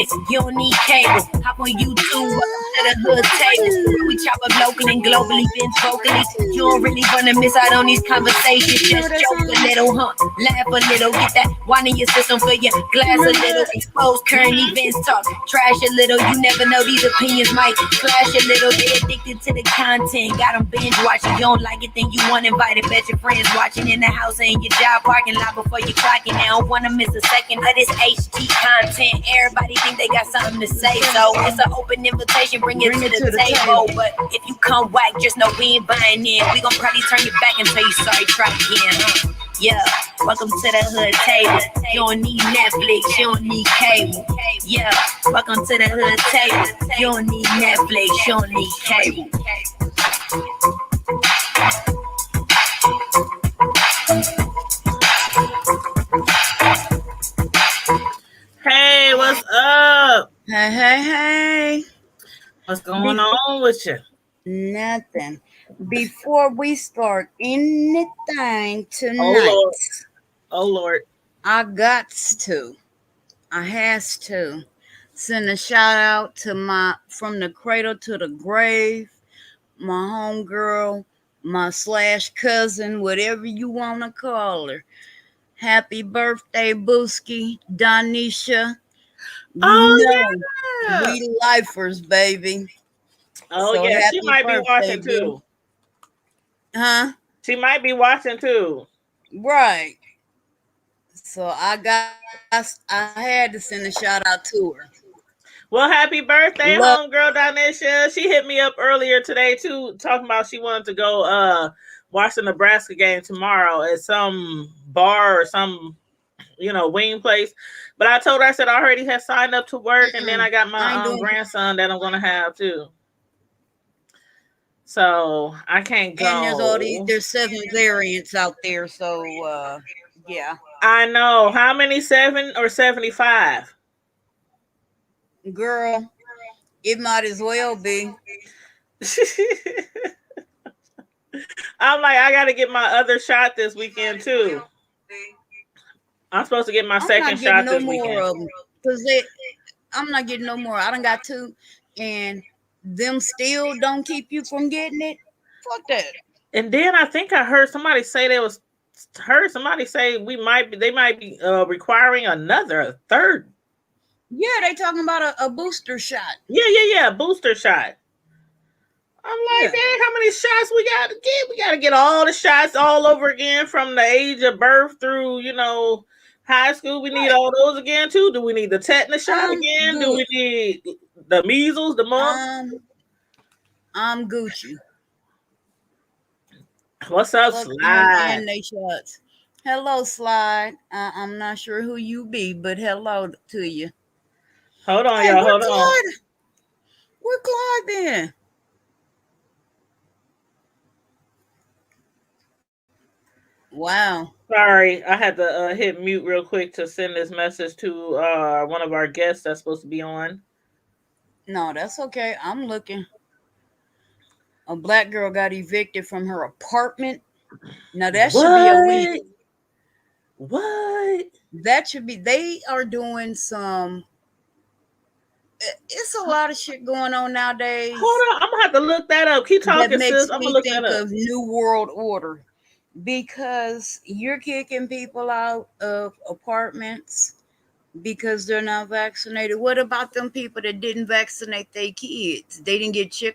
Netflix, you don't need cable. Hop on YouTube, welcome to the hood table. We chop up locally and globally, binge vocally. You don't really wanna miss out on these conversations. Just joke a little, laugh a little, get that wine in your system, fill your glass a little. Expose current events, talk trash a little. You never know, these opinions might clash a little. They addicted to the content, got them binge watching. You don't like it, then you want invited. Bet your friends watching in the house and in your job parking lot before you clocking. They don't wanna miss a second of this HT content. Everybody think they got something to say, so it's an open invitation. Bring it to the table. But if you come whack, just know we ain't buying in. We gon' probably turn your back and tell you sorry. Try again. Yeah, welcome to the hood table. You don't need Netflix, you don't need cable. Yeah, welcome to the hood table. You don't need Netflix, you don't need cable. Hey, what's up? Hey. What's going on with you? Nothing. Before we start anything tonight, oh Lord, I has to send a shout out to from the cradle to the grave, my homegirl, my / cousin, whatever you want to call her. Happy birthday, Booski, Donisha. Yeah. We lifers, baby. Oh, so yeah, she might be watching too. Huh? She might be watching too. Right. So I had to send a shout out to her. Well, happy birthday, homegirl Donisha. She hit me up earlier today too, talking about she wanted to go watch the Nebraska game tomorrow at some bar or some wing place. But I told her, I said I already had signed up to work, and then I got my grandson that I'm gonna have too. So I can't go. And there's 7 variants out there, so yeah. I know. How many? 7 or 75? Girl, it might as well be. I'm like, I gotta get my other shot this weekend too. I'm supposed to get my second shot this weekend. Because I'm not getting no more. I done got 2, and them still don't keep you from getting it. Fuck that. And then I think I heard somebody say they might be requiring a third. Yeah, they talking about a booster shot. Yeah, booster shot. I'm like, dang, how many shots we got to get? We got to get all the shots all over again from the age of birth through, high school. We need all those again too. Do we need the tetanus shot again? Good. Do we need the measles, the mumps? I'm Gucci. What's up, Slide? And they shots. Hello, Slide. I'm not sure who you be, but hello to you. Hold on, y'all. Hold on. Where Clyde been? Wow. Sorry, I had to hit mute real quick to send this message to one of our guests that's supposed to be on. No, that's okay. I'm looking. A black girl got evicted from her apartment. Now that should be illegal. What? That should be. They are doing some. It's a lot of shit going on nowadays. Hold on, I'm gonna have to look that up. Keep talking, sis. I'm gonna look that up. Of New World Order, because you're kicking people out of apartments because they're not vaccinated. What about them people that didn't vaccinate their kids? They didn't get They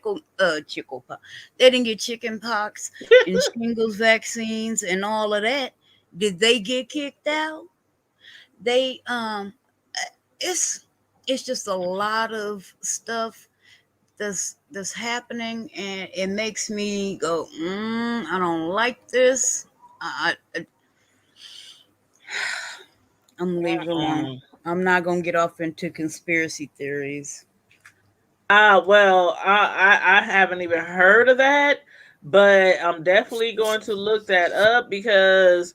didn't get chicken pox and shingles vaccines and all of that. Did they get kicked out? They it's just a lot of stuff that's happening, and it makes me go, I don't like this. I'm gonna leave it alone. I'm not gonna get off into conspiracy theories. Well, I haven't even heard of that, but I'm definitely going to look that up. Because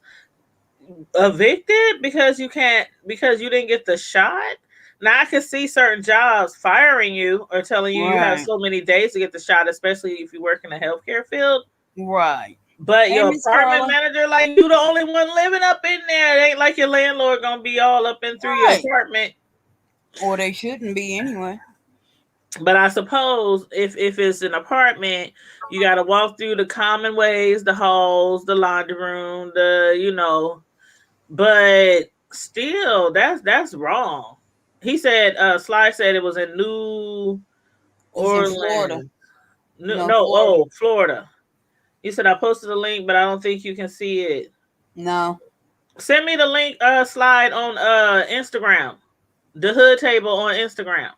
evicted because you didn't get the shot. Now I can see certain jobs firing you or telling you you have so many days to get the shot, especially if you work in the healthcare field. Right. But your apartment manager, like, you the only one living up in there. It ain't like your landlord gonna be all up in through your apartment. Or they shouldn't be anyway. But I suppose if it's an apartment, you got to walk through the common ways, the halls, the laundry room, but still, that's wrong. He said, Sly said it was in New It's in Florida. Orleans. No, No, Florida. Florida. He said I posted a link, but I don't think you can see it. No. Send me the link, Slide on Instagram. The Hood Table on Instagram.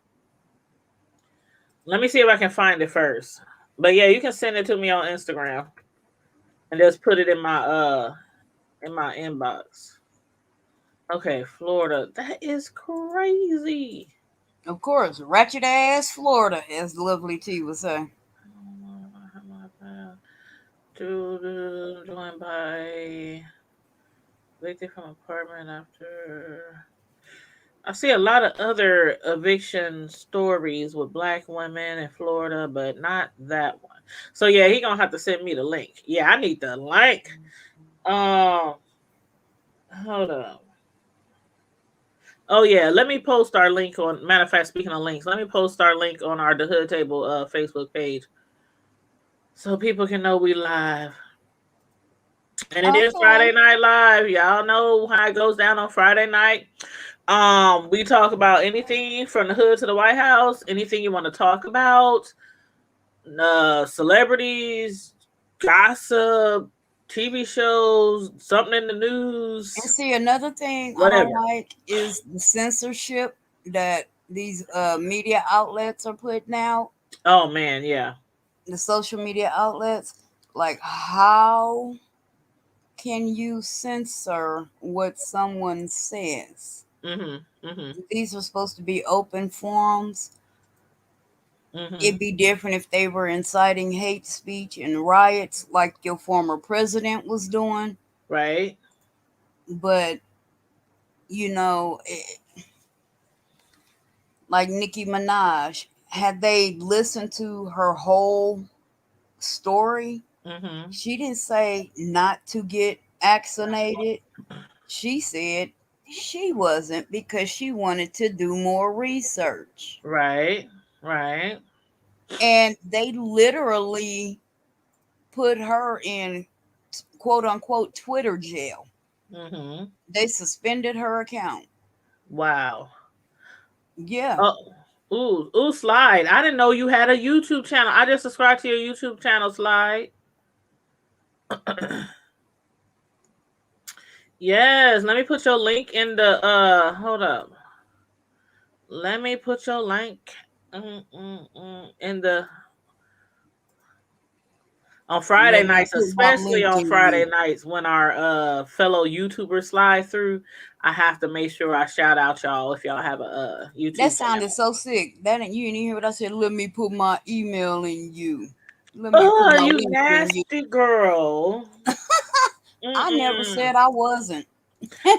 Let me see if I can find it first. But yeah, you can send it to me on Instagram and just put it in my inbox. Okay, Florida. That is crazy. Of course, ratchet ass Florida, as Lovely T would say. Joined by evicted from apartment after. I see a lot of other eviction stories with black women in Florida, but not that one. So yeah, he gonna have to send me the link. Yeah, I need the link. Um, hold up. Oh yeah, let me post our link on. Matter of fact, speaking of links, let me post our link on our The Hood Table Facebook page so people can know we live. And it is Okay. Friday Night Live. Y'all know how it goes down on Friday night. We talk about anything from the hood to the White House, anything you want to talk about, celebrities, gossip, TV shows, something in the And news, see, another thing I don't whatever. like is the censorship that these media outlets are putting out, Oh man, yeah. the social media outlets. Like, how can you censor what someone says? Mhm. Mhm. These are supposed to be open forums. It'd Mhm. be different if they were inciting hate speech and riots like your former president was doing. Right. But, like Nicki Minaj, had they listened to her whole story, Mhm. she didn't say not to get vaccinated. She said she wasn't because she wanted to do more research. Right. Right. And they literally put her in quote unquote Twitter jail. Mhm. They suspended her account. Wow. Yeah. Oh. Ooh, Slide. I didn't know you had a YouTube channel. I just subscribed to your YouTube channel, Slide. Yes, let me put your link in the hold up. Let me put your link in the on Friday Let me nights, put my especially link on in Friday you. nights when our fellow YouTubers slide through. I have to make sure I shout out y'all if y'all have a That YouTube sounded channel. so sick. That ain't, you didn't hear what I said. Let me put my email in you. Let me put Oh, my you link in you. nasty girl. I never Mm-mm. said I wasn't.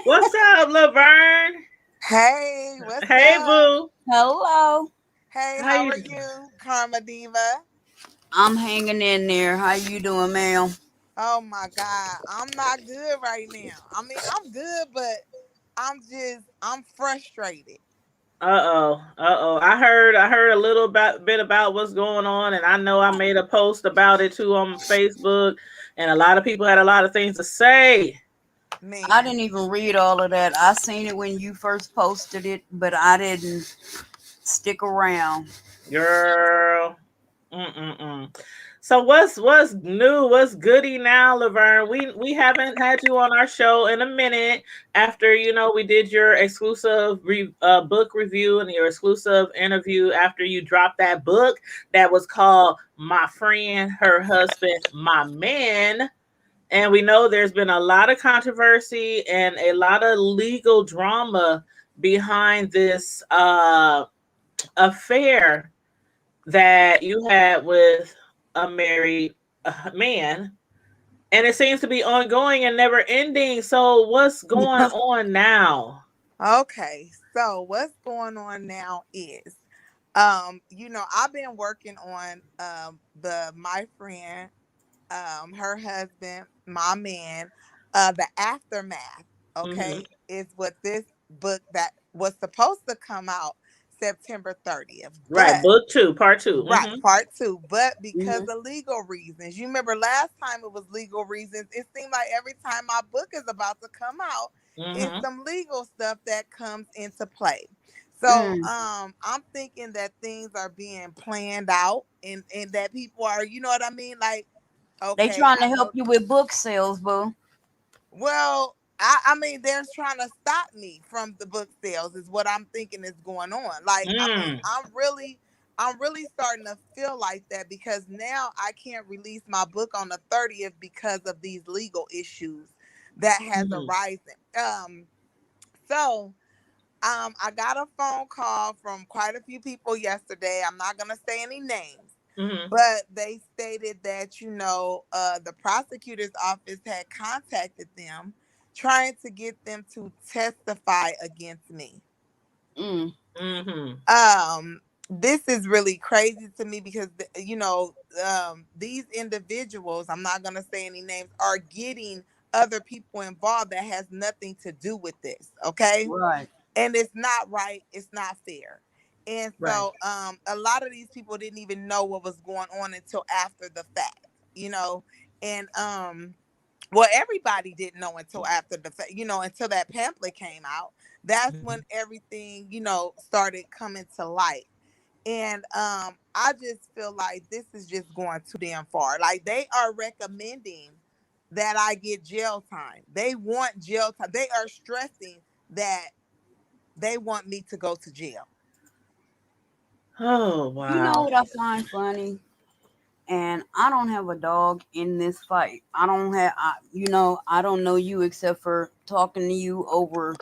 What's up, Laverne? Hey, what's Hey, up? boo. Hello. Hey, How how you are doing? you, Karma Diva? I'm hanging in there. How you doing, ma'am? Oh my God, I'm not good right now. I mean, I'm good, but I'm frustrated. Uh oh. I heard a little bit about what's going on, and I know I made a post about it too on Facebook, and a lot of people had a lot of things to say. I Man, didn't even read all of that. I seen it when you first posted it, but I didn't stick around. Girl. Mm-mm-mm. So what's new? What's goody now, Laverne? We haven't had you on our show in a minute. After we did your exclusive book review and your exclusive interview after you dropped that book that was called "My Friend, Her Husband, My Man." And we know there's been a lot of controversy and a lot of legal drama behind this affair that you had with a married man, and it seems to be ongoing and never ending. So what's going on now? okay. So what's going on now is, I've been working on the my friend, her husband, my man, the aftermath. Hmm. Okay, is what this book that was supposed to come out. September 30th. Right, But book 2, part 2. right, part 2. But because Mhm. of legal reasons, you remember last time it was legal reasons. It seemed like every time my book is about to come out, it's Mm-hmm. some legal stuff that comes into play. So Mm. I'm thinking that things are being planned out, and that people are, you know what I mean? Like, They okay, trying to I help know. you with book sales, boo. Well, I mean, they're trying to stop me from the book sales, is what I'm thinking is going on. Like, I mean, Mm. I'm really starting to feel like that, because now I can't release my book on the 30th because of these legal issues that has Mm-hmm. arisen. So I got a phone call from quite a few people yesterday. I'm not gonna say any names, Mm-hmm. but they stated that, the prosecutor's office had contacted them, trying to get them to testify against me. Mm. Mm-hmm. This is really crazy to me, because these individuals, I'm not gonna say any names, are getting other people involved that has nothing to do with this. Okay, Right. and it's not right, it's not fair. And Right. so a lot of these people didn't even know what was going on until after the fact, and well, everybody didn't know until after the fact, until that pamphlet came out. That's when everything, started coming to light. And I just feel like this is just going too damn far. Like, they are recommending that I get jail time. They want jail time. They are stressing that they want me to go to jail. Oh, You know wow. what I find funny? And I don't have a dog in this fight. I don't have, I don't know you except for talking to you over,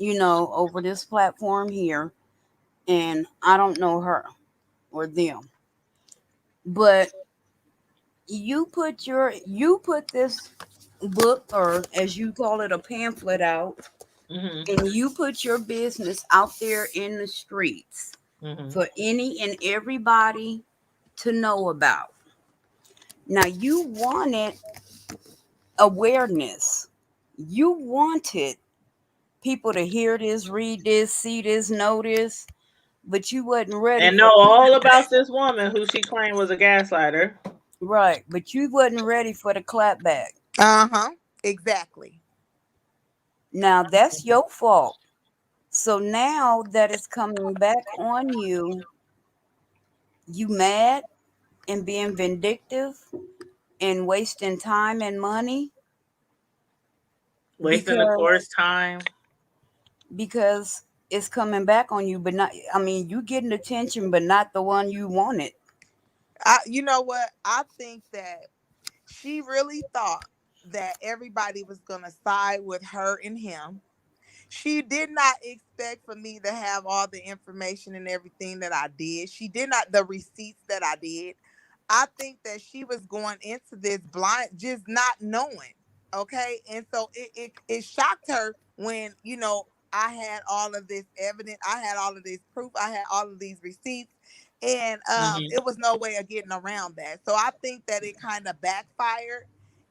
over this platform here. And I don't know her or them. But you put this book, or as you call it, a pamphlet out, Mm-hmm. and you put your business out there in the streets Mm-hmm. for any and everybody to know about. Now you wanted awareness. You wanted people to hear this, read this, see this, know this, but you wasn't ready And know for all about this woman who she claimed was a gaslighter. right, but you wasn't ready for the clapback. Uh-huh. Exactly. Now that's your fault. So now that it's coming back on you, you mad and being vindictive and wasting time and money Wasting the because court's time. because it's coming back on you, but not. I mean, you getting attention, but not the one you wanted. You know what? I think that she really thought that everybody was going to side with her and him. She did not expect for me to have all the information and everything that I did. She did not, the receipts that I did. I think that she was going into this blind, just not knowing. Okay. And so it shocked her when, I had all of this evidence, I had all of this proof, I had all of these receipts. And Mm-hmm. it was no way of getting around that. So I think that it kind of backfired.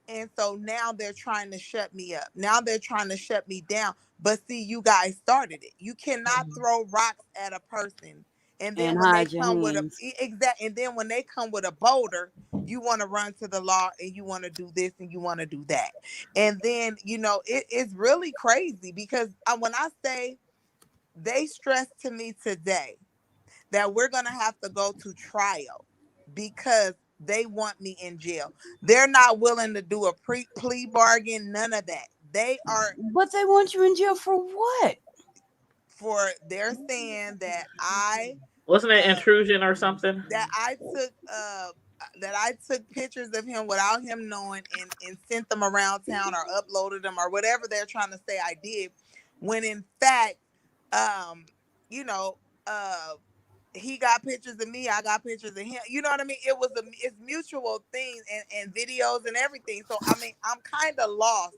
And so now they're trying to shut me up. Now they're trying to shut me down. But see, you guys started it. You cannot Mm-hmm. throw rocks at a person, and then And when they hide your come with a hands. exact, and then when they come with a boulder, you want to run to the law, and you want to do this and you want to do that. And then it's really crazy, because when I say, they stressed to me today that we're gonna have to go to trial because they want me in jail. They're not willing to do a plea bargain, none of that. They are But they want you in jail for what? they're saying Wasn't it uh intrusion or something? that I took pictures of him without him knowing, and sent them around town, or uploaded them, or whatever they're trying to say I did, when in fact, um you know uh he got pictures of me, I got pictures of him. You know what I mean? It's mutual things, and videos and everything. So I mean, I'm kind of lost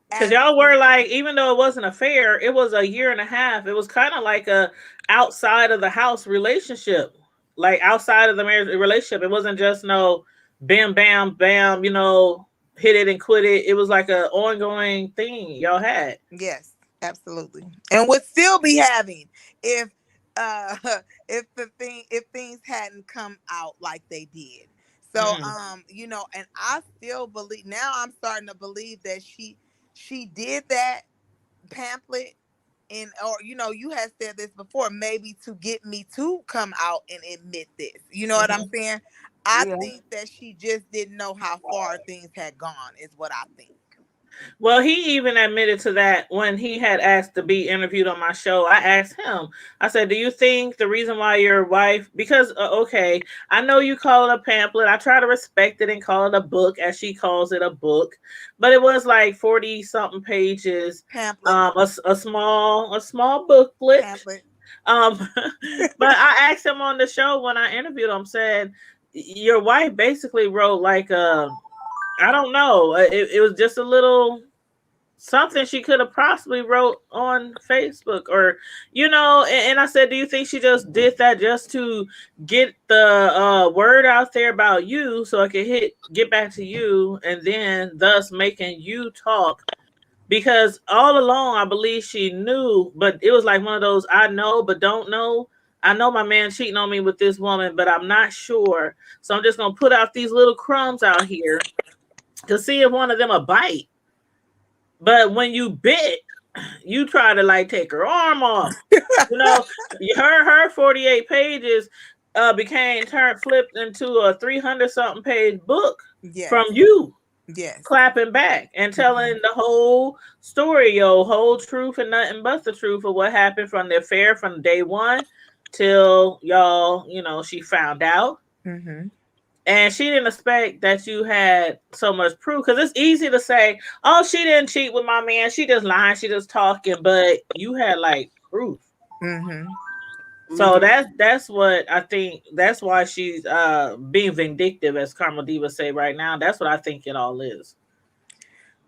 Because as y'all to. were like, even though it wasn't a fair, it was a year and a half. It was kind of like a outside of the house relationship, like outside of the marriage relationship. It wasn't just no bam, bam, bam, hit it and quit it. It was like a ongoing thing y'all had. Yes, absolutely. And would still be having if uh if things hadn't come out like they did. So Mm. and I still believe, now I'm starting to believe that she did that pamphlet, and or you had said this before, maybe to get me to come out and admit this. You know what I'm Mhm. saying? I Yeah. think that she just didn't know how far things had gone, is what I think. Well, he even admitted to that when he had asked to be interviewed on my show. I asked him, I said, "Do you think the reason why your wife, because, okay, I know you call it a pamphlet. I try to respect it and call it a book, as she calls it, a book, but it was like 40 something pages, Pamphlet, a small booklet." pamphlet. Um, but I asked him on the show when I interviewed him, said, "Your wife basically wrote like a, I don't know, it was just a little something she could have possibly wrote on Facebook, or and I said, do you think she just did that just to get the word out there about you so it could get back to you, and then thus making you talk? Because all along I believe she knew, but it was like one of those I know but don't know. I know my man cheating on me with this woman, but I'm not sure. So I'm just gonna put out these little crumbs out here to see if one of them will bite. But when you bit, you try to like take her arm off. You know, her 48 pages became turned flipped into a 300 something page book Yes, from you yes. clapping back and telling Mhm. the whole story, your whole truth and nothing but the truth of what happened from the affair from day one till y'all, she found out. Mhm. And she didn't expect that you had so much proof, because it's easy to say, "Oh, she didn't cheat with my man. She just lying. She just talking." But you had like proof. Mhm. So Mhm. that's what I think. That's why she's being vindictive, as Carmel Diva say right now. That's what I think it all is.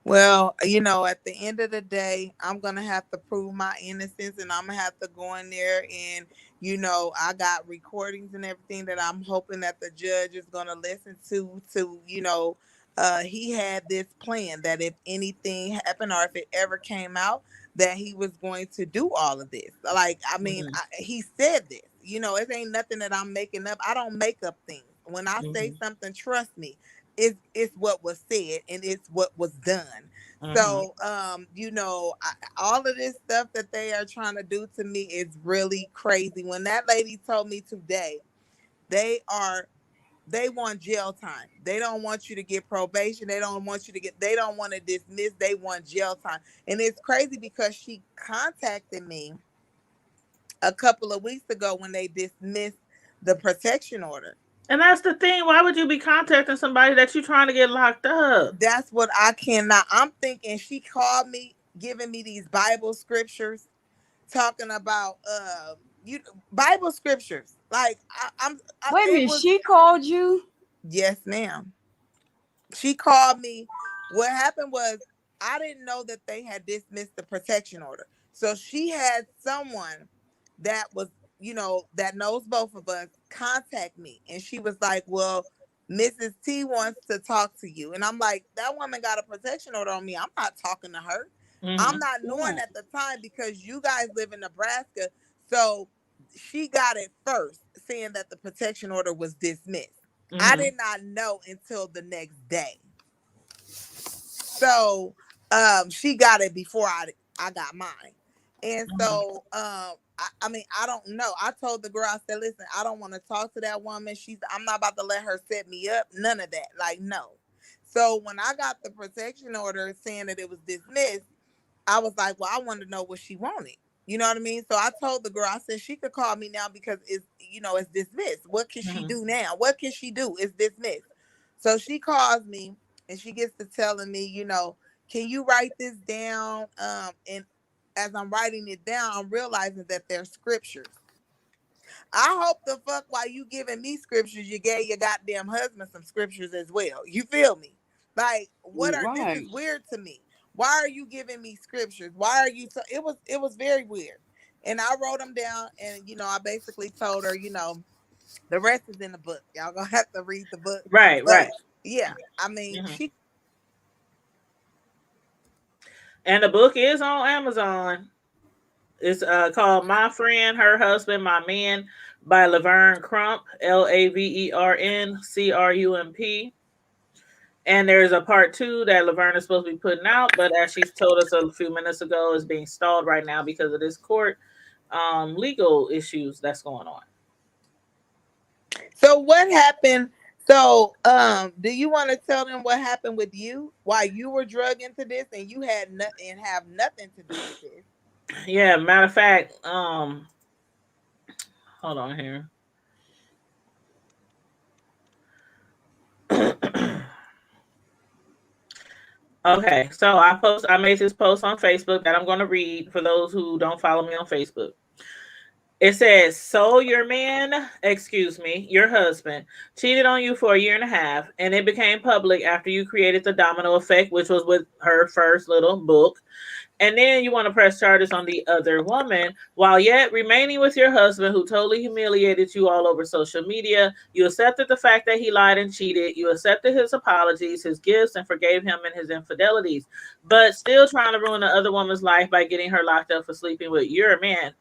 Well, at the end of the day, I'm gonna have to prove my innocence, and I'm gonna have to go in there, and I got recordings and everything that I'm hoping that the judge is gonna listen to. He had this plan that if anything happened or if it ever came out, that he was going to do all of this. Like, I mean, Hmm. he said this. It ain't nothing that I'm making up. I don't make up things. When I say Hmm. something, trust me, it's what was said and it's what was done. Hmm. So all of this stuff that they are trying to do to me is really crazy. When that lady told me today, they are they want jail time. They don't want you to get probation. They don't want to dismiss. They want jail time. And it's crazy because she contacted me a couple of weeks ago when they dismissed the protection order. And that's the thing. Why would you be contacting somebody that you're trying to get locked up? That's what I cannot. I'm thinking she called me, giving me these Bible scriptures, talking about you Bible scriptures. Like Wait a it minute, was. she called you? Yes, ma'am. She called me. What happened was I didn't know that they had dismissed the protection order. So she had someone that was, that knows both of us contact me. And she was like, well, Mrs. T wants to talk to you. And I'm like, that woman got a protection order on me. I'm not talking to her. I'm Hmm. not knowing Right. at the time because you guys live in Nebraska. So she got it first, saying that the protection order was dismissed. I Hmm. did not know until the next day. So she got it before I got mine. And Hmm. so I mean, I don't know. I told the girl, I said, listen, I don't want to talk to that woman. I'm not about to let her set me up. None of that. Like, no. So when I got the protection order saying that it was dismissed, I was like, well, I wanted to know what she wanted. You know what I mean? So I told the girl, I said she could call me now because it's dismissed. What can she Hmm. do now? What can she do? It's dismissed. So she calls me and she gets to telling me, can you write this down? And as I'm writing it down, I'm realizing that they're scriptures. I hope the fuck while you giving me scriptures, you gave your goddamn husband some scriptures as well. You feel me? Like, this is Right. weird to me. Why are you giving me scriptures? Why are you it was very weird. And I wrote them down, and I basically told her, the rest is in the book. Y'all gonna have to read the book. Right, But right. yeah, I mean, Hmm. she And the book is on Amazon. It's called My Friend, Her Husband, My Man by Laverne Crump, LaverneCrump. And there's a part 2 that Laverne is supposed to be putting out, but as she told us a few minutes ago, is being stalled right now because of this court legal issues that's going on. So what happened? So do you want to tell them what happened with you? Why you were drug into this and you had nothing and have nothing to do with this? Yeah, matter of fact, hold on here. Okay, so I made this post on Facebook that I'm going to read for those who don't follow me on Facebook. It says, so your husband cheated on you for 1.5 years, and it became public after you created the domino effect, which was with her first little book. And then you want to press charges on the other woman while yet remaining with your husband who totally humiliated you all over social media. You accepted the fact that he lied and cheated. You accepted his apologies, his gifts, and forgave him and his infidelities, but still trying to ruin the other woman's life by getting her locked up for sleeping with your man,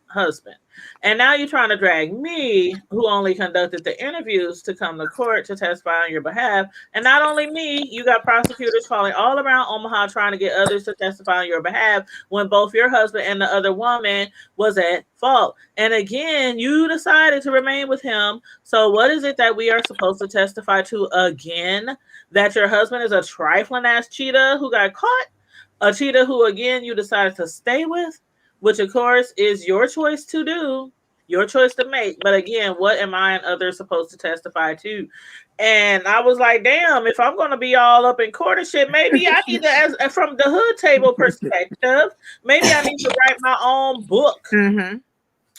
husband. And now you're trying to drag me, who only conducted the interviews, to come to court to testify on your behalf. And not only me, you got prosecutors calling all around Omaha trying to get others to testify on your behalf when both your husband and the other woman was at fault. And again, you decided to remain with him. So what is it that we are supposed to testify to again? That your husband is a trifling ass cheater who got caught? A cheater who, again, you decided to stay with? Which, of course, is your choice to do, your choice to make. But again, what am I and others supposed to testify to? And I was like, damn, if I'm going to be all up in court and shit, maybe I need to, as from the hood table perspective, maybe I need to write my own book. Mm-hmm.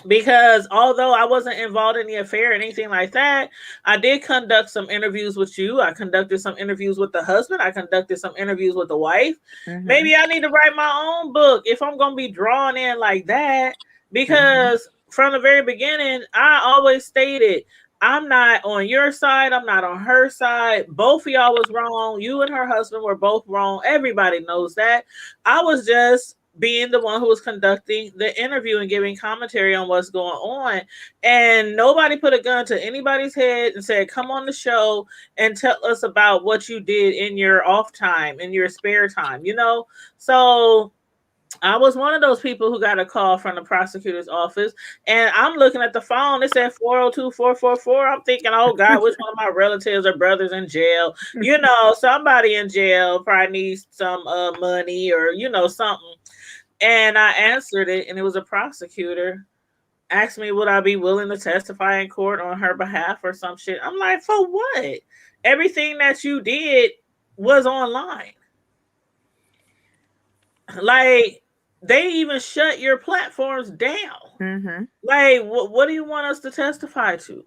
Because although I wasn't involved in the affair or anything like that, I did conduct some interviews with you. I conducted some interviews with the husband. I conducted some interviews with the wife. Mm-hmm. Maybe I need to write my own book if I'm going to be drawn in like that. Because from the very beginning, I always stated, I'm not on your side. I'm not on her side. Both of y'all was wrong. You and her husband were both wrong. Everybody knows that. I was just being the one who was conducting the interview and giving commentary on what's going on. And nobody put a gun to anybody's head and said, come on the show and tell us about what you did in your off time, in your spare time, you know? So I was one of those people who got a call from the prosecutor's office, and I'm looking at the phone. It said 402-444. I'm thinking, oh God, which one of my relatives or brothers in jail? You know, somebody in jail probably needs some money or, you know, something. And I answered it, and it was a prosecutor. Asked me, would I be willing to testify in court on her behalf or some shit? I'm like, for what? Everything that you did was online. Like, they even shut your platforms down. Mm-hmm. Like, what do you want us to testify to?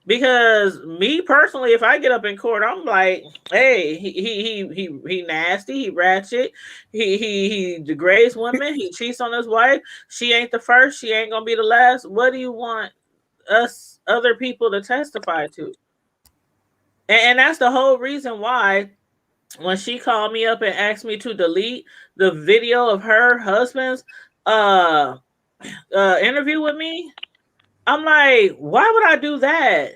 Because me personally, if I get up in court, I'm like, hey, he nasty, he ratchet, he degrades women, he cheats on his wife. She ain't the first, she ain't gonna be the last. What do you want us other people to testify to? And that's the whole reason why when she called me up and asked me to delete the video of her husband's interview with me, I'm like, why would I do that?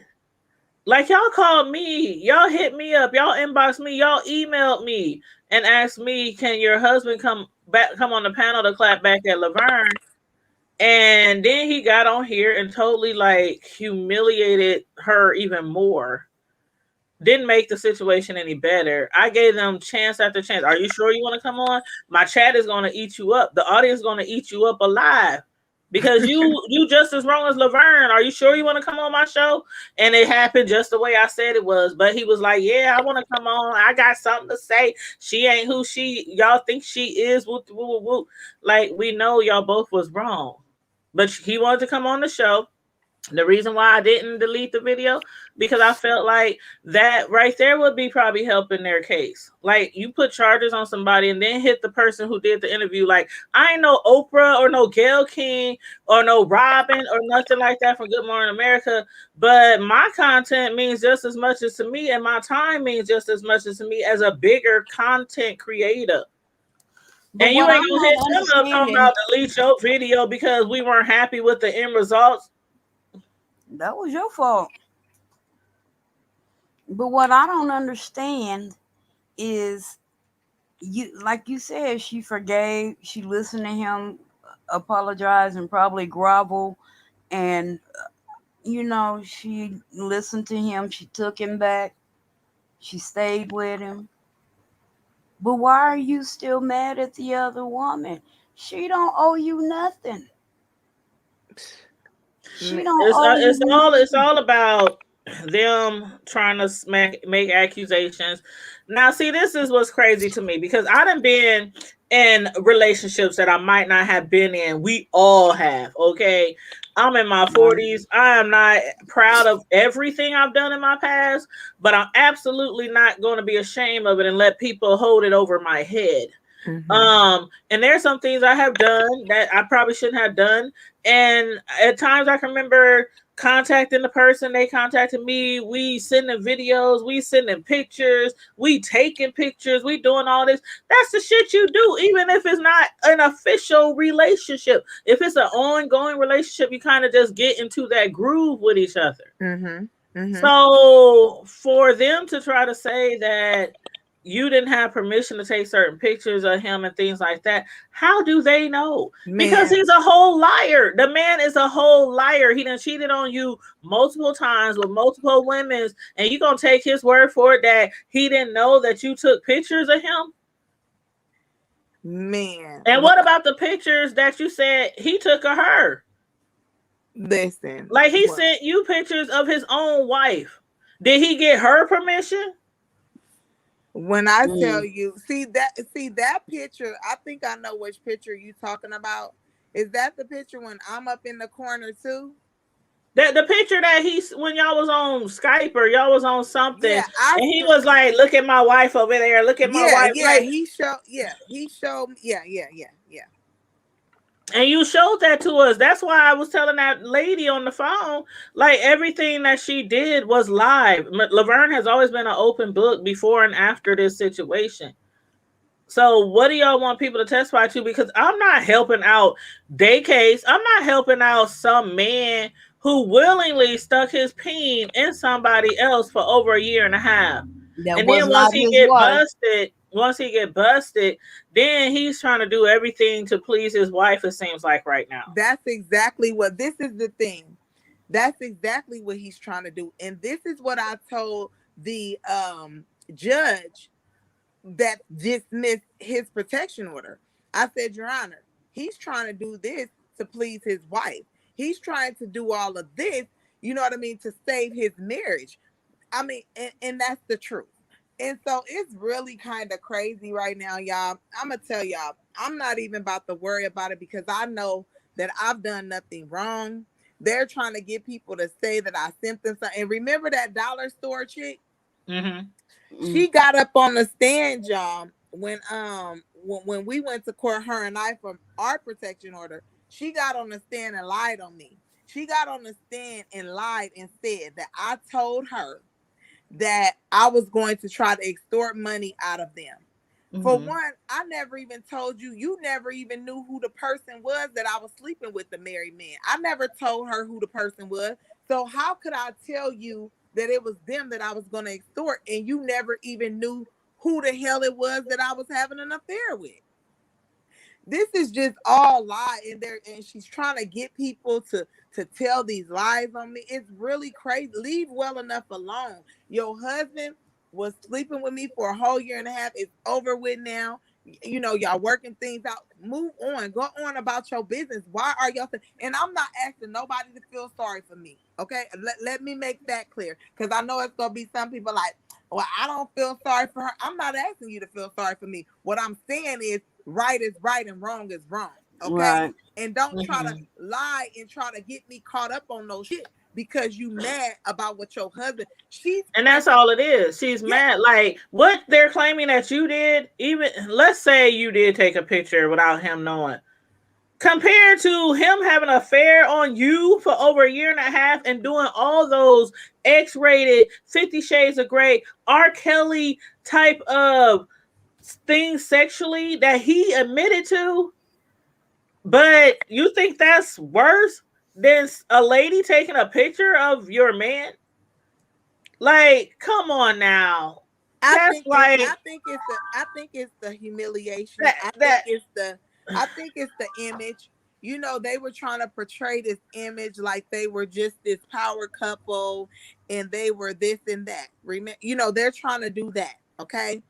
Like, y'all called me, y'all hit me up, y'all inboxed me, y'all emailed me and asked me, can your husband come on the panel to clap back at Laverne? And then he got on here and totally like humiliated her even more. Didn't make the situation any better. I gave them chance after chance. Are you sure you want to come on? My chat is going to eat you up. The audience is going to eat you up alive. Because you just as wrong as Laverne. Are you sure you want to come on my show? And it happened just the way I said it was. But he was like, yeah, I want to come on. I got something to say. She ain't who y'all think she is. Woo, woo, woo. Like, we know y'all both was wrong. But he wanted to come on the show. The reason why I didn't delete the video, because I felt like that right there would be probably helping their case. Like, you put charges on somebody and then hit the person who did the interview. Like, I ain't no Oprah or no Gayle King or no Robin or nothing like that from Good Morning America. But my content means just as much as to me, and my time means just as much as to me as a bigger content creator. But And you what ain't I'm gonna not hit them up talking understanding, about delete your video because we weren't happy with the end results. that was your fault. But what I don't understand is, you, like you said, she forgave, she listened to him apologize and probably grovel, and she listened to him, she took him back, she stayed with him. But why are you still mad at the other woman? She don't owe you nothing. She don't owe It's you all it's nothing. all about them trying to make accusations. Now, see, this is what's crazy to me because I done been in relationships that I might not have been in. We all have, okay? I'm in my Right. 40s. I am not proud of everything I've done in my past, but I'm absolutely not going to be ashamed of it and let people hold it over my head. And there's some things I have done that I probably shouldn't have done. And at times I can remember contacting the person, they contacted me, we sending videos, we sending pictures, we taking pictures, we doing all this. That's the shit you do, even if it's not an official relationship. If it's an ongoing relationship, you kind of just get into that groove with each other. So for them to try to say that you didn't have permission to take certain pictures of him and things like that, how do they know? Because Man, he's a whole liar. The man is a whole liar. He done cheated on you multiple times with multiple women, and you gonna take his word for it that he didn't know that you took pictures of him? man. And what about the pictures that you said he took of her? Listen, Like he sent you pictures of his own wife. Did he get her permission? when I tell you, see that picture, I think I know which picture you talking about. Is that the picture when I'm up in the corner too? The picture that when y'all was on Skype or y'all was on something, Yeah, and he was like, "Look at my wife over there. Look at my wife." yeah. Like, He showed me. Yeah. and you showed that to us. That's why I was telling that lady on the phone, like everything that she did was live. Laverne has always been an open book before and after this situation. So what do y'all want people to testify to? Because I'm not helping out their case. I'm not helping out some man who willingly stuck his peen in somebody else for over a year and a half. That And was then not his wife. once he get busted, then he's trying to do everything to please his wife, it seems like right now. That's exactly what this is the thing. That's exactly what he's trying to do. And this is what I told the judge that dismissed his protection order. I said, Your Honor, he's trying to do this to please his wife. He's trying to do all of this, you know what I mean, to save his marriage. I mean, and that's the truth. And so it's really kind of crazy right now, y'all. I'm going to tell y'all, I'm not even about to worry about it because I know that I've done nothing wrong. They're trying to get people to say that I sent them something. And remember that dollar store chick? She got up on the stand, y'all, when we went to court, her and I, for our protection order. She got on the stand and lied on me. She got on the stand and lied and said that I told her that I was going to try to extort money out of them. For one, I never even told you. You never even knew who the person was that I was sleeping with, the married man. I never told her who the person was. So how could I tell you that it was them that I was going to extort, and you never even knew who the hell it was that I was having an affair with? This is just all lie in there, and she's trying to get people to tell these lies on me. It's really crazy. Leave well enough alone. Your husband was sleeping with me for a whole year and a half. It's over with now. You know, y'all working things out. Move on. Go on about your business. Why are y'all? And I'm not asking nobody to feel sorry for me. Okay, let me make that clear, because I know it's gonna be some people like, well, I don't feel sorry for her. I'm not asking you to feel sorry for me. What I'm saying is, right is right and wrong is wrong. Okay. Right. And don't try to lie and try to get me caught up on no shit because you mad about what your husband. And that's all it is. She's mad. Like what they're claiming that you did, even let's say you did take a picture without him knowing. Compared to him having an affair on you for over a year and a half and doing all those X-rated 50 Shades of Grey, R. Kelly type of things sexually that he admitted to, but you think that's worse than a lady taking a picture of your man? Like, come on now. I That's think it, like I think it's the humiliation. that. I think it's the image. You know, they were trying to portray this image like they were just this power couple and they were this and that. You know, they're trying to do that, okay?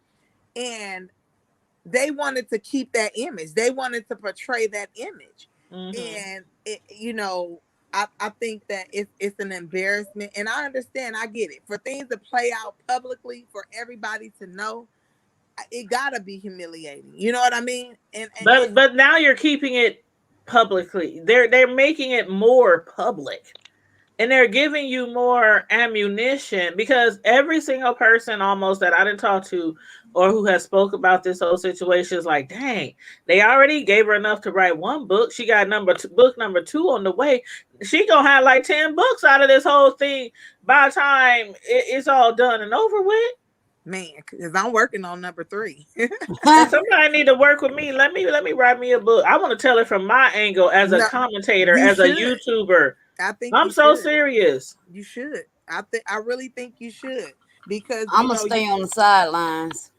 And they wanted to keep that image. They wanted to portray that image. And you know, I think that it's an embarrassment, and I understand, I get it. For things to play out publicly for everybody to know, it gotta be humiliating. You know what I mean? And but now you're keeping it publicly. They're making it more public. And they're giving you more ammunition, because every single person almost that I didn't talk to or who has spoke about this whole situation is like, dang, they already gave her enough to write one book. She got book number 2 on the way. She gonna have like 10 books out of this whole thing by the time it's all done and over with. Man, because I'm working on number 3. Somebody need to work with me. Let me write me a book. I want to tell it from my angle as a commentator, as a YouTuber. I think I'm so serious. You should. I really think you should, because I'm gonna stay on the sidelines.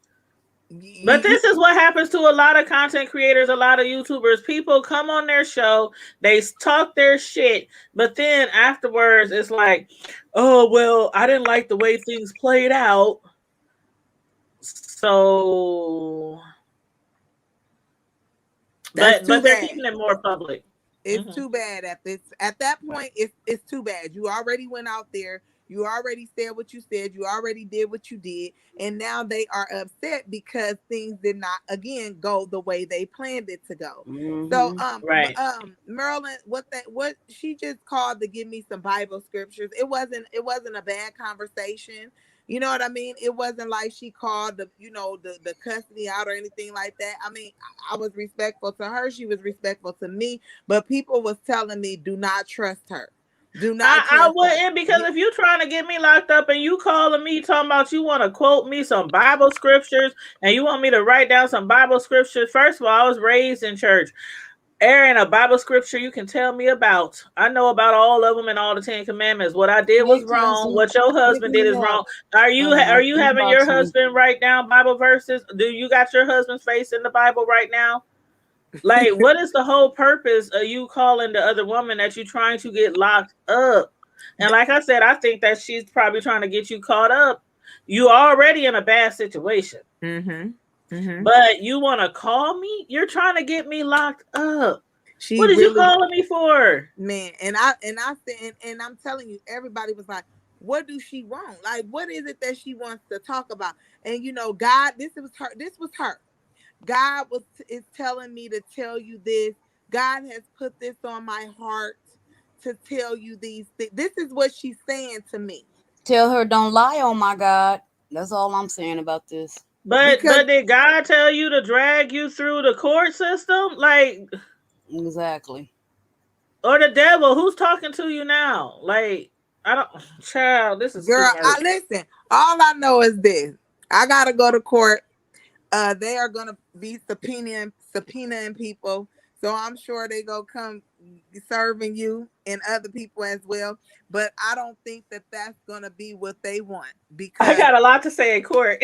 But this is what happens to a lot of content creators, a lot of YouTubers. People come on their show, they talk their shit, but then afterwards it's like, oh, well, I didn't like the way things played out. So, but they're keeping it more public. It's too bad at that point. It's too bad. You already went out there. You already said what you said. You already did what you did, and now they are upset because things did not again go the way they planned it to go. So, right, Marilyn, what she just called to give me some Bible scriptures. It wasn't a bad conversation. You know what I mean? It wasn't like she called the custody out or anything like that. I mean, I was respectful to her. She was respectful to me. But people was telling me, do not trust her. Do not. I wouldn't, because if you're trying to get me locked up and you calling me talking about you want to quote me some Bible scriptures and you want me to write down some Bible scriptures. First of all, I was raised in church. Aaron, a Bible scripture you can tell me about. I know about all of them and all the 10 commandments. What I did was wrong. What your husband did is wrong. Are you having your husband write down Bible verses? Do you got your husband's face in the Bible right now? Like, what is the whole purpose of you calling the other woman that you're trying to get locked up? And like I said, I think that she's probably trying to get you caught up. You already in a bad situation. But you want to call me? You're trying to get me locked up. What is you calling me for? Man, and I said, and I'm telling you, everybody was like, what do she want? Like, what is it that she wants to talk about? And you know, God, this was her. God is telling me to tell you this. God has put this on my heart to tell you these things. This is what she's saying to me. Tell her don't lie, oh my God. That's all I'm saying about this. But did God tell you to drag you through the court system? Like, exactly. Or the devil? Who's talking to you now? Like, I don't, child, this is girl. Listen, all I know is this. I gotta go to court. They are gonna be subpoenaing people. So I'm sure they go come serving you and other people as well. But I don't think that that's gonna be what they want, because I got a lot to say in court.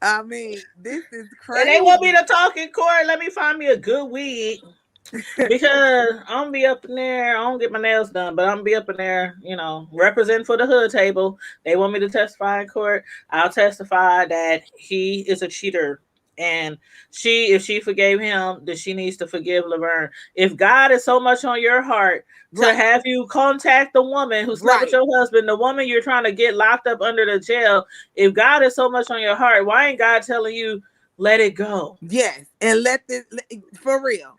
I mean, this is crazy. And they want me to talk in court. Let me find me a good wig, because I'm gonna be up in there. I don't get my nails done, but I'm gonna be up in there, you know, representing for the hood table. They want me to testify in court. I'll testify that he is a cheater. And if she forgave him, then she needs to forgive Laverne. If God is so much on your heart to have you contact the woman who slept with your husband, the woman you're trying to get locked up under the jail, if God is so much on your heart, why ain't God telling you, let it go? Yes, and let this, for real.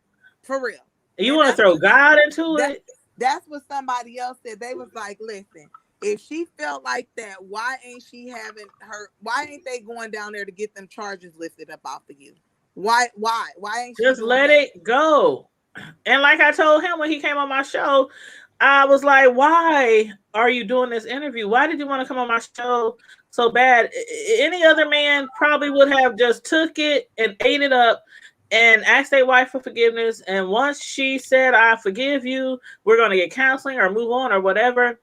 You want to throw God into it? That's what somebody else said. They was like, listen, if she felt like that, why ain't they going down there to get them charges lifted up off of you? Why ain't just let it go? And like I told him when he came on my show, I was like, why are you doing this interview? Why did you want to come on my show so bad. Any other man probably would have just took it and ate it up and asked their wife for forgiveness. And once she said, I forgive you, we're going to get counseling or move on or whatever,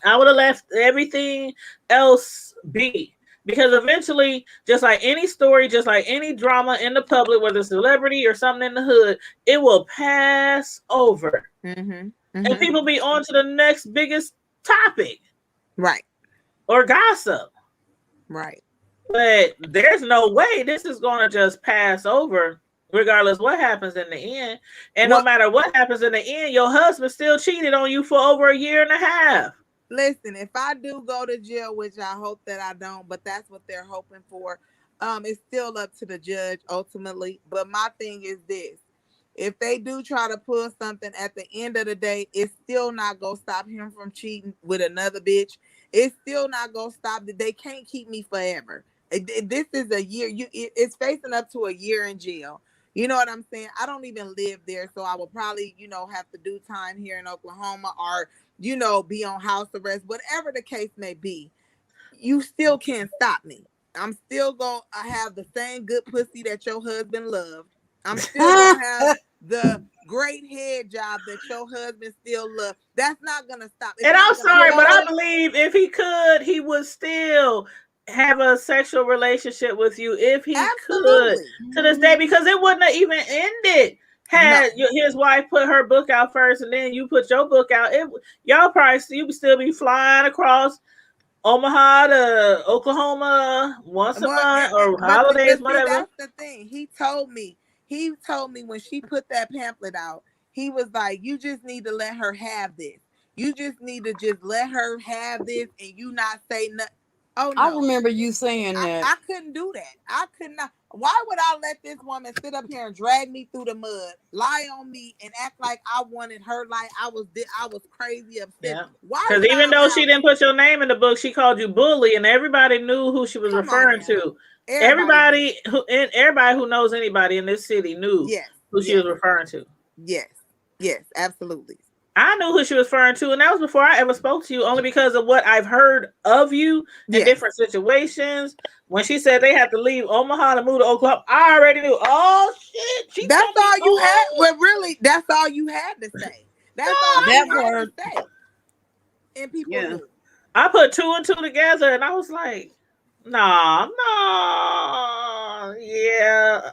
I would have left everything else be. Because eventually, just like any story, just like any drama in the public, whether it's a celebrity or something in the hood, it will pass over. Mm-hmm. And people be on to the next biggest topic. Right. Or gossip. Right. But there's no way this is going to just pass over, regardless what happens in the end. And no matter what happens in the end, your husband still cheated on you for over a year and a half. Listen, if I do go to jail, which I hope that I don't, but that's what they're hoping for, it's still up to the judge ultimately. But my thing is this: if they do try to pull something at the end of the day, it's still not gonna stop him from cheating with another bitch. It's still not gonna stop. They can't keep me forever. This is a year. It's facing up to a year in jail. You know what I'm saying? I don't even live there, so I will probably, have to do time here in Oklahoma or, be on house arrest, whatever the case may be. You still can't stop me. I'm still going to have the same good pussy that your husband loved. I'm still going to have the great head job that your husband still loves. That's not going to stop. And I'm sorry, but I believe if he could, he would still have a sexual relationship with you if he could to this day, because it wouldn't have even ended had his wife put her book out first and then you put your book out. Y'all probably you would still be flying across Omaha to Oklahoma once a month or holidays, whatever. That's the thing. He told me when she put that pamphlet out, he was like, you just need to let her have this. You just need to just let her have this and you not say nothing. Oh, no. I remember you saying that. I couldn't do that. I could not. Why would I let this woman sit up here and drag me through the mud, lie on me, and act like I wanted her like I was crazy upset? Yeah. Why? Because even though she didn't put your name in the book, she called you bully, and everybody knew who she was referring to. Everybody who knows anybody in this city knew who she was referring to. Yes, absolutely. I knew who she was referring to, and that was before I ever spoke to you, only because of what I've heard of you in different situations. When she said they had to leave Omaha to move to Oklahoma, I already knew. Oh shit! That's all you had. Well, really, that's all you had to say. That's all you had to say. And people knew. I put two and two together, and I was like, "Nah, yeah."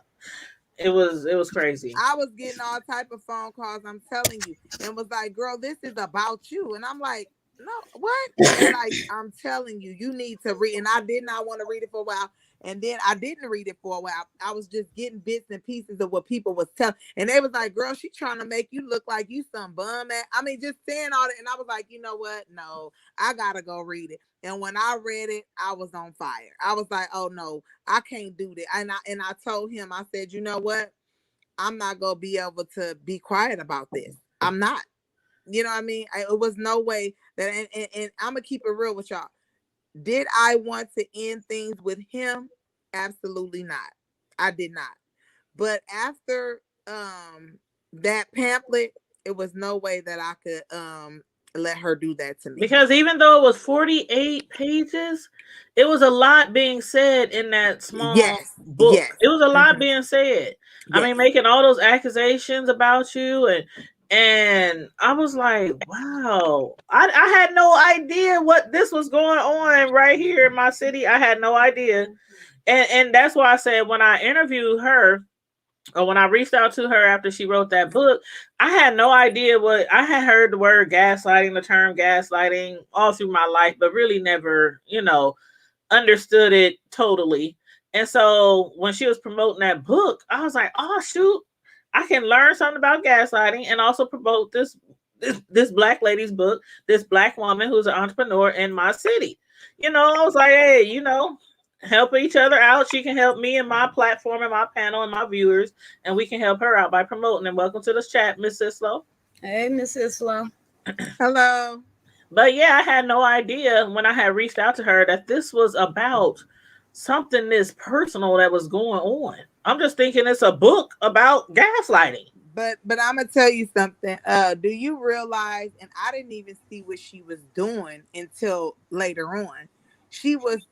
It was crazy. I was getting all type of phone calls, I'm telling you, and was like, girl, this is about you. And I'm like, no, what? And like, I'm telling you, you need to read. And I did not want to read it for a while. And then I didn't read it for a while. I was just getting bits and pieces of what people was telling. And they was like, girl, she trying to make you look like you some bum. I mean, just saying all that. And I was like, you know what? No, I got to go read it. And when I read it, I was on fire. I was like, oh no, I can't do that. And I told him, I said, you know what? I'm not going to be able to be quiet about this. I'm not. You know what I mean? It was no way that, and I'm going to keep it real with y'all. Did I want to end things with him? Absolutely not. I did not. But after that pamphlet, it was no way that I could let her do that to me. Because even though it was 48 pages, it was a lot being said in that small book. It was a lot being said. I mean, making all those accusations about you, and I was like, wow, I had no idea what this was going on right here in my city. I had no idea. And that's why I said when I interviewed her, or when I reached out to her after she wrote that book, I had no idea what I had heard the word gaslighting, the term gaslighting all through my life, but really never, understood it totally. And so when she was promoting that book, I was like, oh shoot, I can learn something about gaslighting and also promote this black lady's book, this black woman who's an entrepreneur in my city. I was like, hey, help each other out. She can help me and my platform and my panel and my viewers, and we can help her out by promoting. And welcome to the chat, Miss Islo. Hey, Miss Islo. Hello. But yeah, I had no idea when I had reached out to her that this was about something this personal that was going on. I'm just thinking it's a book about gaslighting. But I'm gonna tell you something. Do you realize? And I didn't even see what she was doing until later on. She was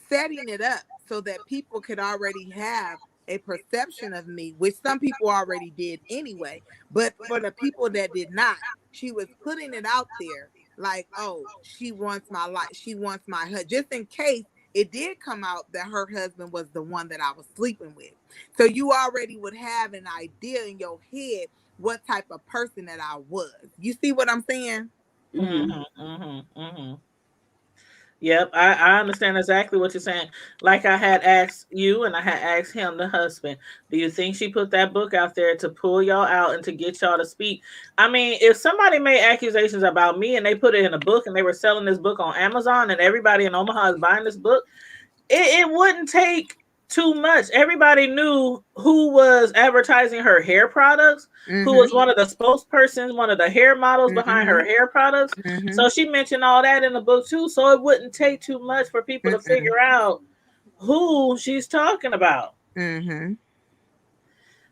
setting it up so that people could already have a perception of me, which some people already did anyway. But for the people that did not, she was putting it out there like, oh, she wants my life. She wants my husband, just in case it did come out that her husband was the one that I was sleeping with. So you already would have an idea in your head what type of person that I was. You see what I'm saying? Yep, I understand exactly what you're saying. Like I had asked you and I had asked him, the husband, do you think she put that book out there to pull y'all out and to get y'all to speak? I mean, if somebody made accusations about me and they put it in a book and they were selling this book on Amazon and everybody in Omaha is buying this book, it wouldn't take too much. Everybody knew who was advertising her hair products, who was one of the spokespersons, one of the hair models behind her hair products. So she mentioned all that in the book too. So it wouldn't take too much for people to figure out who she's talking about.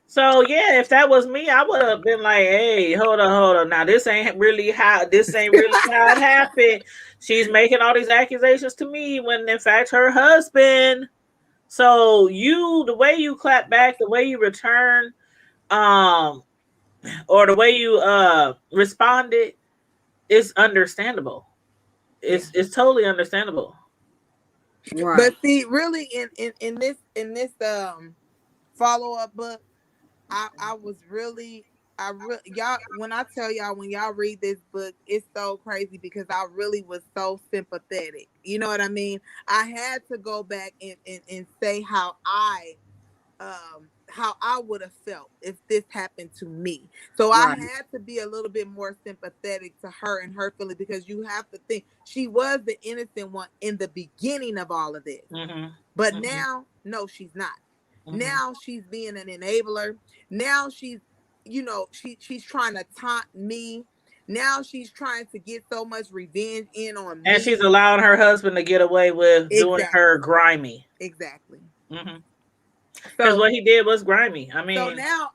So yeah, if that was me, I would have been like, "Hey, hold on. Now this ain't really how it happened. She's making all these accusations to me when in fact her husband." So the way you clap back, the way you return, or the way you responded is understandable. It's totally understandable. Right. But see, really in this follow-up book, I was really y'all, when I tell y'all, when y'all read this book, it's so crazy because I really was so sympathetic. You know what I mean? I had to go back and say how I would have felt if this happened to me. So I had to be a little bit more sympathetic to her and her feeling, because you have to think she was the innocent one in the beginning of all of this. But now, no, she's not. Now she's being an enabler. Now she's, she's trying to taunt me. Now she's trying to get so much revenge in on me. And she's allowing her husband to get away with doing her grimy. Exactly. Because what he did was grimy. I mean, so now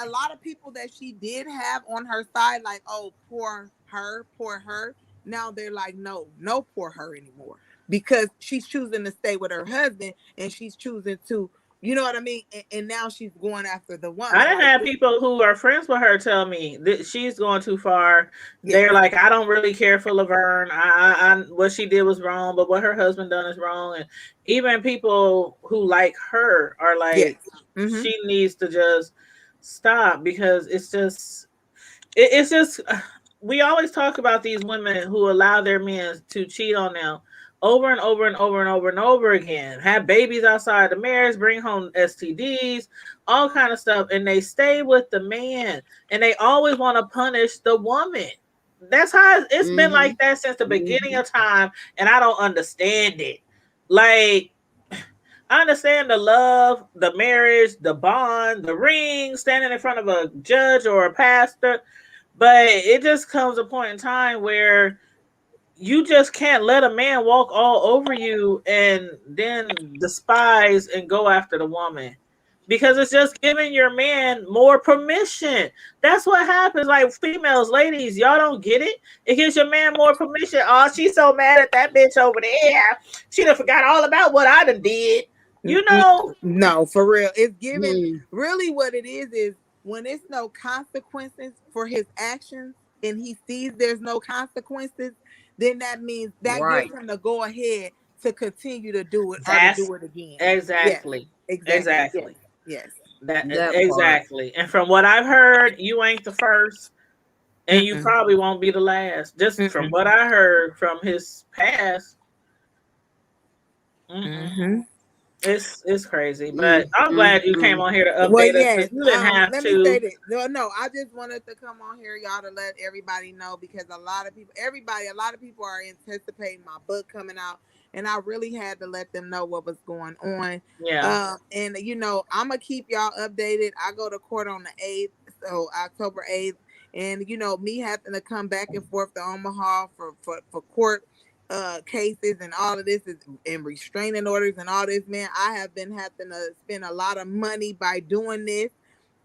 a lot of people that she did have on her side, like, oh, poor her. Now they're like, no poor her anymore, because she's choosing to stay with her husband and she's choosing to, you know what I mean? And now she's going after the woman. I done had people who are friends with her tell me that she's going too far. They're like, I don't really care for Laverne. I what she did was wrong, but what her husband done is wrong. And even people who like her are like, she needs to just stop, because it's just we always talk about these women who allow their men to cheat on them over and over and over and over and over again, have babies outside the marriage, bring home STDs, all kind of stuff, and they stay with the man, and they always want to punish the woman. That's how it's been like that since the beginning of time, and I don't understand it. Like, I understand the love, the marriage, the bond, the ring, standing in front of a judge or a pastor, but it just comes a point in time where you just can't let a man walk all over you and then despise and go after the woman, because it's just giving your man more permission. That's what happens. Like, females, ladies, y'all don't get it. It gives your man more permission. Oh, she's so mad at that bitch over there. She done forgot all about what I done did. You know? No, for real. It's giving, really what it is when it's no consequences for his actions and he sees there's no consequences, then that means that gives him the go ahead to continue to do it or to do it again. Exactly. Yes. Exactly. Yes. That exactly. And from what I've heard, you ain't the first, and you probably won't be the last. Just from what I heard from his past. It's crazy, but I'm glad you came on here to update us. You didn't have let to. me say this. No, I just wanted to come on here, y'all, to let everybody know, because a lot of people are anticipating my book coming out, and I really had to let them know what was going on. Yeah. And I'm gonna keep y'all updated. I go to court on the 8th, so October 8th, and me having to come back and forth to Omaha for court cases and all of this is and restraining orders and all this, man. I have been having to spend a lot of money by doing this.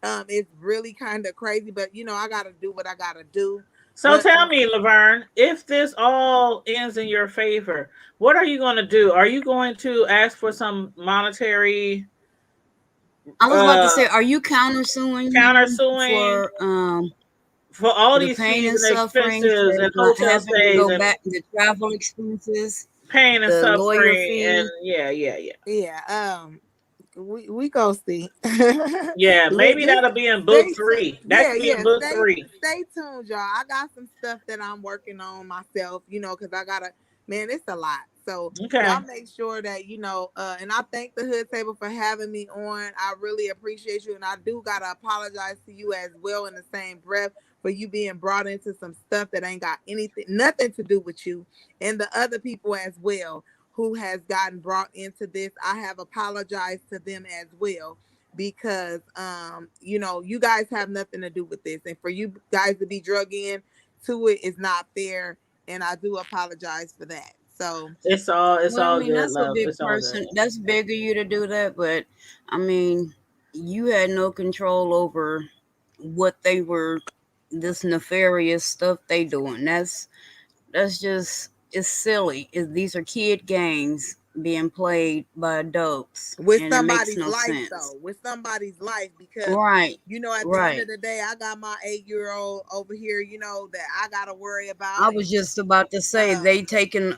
It's really kind of crazy, but I gotta do what I gotta do. So tell me, Laverne, if this all ends in your favor, what are you going to do? Are you going to ask for some monetary I was about to say, are you countersuing him countersuing for all the these pain fees and and suffering, expenses for and not hotel having to stays go and back, the travel expenses, pain and the lawyer suffering and fee? Yeah. We go see. Yeah, maybe Just that'll be in book stay 3. That yeah, could be in yeah. book 3. Stay tuned, y'all. I got some stuff that I'm working on myself, because I gotta, man, it's a lot. So Okay. y'all make sure that and I thank the Hood Table for having me on. I really appreciate you, and I do gotta apologize to you as well in the same breath for you being brought into some stuff that ain't got nothing to do with you, and the other people as well who has gotten brought into this. I have apologized to them as well because you guys have nothing to do with this, and for you guys to be drug in to it is not fair, and I do apologize for that. So it's all Well, I mean, good, that's a love. big It's all good. person. That's big of you to do that, but I mean, you had no control over what they were, this nefarious stuff they doing. That's just, it's silly. These are kid games being played by adults, with and it makes somebody's no life sense. though, with somebody's life, because Right, at the end right. of the day, I got my 8-year-old over here, that I gotta worry about. I was just about to say they potentially taking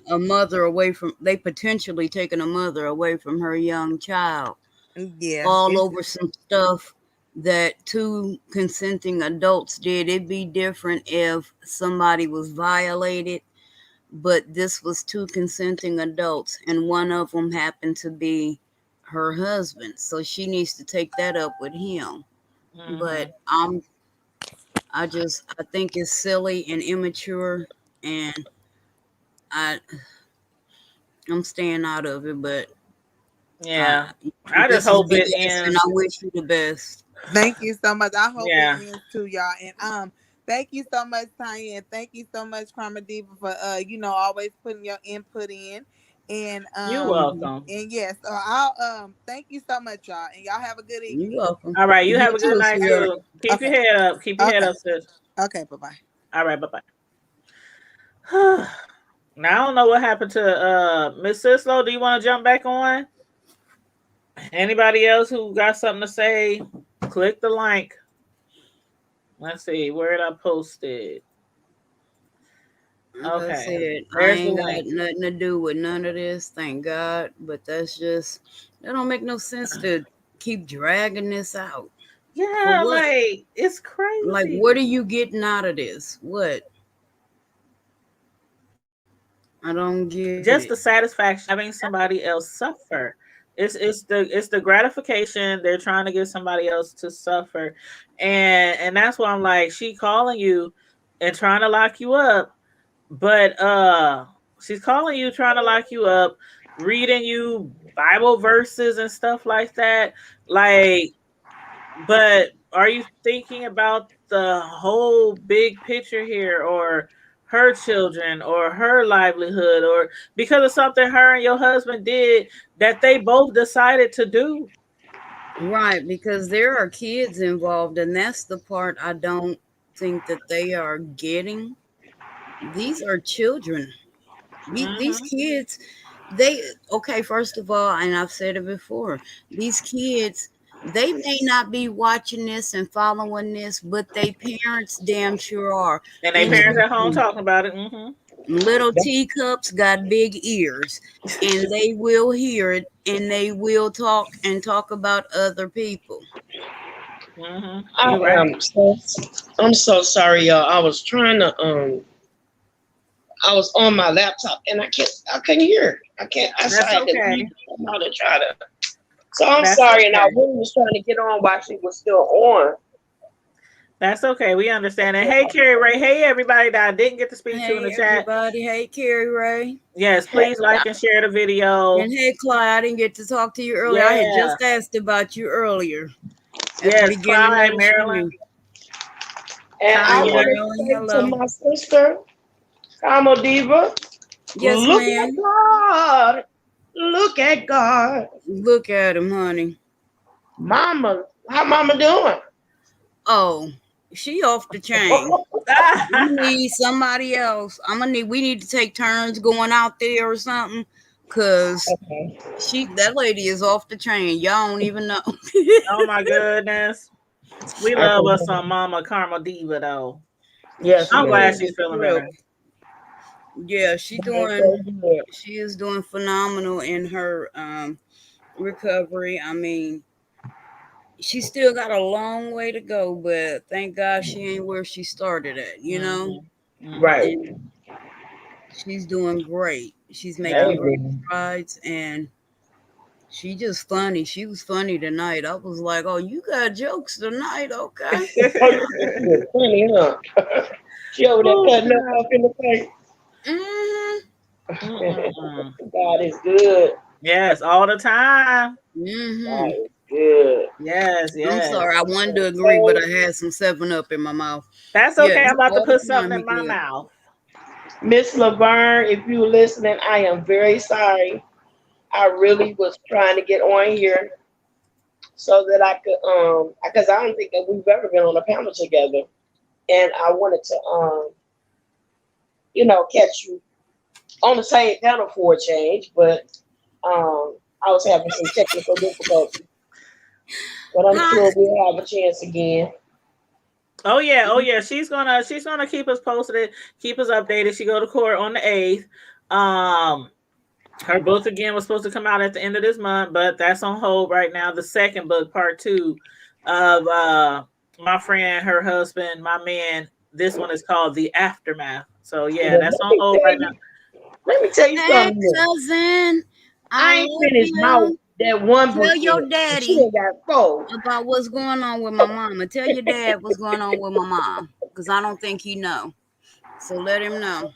a mother away from her young child. Yeah, All over some stuff that two consenting adults did. It'd be different if somebody was violated, but this was two consenting adults, and one of them happened to be her husband. So she needs to take that up with him. Mhm. But I think it's silly and immature, and I'm staying out of it. But yeah, I just this is hope it BS, and ends. I wish you the best. Thank you so much. I hope Yeah. it ends too, y'all. And thank you so much, Tanya. And thank you so much, Karma Diva, for always putting your input in. And You're welcome. And yes, so I'll thank you so much, y'all. And y'all have a good evening. You're welcome. All right, you have a good too, night sweetheart. too. Keep Okay. your head up. Keep your head up, sis. Okay, bye-bye. All right, bye-bye. Now I don't know what happened to Miss Sislo. Do you want to jump back on? Anybody else who got something to say? Click the link. Let's see, where did I post it? Like I Okay, said, I there's the ain't got link. nothing to do with none of this, thank God. But that don't make no sense to keep dragging this out. Yeah, For what? like it's crazy. Like, what are you getting out of this? What? I don't get Just it. the satisfaction of having somebody else suffer. It's the gratification. They're trying to get somebody else to suffer, and that's why I'm like, she calling you and trying to lock you up, but she's calling you trying to lock you up, reading you Bible verses and stuff like that. Like, but are you thinking about the whole big picture here, or her children, or her livelihood, or because of something her and your husband did that they both decided to do? Right, because there are kids involved, and that's the part I don't think that they are getting. These are children. These kids, first of all, and I've said it before, these kids, they may not be watching this and following this, but they parents damn sure are. And they parents at home talking about it. Little teacups got big ears, and they will hear it, and they will talk about other people. Right. I'm so sorry, y'all. I was trying to I was on my laptop and I couldn't hear. I That's tried okay. to try to. So I'm sorry, okay. And I really was trying to get on while she was still on. That's okay. We understand. And hey, Carrie Ray. Hey, everybody that I didn't get to speak to in the chat. Everybody. Hey, Carrie Ray. Yes, please like and share the video. And hey, Clyde, I didn't get to talk to you earlier. Yeah. I had just asked about you earlier. Yes, Clyde, Maryland. And I want to say to my sister, Karma Diva. Yes, look ma'am. At God. Look at God. Look at him, honey. Mama, how Mama doing? Oh, She off the chain. We need somebody else. We need to take turns going out there or something. Cause that lady is off the chain. Y'all don't even know. Oh my goodness. We love us some Mama Karma Diva though. Yes, I'm glad she's feeling better. Yeah, she is doing phenomenal in her recovery. I mean, she still got a long way to go, but thank God she ain't where she started at, you know? Right. And she's doing great. She's making great strides, and she just funny. She was funny tonight. I was like, oh, you got jokes tonight, okay? Funny, huh? She over there cutting up in the face. God is good. Yes, all the time. God is good. Yes. I'm sorry, I wanted to agree, but I had some 7-Up in my mouth. That's okay. I'm about to put something in my mouth. Miss Laverne, if you're listening, I am very sorry. I really was trying to get on here so that I could because I don't think that we've ever been on a panel together. And I wanted to catch you on the same panel for a change, but I was having some technical difficulties. But I'm sure we'll have a chance again. Oh yeah. She's gonna keep us posted, keep us updated. She go to court on the 8th. Her book again was supposed to come out at the end of this month, but that's on hold right now. The second book, part 2 of my friend, her husband, my man. This one is called The Aftermath. So yeah, that's on hold right now. Let me tell you something. Cousin, I ain't finished that one book. Tell your daddy about what's going on with my mama. Tell your dad what's going on with my mom, because I don't think he know. So let him know.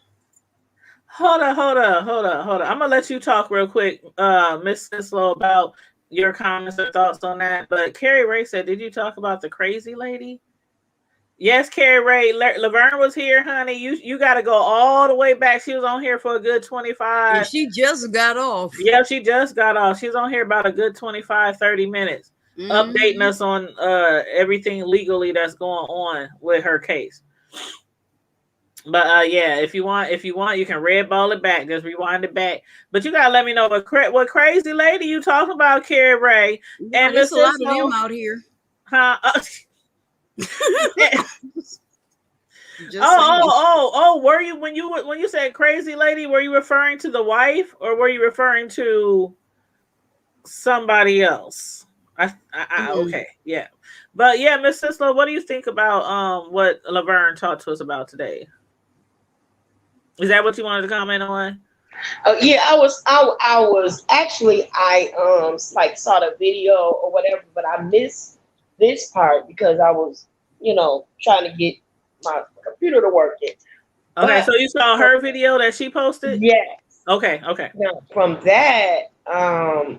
Hold on. I'm gonna let you talk real quick, Miss Sislo, about your comments or thoughts on that. But Carrie Ray said, "Did you talk about the crazy lady?" Yes, Carrie Ray. Laverne was here, honey. You got to go all the way back. She was on here for a good 25. And she just got off. Yeah, she just got off. She's on here about a good 25-30 minutes, updating us on everything legally that's going on with her case. But yeah, if you want, you can red ball it back. Just rewind it back. But you gotta let me know what crazy lady you talking about, Carrie Ray. Yeah, and there's a lot of them out here. Huh? Were you when you said crazy lady? Were you referring to the wife, or were you referring to somebody else? Okay, yeah, but yeah, Miss Sislo, what do you think about what Laverne talked to us about today? Is that what you wanted to comment on? Yeah, I was actually like saw the video or whatever, but I missed this part because I was trying to get my computer to work it. Okay, so you saw her video that she posted? Yes. Okay. Now from that, I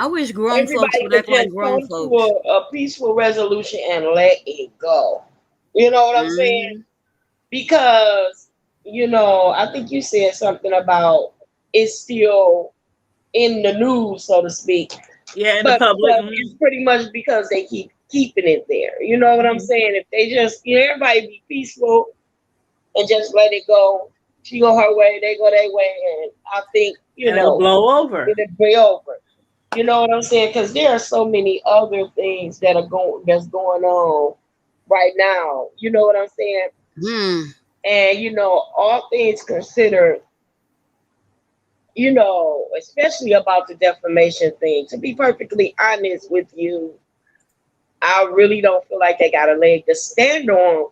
wish grown folks would act like grown folks. To a peaceful resolution and let it go. You know what I'm saying? Because I think you said something about it's still in the news, so to speak. Yeah, in the public. It's pretty much because they keep keeping it there. You know what I'm saying? If they just, everybody be peaceful and just let it go. She go her way, they go their way, and I think it'll blow over. It'll blow over. You know what I'm saying? Because there are so many other things that's going on right now. You know what I'm saying? And all things considered, especially about the defamation thing, to be perfectly honest with you, I really don't feel like they got a leg to stand on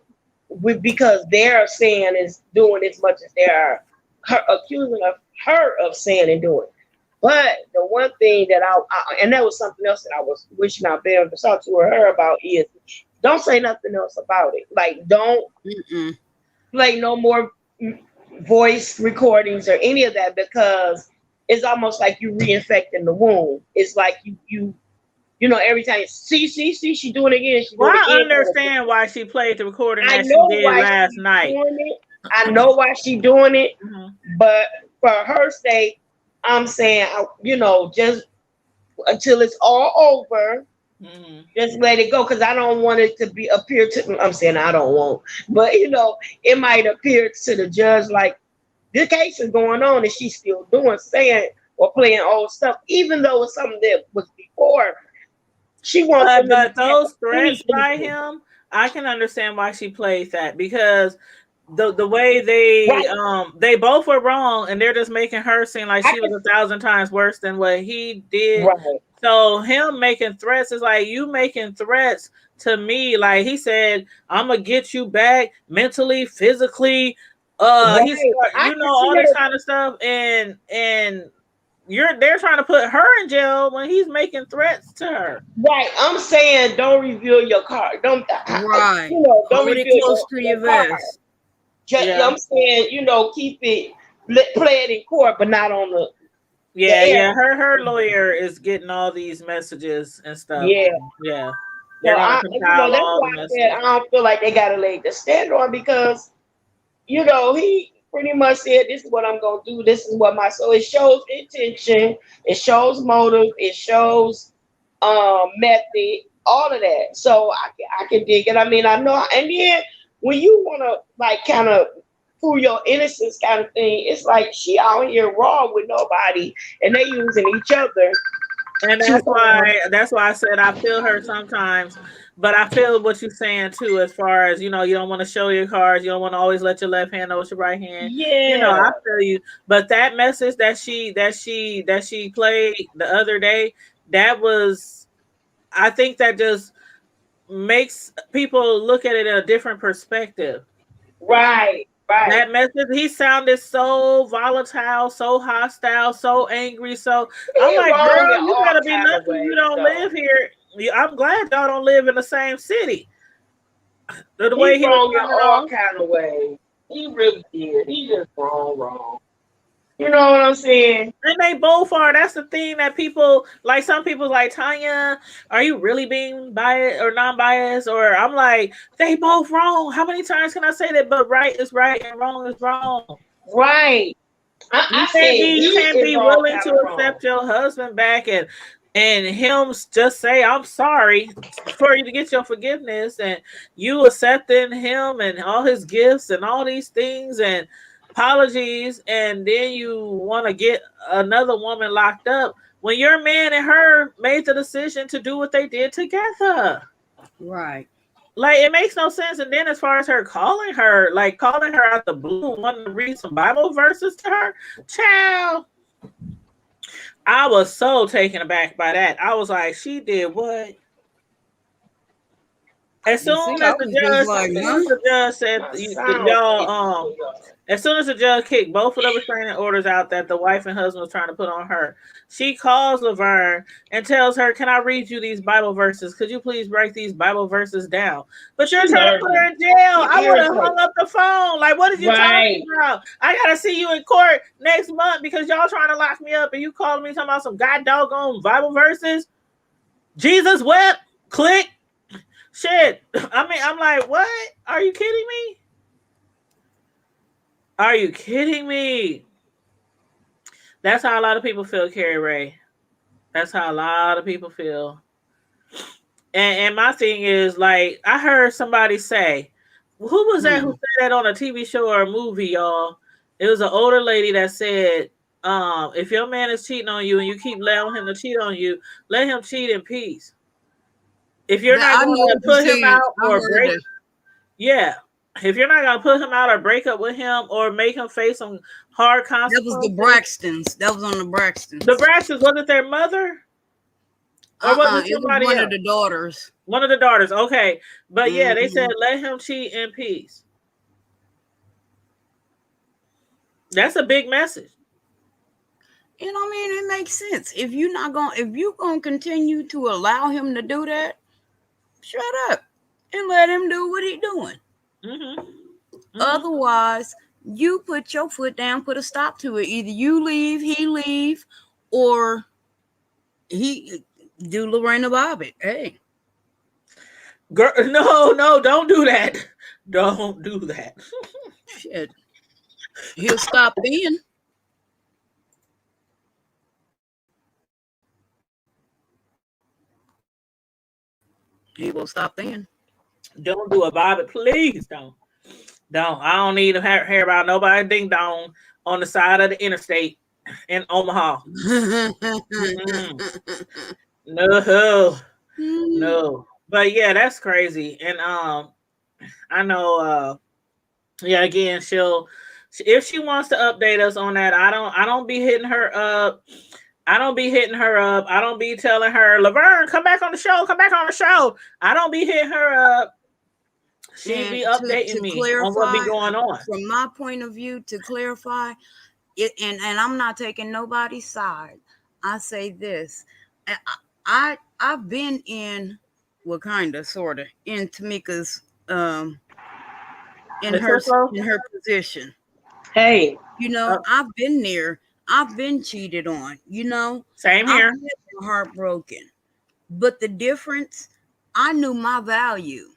because they're saying is doing as much as they are accusing her of saying and doing. But the one thing that I and that was something else that I was wishing I'd been able to talk to her about is don't say nothing else about it. Like, don't play no more voice recordings or any of that, because it's almost like you reinfecting the wound. It's like you every time see she doing it again. I understand why she played the recording that she did last night. I know why she doing it, but for her sake, I'm saying, just until it's all over. Mhm. Just let it go, because I don't want it to be appear to. I'm saying I don't want, but it might appear to the judge like the case is going on and she's still saying or playing old stuff, even though it's something that was before. She wants them to But those have threats by him, I can understand why she plays that, because the way they both were wrong, and they're just making her seem like she was 1,000 times worse than what he did. Right. So him making threats is like you making threats to me. Like he said, I'm gonna get you back mentally, physically. He's all this kind of stuff, and they're trying to put her in jail when he's making threats to her. Right. I'm saying don't reveal your card. Don't Right. don't Hold it reveal close to your card. vest. I'm saying, keep it, play it in court, but not on the. Yeah. Her lawyer is getting all these messages and stuff. Yeah. Yeah. So that's why I said I don't feel like they got a leg to stand on, because, he pretty much said, this is what I'm going to do. This is what so it shows intention. It shows motive. It shows method, all of that. So I can dig it. I mean, I know. And then when you want to like kind of prove your innocence kind of thing, it's like she out here wrong with nobody and they using each other. And that's why I said I feel her sometimes, but I feel what you're saying too, as far as you don't want to show your cards, you don't want to always let your left hand know what your right hand. Yeah, I feel you. But that message that she played the other day, I think that just makes people look at it in a different perspective. Right. That message, he sounded so volatile, so hostile, so angry. So I'm like, girl, you gotta be lucky you don't live here. I'm glad y'all don't live in the same city. The way he was in all kind of ways. He really did. He just wrong. You know what I'm saying? And they both are. That's the thing that people like. Some people like, Tanya, are you really being biased or non-biased? Or I'm like, they both wrong. How many times can I say that? But right is right and wrong is wrong. Right. You can't be willing to accept your husband back and him just say, I'm sorry, for you to get your forgiveness, and you accepting him and all his gifts and all these things and apologies, and then you want to get another woman locked up when your man and her made the decision to do what they did together. Right. Like, it makes no sense. And then as far as her calling her out the blue, wanting to read some Bible verses to her, child, I was so taken aback by that. I was like, she did what? As soon as the judge said, as soon as the judge kicked both of the restraining orders out that the wife and husband was trying to put on her, she calls Laverne and tells her, can I read you these Bible verses? Could you please break these Bible verses down? But you're trying to put her in jail. I would have hung up the phone. Like, what are you talking about? I got to see you in court next month because y'all trying to lock me up and you calling me talking about some god doggone Bible verses? Jesus wept. Click. Shit. I mean, I'm like, what? Are you kidding me? Are you kidding me? That's how a lot of people feel, Carrie Ray. That's how a lot of people feel. And my thing is, like, I heard somebody say, who was that who said that on a TV show or a movie, y'all? It was an older lady that said, if your man is cheating on you and you keep allowing him to cheat on you, let him cheat in peace. If you're not going to put him out or break, if you're not going to put him out or break up with him or make him face some hard consequences. That was the Braxtons. That was on the Braxtons. The Braxtons, was it their mother? Or was it somebody one else? of the daughters. One of the daughters, okay. But yeah, they said let him cheat in peace. That's a big message. You know what I mean? It makes sense. If you're gonna continue to allow him to do that, shut up and let him do what he's doing. Otherwise, you put your foot down, put a stop to it. Either you leave, he leave, or he do Lorena Bobbitt. Hey, girl, no, don't do that. Don't do that. Shit, he'll stop then. He will stop then. Don't do about it, please. Don't. I don't need to hear about nobody ding dong on the side of the interstate in Omaha. No. But yeah, that's crazy. And I know yeah, again, if she wants to update us on that, I don't be hitting her up. I don't be telling her, Laverne, come back on the show. I don't be hitting her up. She be updating me on what be going on. From my point of view, to clarify, and I'm not taking nobody's side. I say this. I've been in, well, kind of, sort of, in Tamika's in her position. Hey, you know, I've been there. I've been cheated on. You know, same here. I've been heartbroken, but the difference, I knew my value.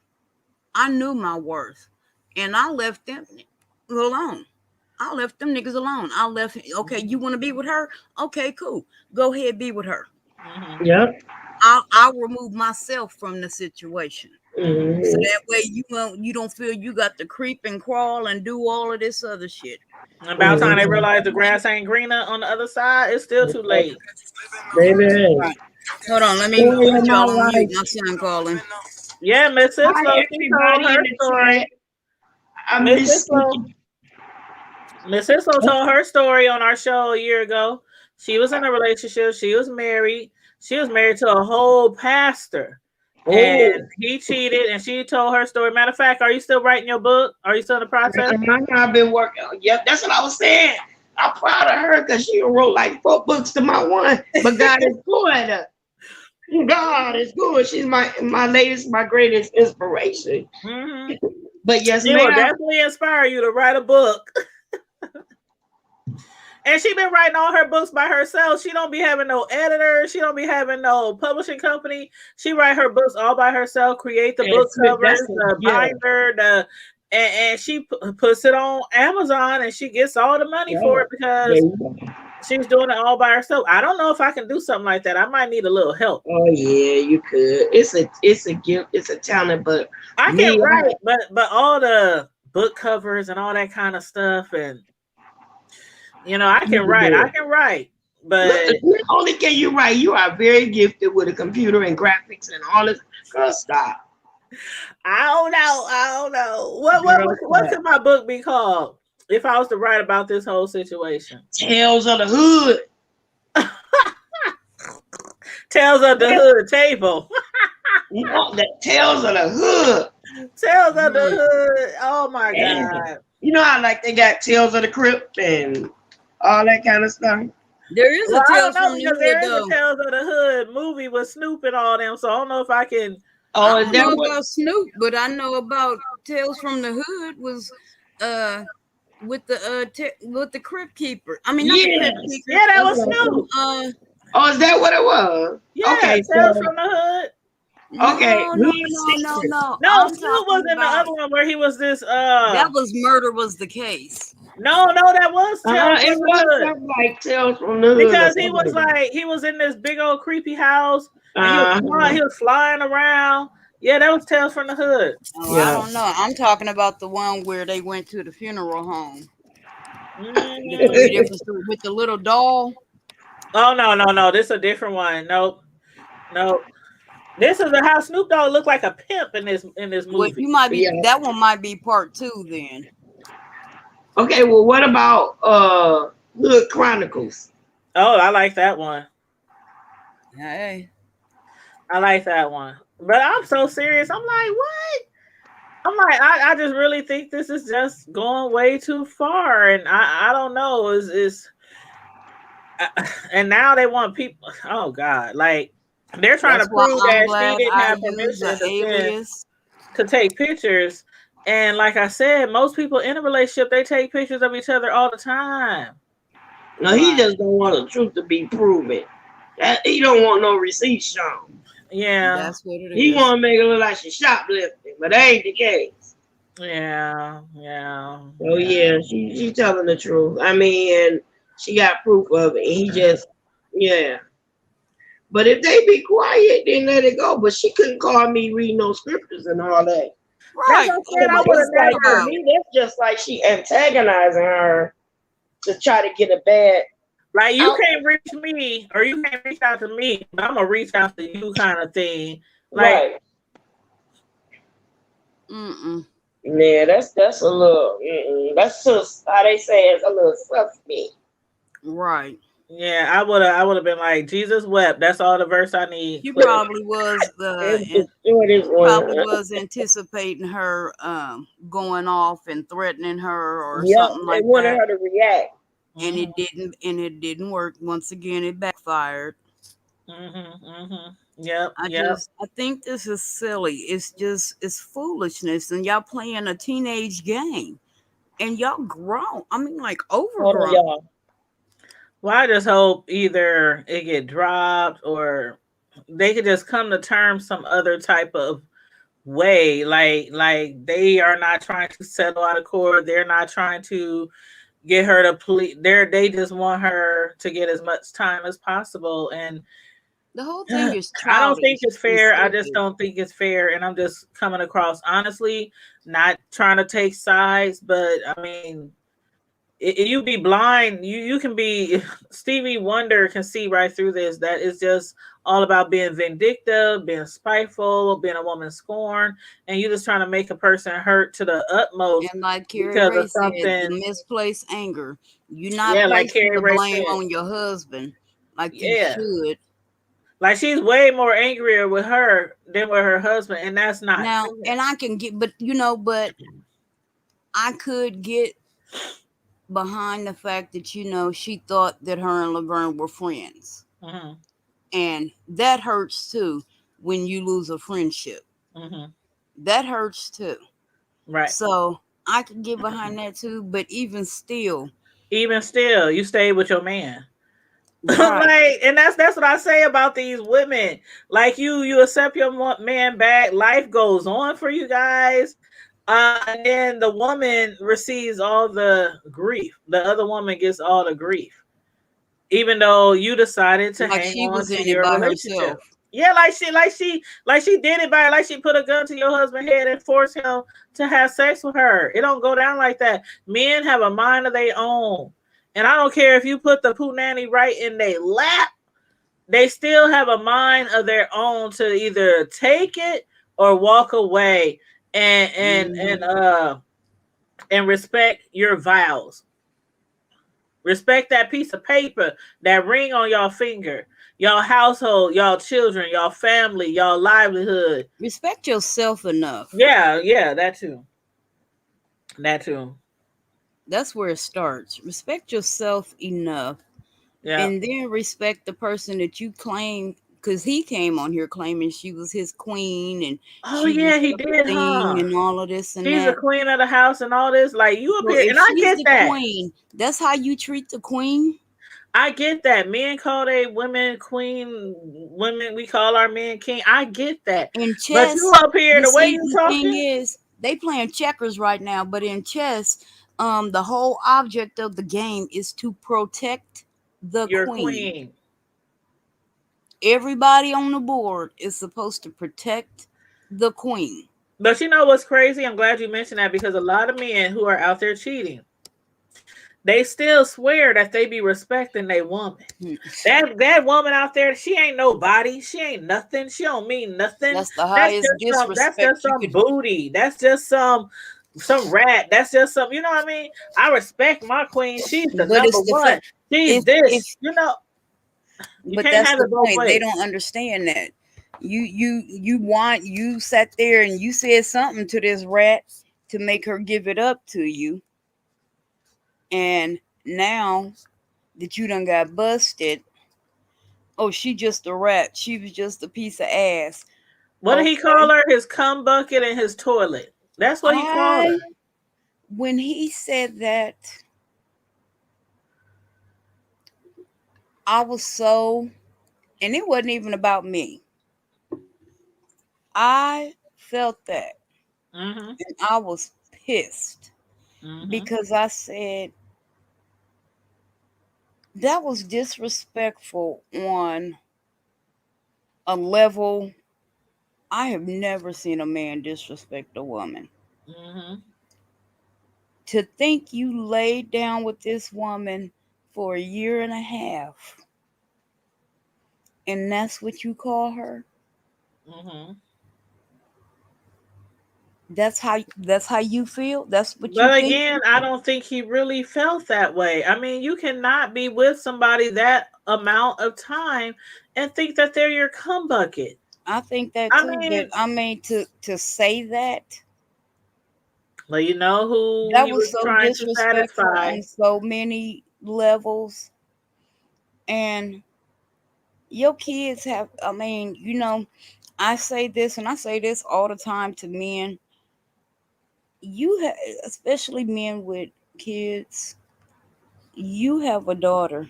I knew my worth, and I left them alone. I left them niggas alone. Okay, you want to be with her? Okay, cool. Go ahead, be with her. Mm-hmm. Yep. I'll remove myself from the situation. Mm-hmm. So that way you don't feel you got to creep and crawl and do all of this other shit. About time they realize the grass ain't greener on the other side, it's still too late. Baby. Right. Hold on, let me put y'all on mute. My son calling. Yeah, Miss Cisco, she told her story. Miss Cisco told her story on our show a year ago. She was in a relationship. She was married. She was married to a whole pastor. Oh. And he cheated, and she told her story. Matter of fact, are you still writing your book? Are you still in the process? I've been working. Yep, that's what I was saying. I'm proud of her because she wrote like 4 books to my one. But God is good. God is good. She's my greatest inspiration. Mm-hmm. But yes, she will definitely inspire you to write a book. And she been writing all her books by herself. She don't be having no editor. She don't be having no publishing company. She write her books all by herself. Create the book covers, the binder, and she puts it on Amazon, and she gets all the money for it because she's doing it all by herself. I don't know if I can do something like that. I might need a little help. Oh yeah, you could. It's a gift. It's a talent, but I can write, but all the book covers and all that kind of stuff, and you know, I can write, but not only can you write, you are very gifted with a computer and graphics and all this. Girl, stop. I don't know. What could my book be called if I was to write about this whole situation? Tales of the Hood. Tales of the Hood table. You know, the Tales of the Hood. Tales of the Hood. Oh my God. You know how like they got Tales of the Crypt and all that kind of stuff. There is a Tales from the Hood, there is a Tales of the Hood movie with Snoop and all them, so I don't know if I can. I don't know about Snoop, but I know about Tales from the Hood was with the Crypt Keeper. I mean, not the Crypt Keeper. Yeah, that was Snoop. Is that what it was? Yeah, okay, Tales from the Hood. Okay. No. Snoop was in the other one where he was this. That was Murder Was the Case. No, that was Tales from the Hood. Like Tales from the Hood. Because he was in this big old creepy house. And he was flying around. Yeah, that was Tales from the Hood. Oh, yeah. I don't know. I'm talking about the one where they went to the funeral home. With the little doll. Oh no. This is a different one. Nope. This is how Snoop Dogg looked like a pimp in this movie. Well, you might be that one might be part 2 then. Okay, well, what about Hood Chronicles? Oh, I like that one. Hey. I like that one. But I'm so serious. I'm like, what? I'm like, I just really think this is just going way too far. And I don't know. And now they want people. Oh, God. Like, they're trying to prove that she didn't have permission to take pictures. And like I said, most people in a relationship, they take pictures of each other all the time. No, he just don't want the truth to be proven. He don't want no receipts shown. Yeah. That's what it is. He want to make it look like she's shoplifting, but that ain't the case. Yeah. Oh, yeah, she telling the truth. I mean, and she got proof of it. And he just, But if they be quiet, then let it go. But she couldn't call me read no scriptures and all that. That's Right. what I So said. I would have it's like never. for me, that's just like she antagonizing her to try to get a bad Like you out. can't reach me or you can't reach out to me, but I'm gonna reach out to you kind of thing. Like Right. Mm-mm. Yeah, that's a little. That's just how they say it's a little suspect. Right. yeah, I would have been like Jesus wept. That's all the verse I need. She Click. probably was This probably one. was anticipating her going off and threatening her or Yep, something they like wanted that. her to react. And Mhm, it didn't work. Once again, it backfired. mhm, mhm. Yep, I yep. just I think this is silly. It's foolishness and y'all playing a teenage game. And y'all grown. I mean like Hold on, overgrown. y'all. Well, I just hope either it get dropped or they could just come to terms some other type of way. Like they are not trying to settle out of court. They're not trying to get her to plead. They just want her to get as much time as possible. And The whole thing is I don't think childish it's and fair. I just stupid. don't think it's fair. And I'm just coming across honestly, not trying to take sides, but I mean, you be blind. You can be Stevie Wonder can see right through this. That is just all about being vindictive, being spiteful, being a woman scorned, and you just trying to make a person hurt to the utmost And like Carrie because Ray of said, the something. misplaced anger. You're not Yeah, like placing Carrie the Ray blame said. on your husband like you Yeah, should. like she's way more angrier with her than with her husband, and that's not Now, fair. and I can get, but I could get behind the fact that, she thought that her and Laverne were friends. Hmm. And that hurts too when you lose a friendship. Hmm. That hurts too. Right. So I can get behind that too, but even still, Even still, you stay with your man. right. Like, and that's what I say about these women. Like you accept your man back. Life goes on for you guys. And then the woman receives all the grief. The other woman gets all the grief, even though you decided to Like hang she on was to in it your by relationship. herself. Yeah, like she did it by like she put a gun to your husband's head and forced him to have sex with her. It don't go down like that. Men have a mind of their own. And I don't care if you put the poo nanny right in their lap, they still have a mind of their own to either take it or walk away and and and Hmm. uh and respect your vows. Respect that piece of paper, that ring on y'all finger, y'all household, y'all children, y'all family, y'all livelihood. Respect yourself enough. Yeah, yeah, that too. That too. That's where it starts. Respect yourself enough, Yeah. and then respect the person that you claim. Because he came on here claiming she was his queen and Oh she was yeah, he did, everything huh? and all of this and She's the that. queen of the house and all this. Like you up So here, if and I she's get the that. queen, that's how you treat the queen. I get that. Men call their women queen, women we call our men king. I get that. In But you chess, up here, but the way see, you the thing talking, is, they playing checkers right now. But in chess, the whole object of the game is to protect the you're queen. queen. Everybody on the board is supposed to protect the queen. But you know what's crazy? I'm glad you mentioned that because a lot of men who are out there cheating, they still swear that they be respecting their woman. That woman out there, she ain't nobody. She ain't nothing. She don't mean nothing. That's the That's highest just some. That's just disrespect you some could. booty. That's just some rat. That's just some. You know what I mean? I respect my queen. She's the But number it's the one. fact She's if this. You know, you but can't that's have the it both point. They ways. don't understand that. You sat there and you said something to this rat to make her give it up to you, and now that you done got busted, oh, she just a rat. She was just a piece of ass. What did he call Okay. her? His cum bucket and his toilet. That's what he called I her. When he said that, I was so, and it wasn't even about me. I felt that Mm-hmm. and I was pissed Mm-hmm. because I said that was disrespectful on a level. I have never seen a man disrespect a woman. Mm-hmm. To think you laid down with this woman for a year and a half, and that's what you call her. Mm-hmm. That's how you feel. That's what you But think. again, I don't think he really felt that way. I mean, you cannot be with somebody that amount of time and think that they're your cum bucket. I think that I too. But mean, I mean, to say that, well, you know who that he was was so trying to disrespectful satisfy. on so many levels. And your kids have. I mean, I say this, and I say this all the time to men. Especially men with kids. You have a daughter.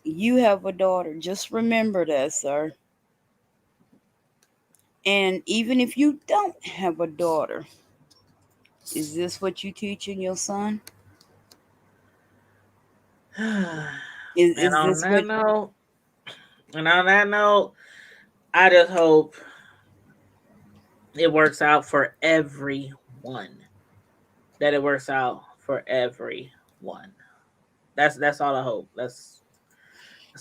You have a daughter. Just remember that, sir. And even if you don't have a daughter, is this what you teaching your son? and Is on this what? that note, I just hope it works out for everyone. That it works out for everyone. That's all I hope. That's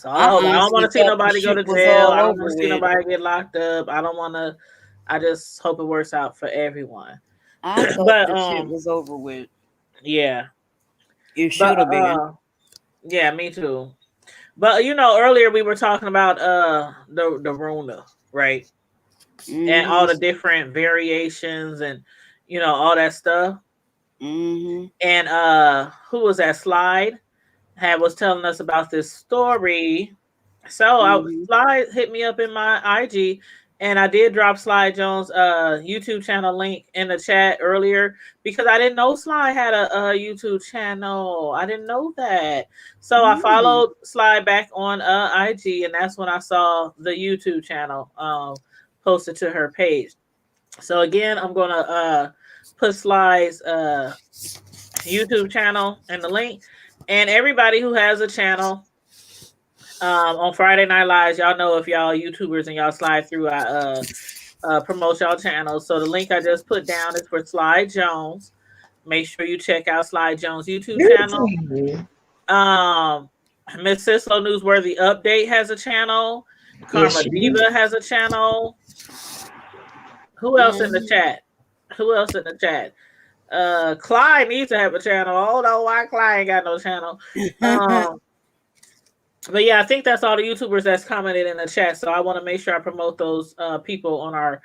all I I hope. I don't want honestly to see thought the nobody go shit to was jail. all I don't over want to see with. nobody get locked up. I don't want to. I just hope it works out for everyone. I thought But the shit was over with. yeah. It But should have been. yeah, me too. But earlier we were talking about the Rona, right? And all the Mm-hmm. different variations and all that stuff. Mm-hmm. And who was that? Slide was telling us about this story. So Mm-hmm. Slide hit me up in my IG, and I did drop Slide Jones' YouTube channel link in the chat earlier because I didn't know Slide had a YouTube channel. I didn't know that. So I Mm-hmm. followed Slide back on IG, and that's when I saw the YouTube channel posted to her page. So again, I'm gonna put Slide's YouTube channel in the link, and everybody who has a channel on Friday Night Lives, y'all know if y'all YouTubers and y'all slide through, I promote y'all channels. So the link I just put down is for Slide Jones. Make sure you check out Slide Jones' YouTube channel. Miss Cislo Newsworthy Update has a channel. Karma Diva has a channel. Who else in the Mm-hmm. chat? Who else in the chat? Clyde needs to have a channel. I don't know why Clyde ain't got no channel. But yeah, I think that's all the YouTubers that's commented in the chat. So I want to make sure I promote those people on our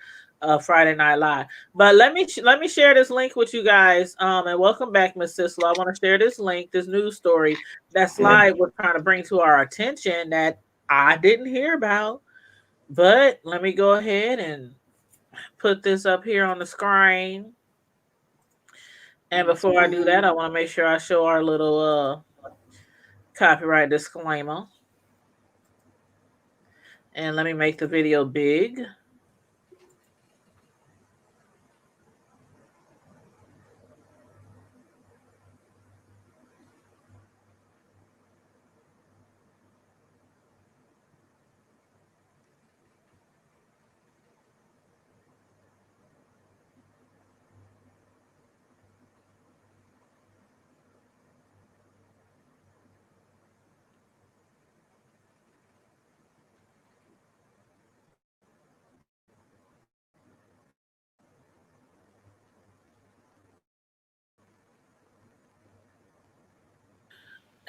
Friday Night Live. But let me share this link with you guys. And welcome back, Miss Sisla. I want to share this link, this news story that Slide was trying to bring to our attention that I didn't hear about. But let me go ahead and put this up here on the screen. And before I do that, I want to make sure I show our little copyright disclaimer. And let me make the video big.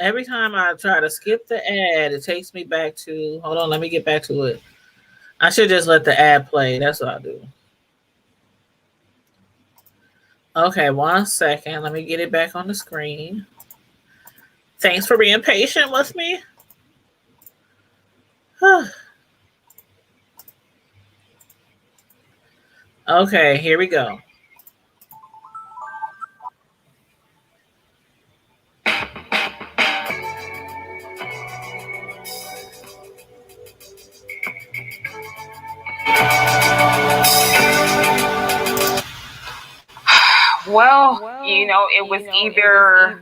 Every time I try to skip the ad, it takes me back to, hold on, let me get back to it. I should just let the ad play. That's what I do. Okay, 1 second. Let me get it back on the screen. Thanks for being patient with me. Okay, here we go. Well, it was either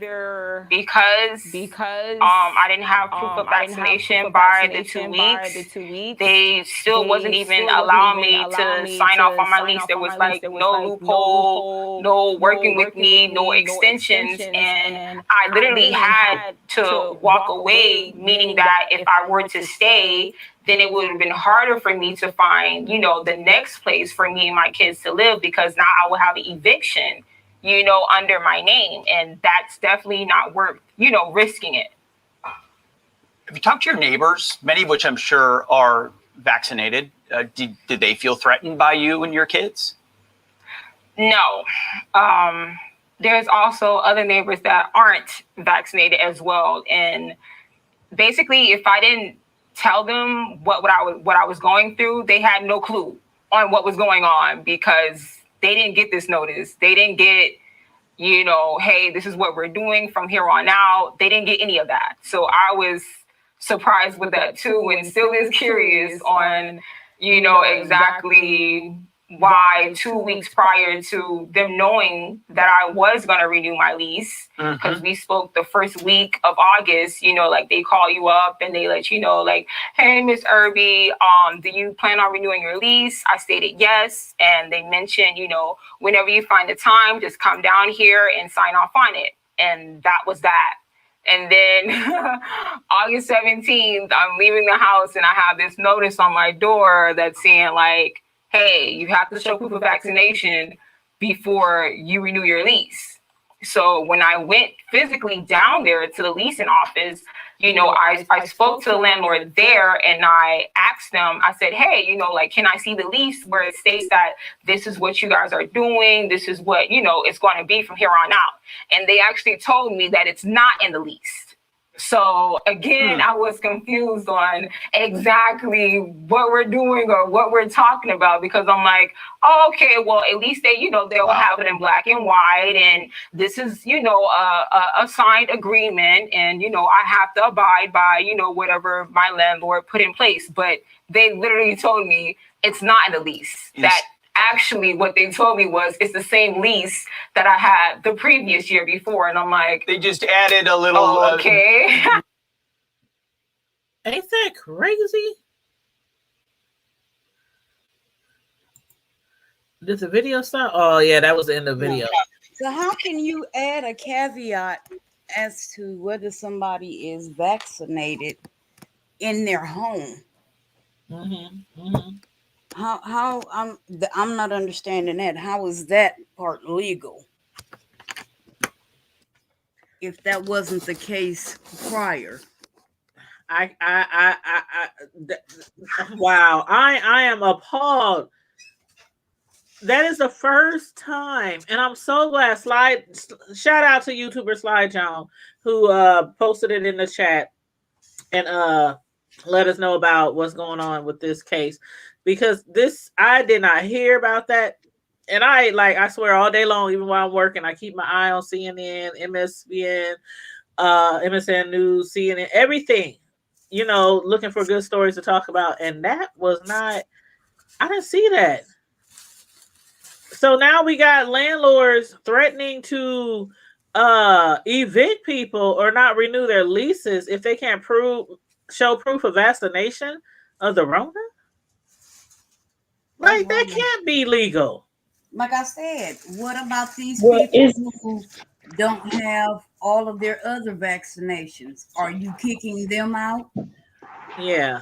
because I didn't have proof of vaccination by the 2 weeks. They still wasn't even allowing me to sign off on my lease. There was like no loophole, no working with me, no extensions, and I literally had to walk away, meaning that if I were to stay, then it would have been harder for me to find, the next place for me and my kids to live, because now I will have an eviction, under my name. And that's definitely not worth, risking it. Have you talked to your neighbors, many of which I'm sure are vaccinated? Did they feel threatened by you and your kids? No. There's also other neighbors that aren't vaccinated as well. And basically, if I didn't tell them what I was going through, they had no clue on what was going on, because they didn't get this notice. They didn't get, hey, this is what we're doing from here on out. They didn't get any of that. So I was surprised with that too, and still is curious on, exactly why 2 weeks prior to them knowing that I was going to renew my lease, because we spoke the first week of August, like they call you up and they let you know, like, hey, Miss Irby, do you plan on renewing your lease? I stated yes. And they mentioned, whenever you find the time, just come down here and sign off on it. And that was that. And then August 17th, I'm leaving the house and I have this notice on my door that's saying like, hey, you have to show proof of vaccination before you renew your lease. So when I went physically down there to the leasing office, I spoke to the landlord there and I asked them, I said, hey, can I see the lease where it states that this is what you guys are doing? This is what, it's going to be from here on out. And they actually told me that it's not in the lease. So again, I was confused on exactly what we're doing or what we're talking about, because I'm like, oh, okay, well, at least they, they'll have it in black and white. And this is, a signed agreement. And, I have to abide by, whatever my landlord put in place. But they literally told me it's not in the lease. That actually what they told me was it's the same lease that I had the previous year before. And I'm like, they just added a little. Oh, okay. Ain't that crazy? Did the video stop? Oh yeah, that was the end of the video. So how can you add a caveat as to whether somebody is vaccinated in their home? How I'm not understanding that. How is that part legal? If that wasn't the case prior. Wow, I am appalled. That is the first time, and I'm so glad. Shout out to YouTuber Slide John, who posted it in the chat and let us know about what's going on with this case, because I did not hear about that. And I swear all day long, even while I'm working, I keep my eye on CNN, MSN, MSN News, CNN, everything, looking for good stories to talk about. And that was not, I didn't see that. So now we got landlords threatening to evict people or not renew their leases if they can't show proof of vaccination of the Rona. Like, that can't be legal. Like I said, what about these people who don't have all of their other vaccinations? Are you kicking them out? Yeah.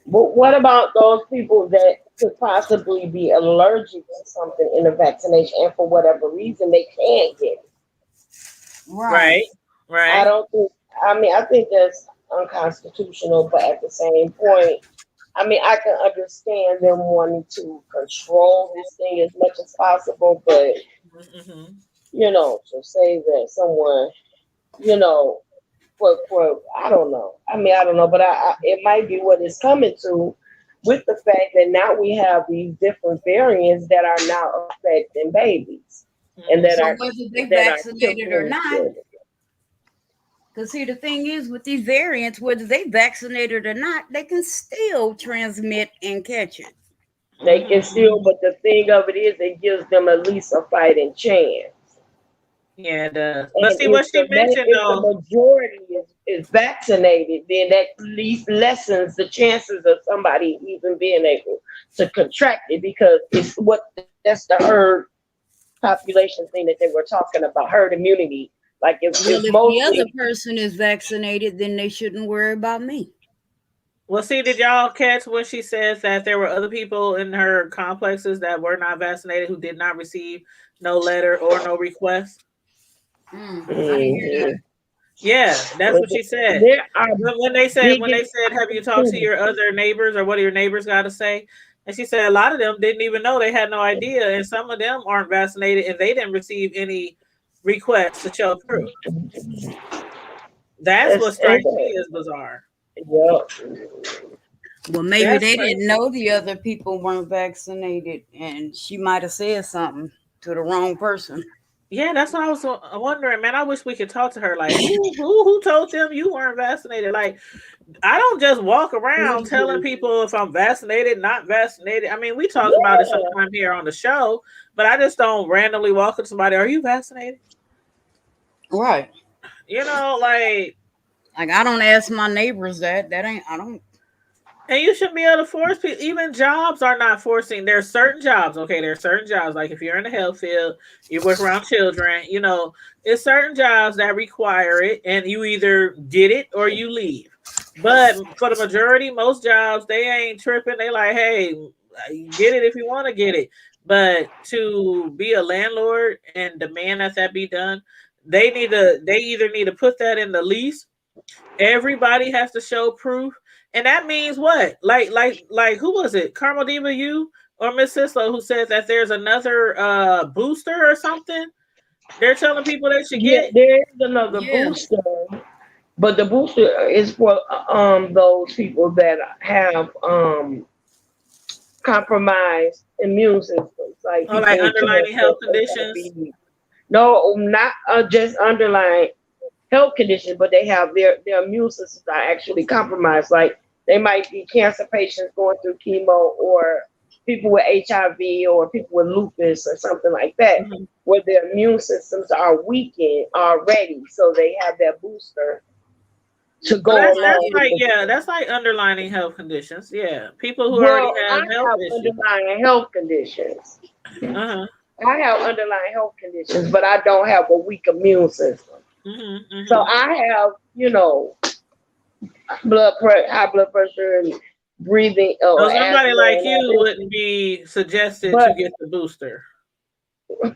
But what about those people that could possibly be allergic to something in the vaccination and for whatever reason they can't get it? Right. I think that's unconstitutional, but at the same point, I can understand them wanting to control this thing as much as possible, but to say that someone, for I don't know. I don't know, but it might be what it's coming to, with the fact that now we have these different variants that are now affecting babies, and that are whether they vaccinated or not. Because see, the thing is with these variants, whether they vaccinated or not, they can still transmit and catch it. They can still, but the thing of it is, it gives them at least a fighting chance. Yeah, it does. But And see what she mentioned if the though. majority is vaccinated, then that least lessens the chances of somebody even being able to contract it, because that's the herd population thing that they were talking about, herd immunity. Like if Well, if the mostly other person is vaccinated, then they shouldn't worry about me. Well, see, did y'all catch when she says that there were other people in her complexes that were not vaccinated who did not receive no letter or no request? I didn't hear that. Yeah, that's what she said. there are When they said, have you talked to your other neighbors, or what do your neighbors got to say? And she said a lot of them didn't even know, they had no idea, and some of them aren't vaccinated and they didn't receive any requests to show proof. That's what strikes me as bizarre. Yeah. Well, maybe That's they crazy. didn't know the other people weren't vaccinated, and she might have said something to the wrong person. Yeah, that's what I was wondering, man. I wish we could talk to her. Like, who told them you weren't vaccinated? Like, I don't just walk around telling people if I'm vaccinated, not vaccinated. I mean, we talk about it sometime here on the show, but I just don't randomly walk up to somebody. Are you vaccinated? Right. You know, like I don't ask my neighbors that. I don't. And you shouldn't be able to force people. Even jobs are not forcing. There's certain jobs, okay? There's certain jobs, like if you're in the health field, you work around children, you know, it's certain jobs that require it, and you either get it or you leave. But for the majority, most jobs, they ain't tripping. They like, hey, get it if you want to get it. But to be a landlord and demand that be done, they either need to put that in the lease. Everybody has to show proof. And that means what? Like who was it? Carmel Diva, you or Miss Sislo, who said that there's another booster or something? They're telling people they should get. There's another booster, but the booster is for those people that have compromised immune systems, like like underlying health conditions. No, not just underlying health conditions, but they have their immune systems are actually compromised. Like they might be cancer patients going through chemo, or people with HIV, or people with lupus or something like that, where their immune systems are weakened already, so they have that booster to go along. That's like underlying health conditions. Yeah, people who already have health issues. Underlying health conditions. I have underlying health conditions, but I don't have a weak immune system. So I have, high blood pressure and breathing. So somebody like you wouldn't be suggested to get the booster.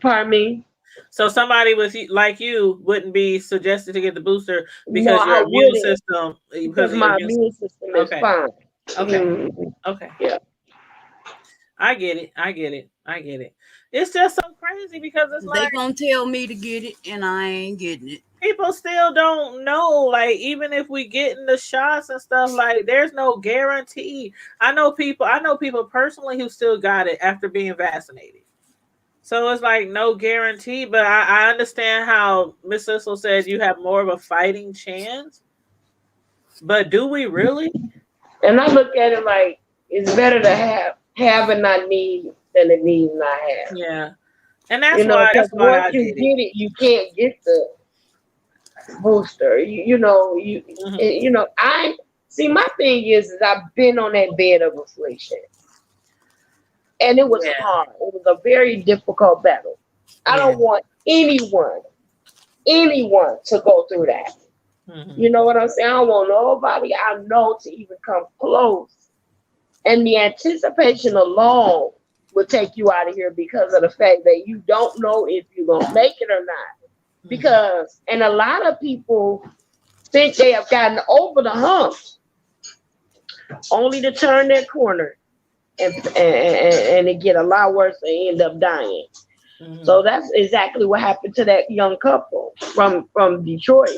Pardon me? So somebody like you wouldn't be suggested to get the booster because your immune system. Because my immune system is fine. Okay. Okay. Yeah. I get it. It's just so crazy because it's they gonna tell me to get it and I ain't getting it. People still don't know. Like, even if we get in the shots and stuff, like there's no guarantee. I know people personally who still got it after being vaccinated. So it's like no guarantee. But I understand how Miss Sissel says you have more of a fighting chance. But do we really? And I look at it like it's better to have and not need than to need and not have. Yeah. And that's why once you get it, you can't get the booster. I see, my thing is I've been on that bed of affliction. And it was hard. It was a very difficult battle. I don't want anyone to go through that. You know what I'm saying? I don't want nobody I know to even come close. And the anticipation alone will take you out of here because of the fact that you don't know if you're going to make it or not. Because, and a lot of people think they have gotten over the hump only to turn their corner and it get a lot worse and end up dying. So that's exactly what happened to that young couple from Detroit.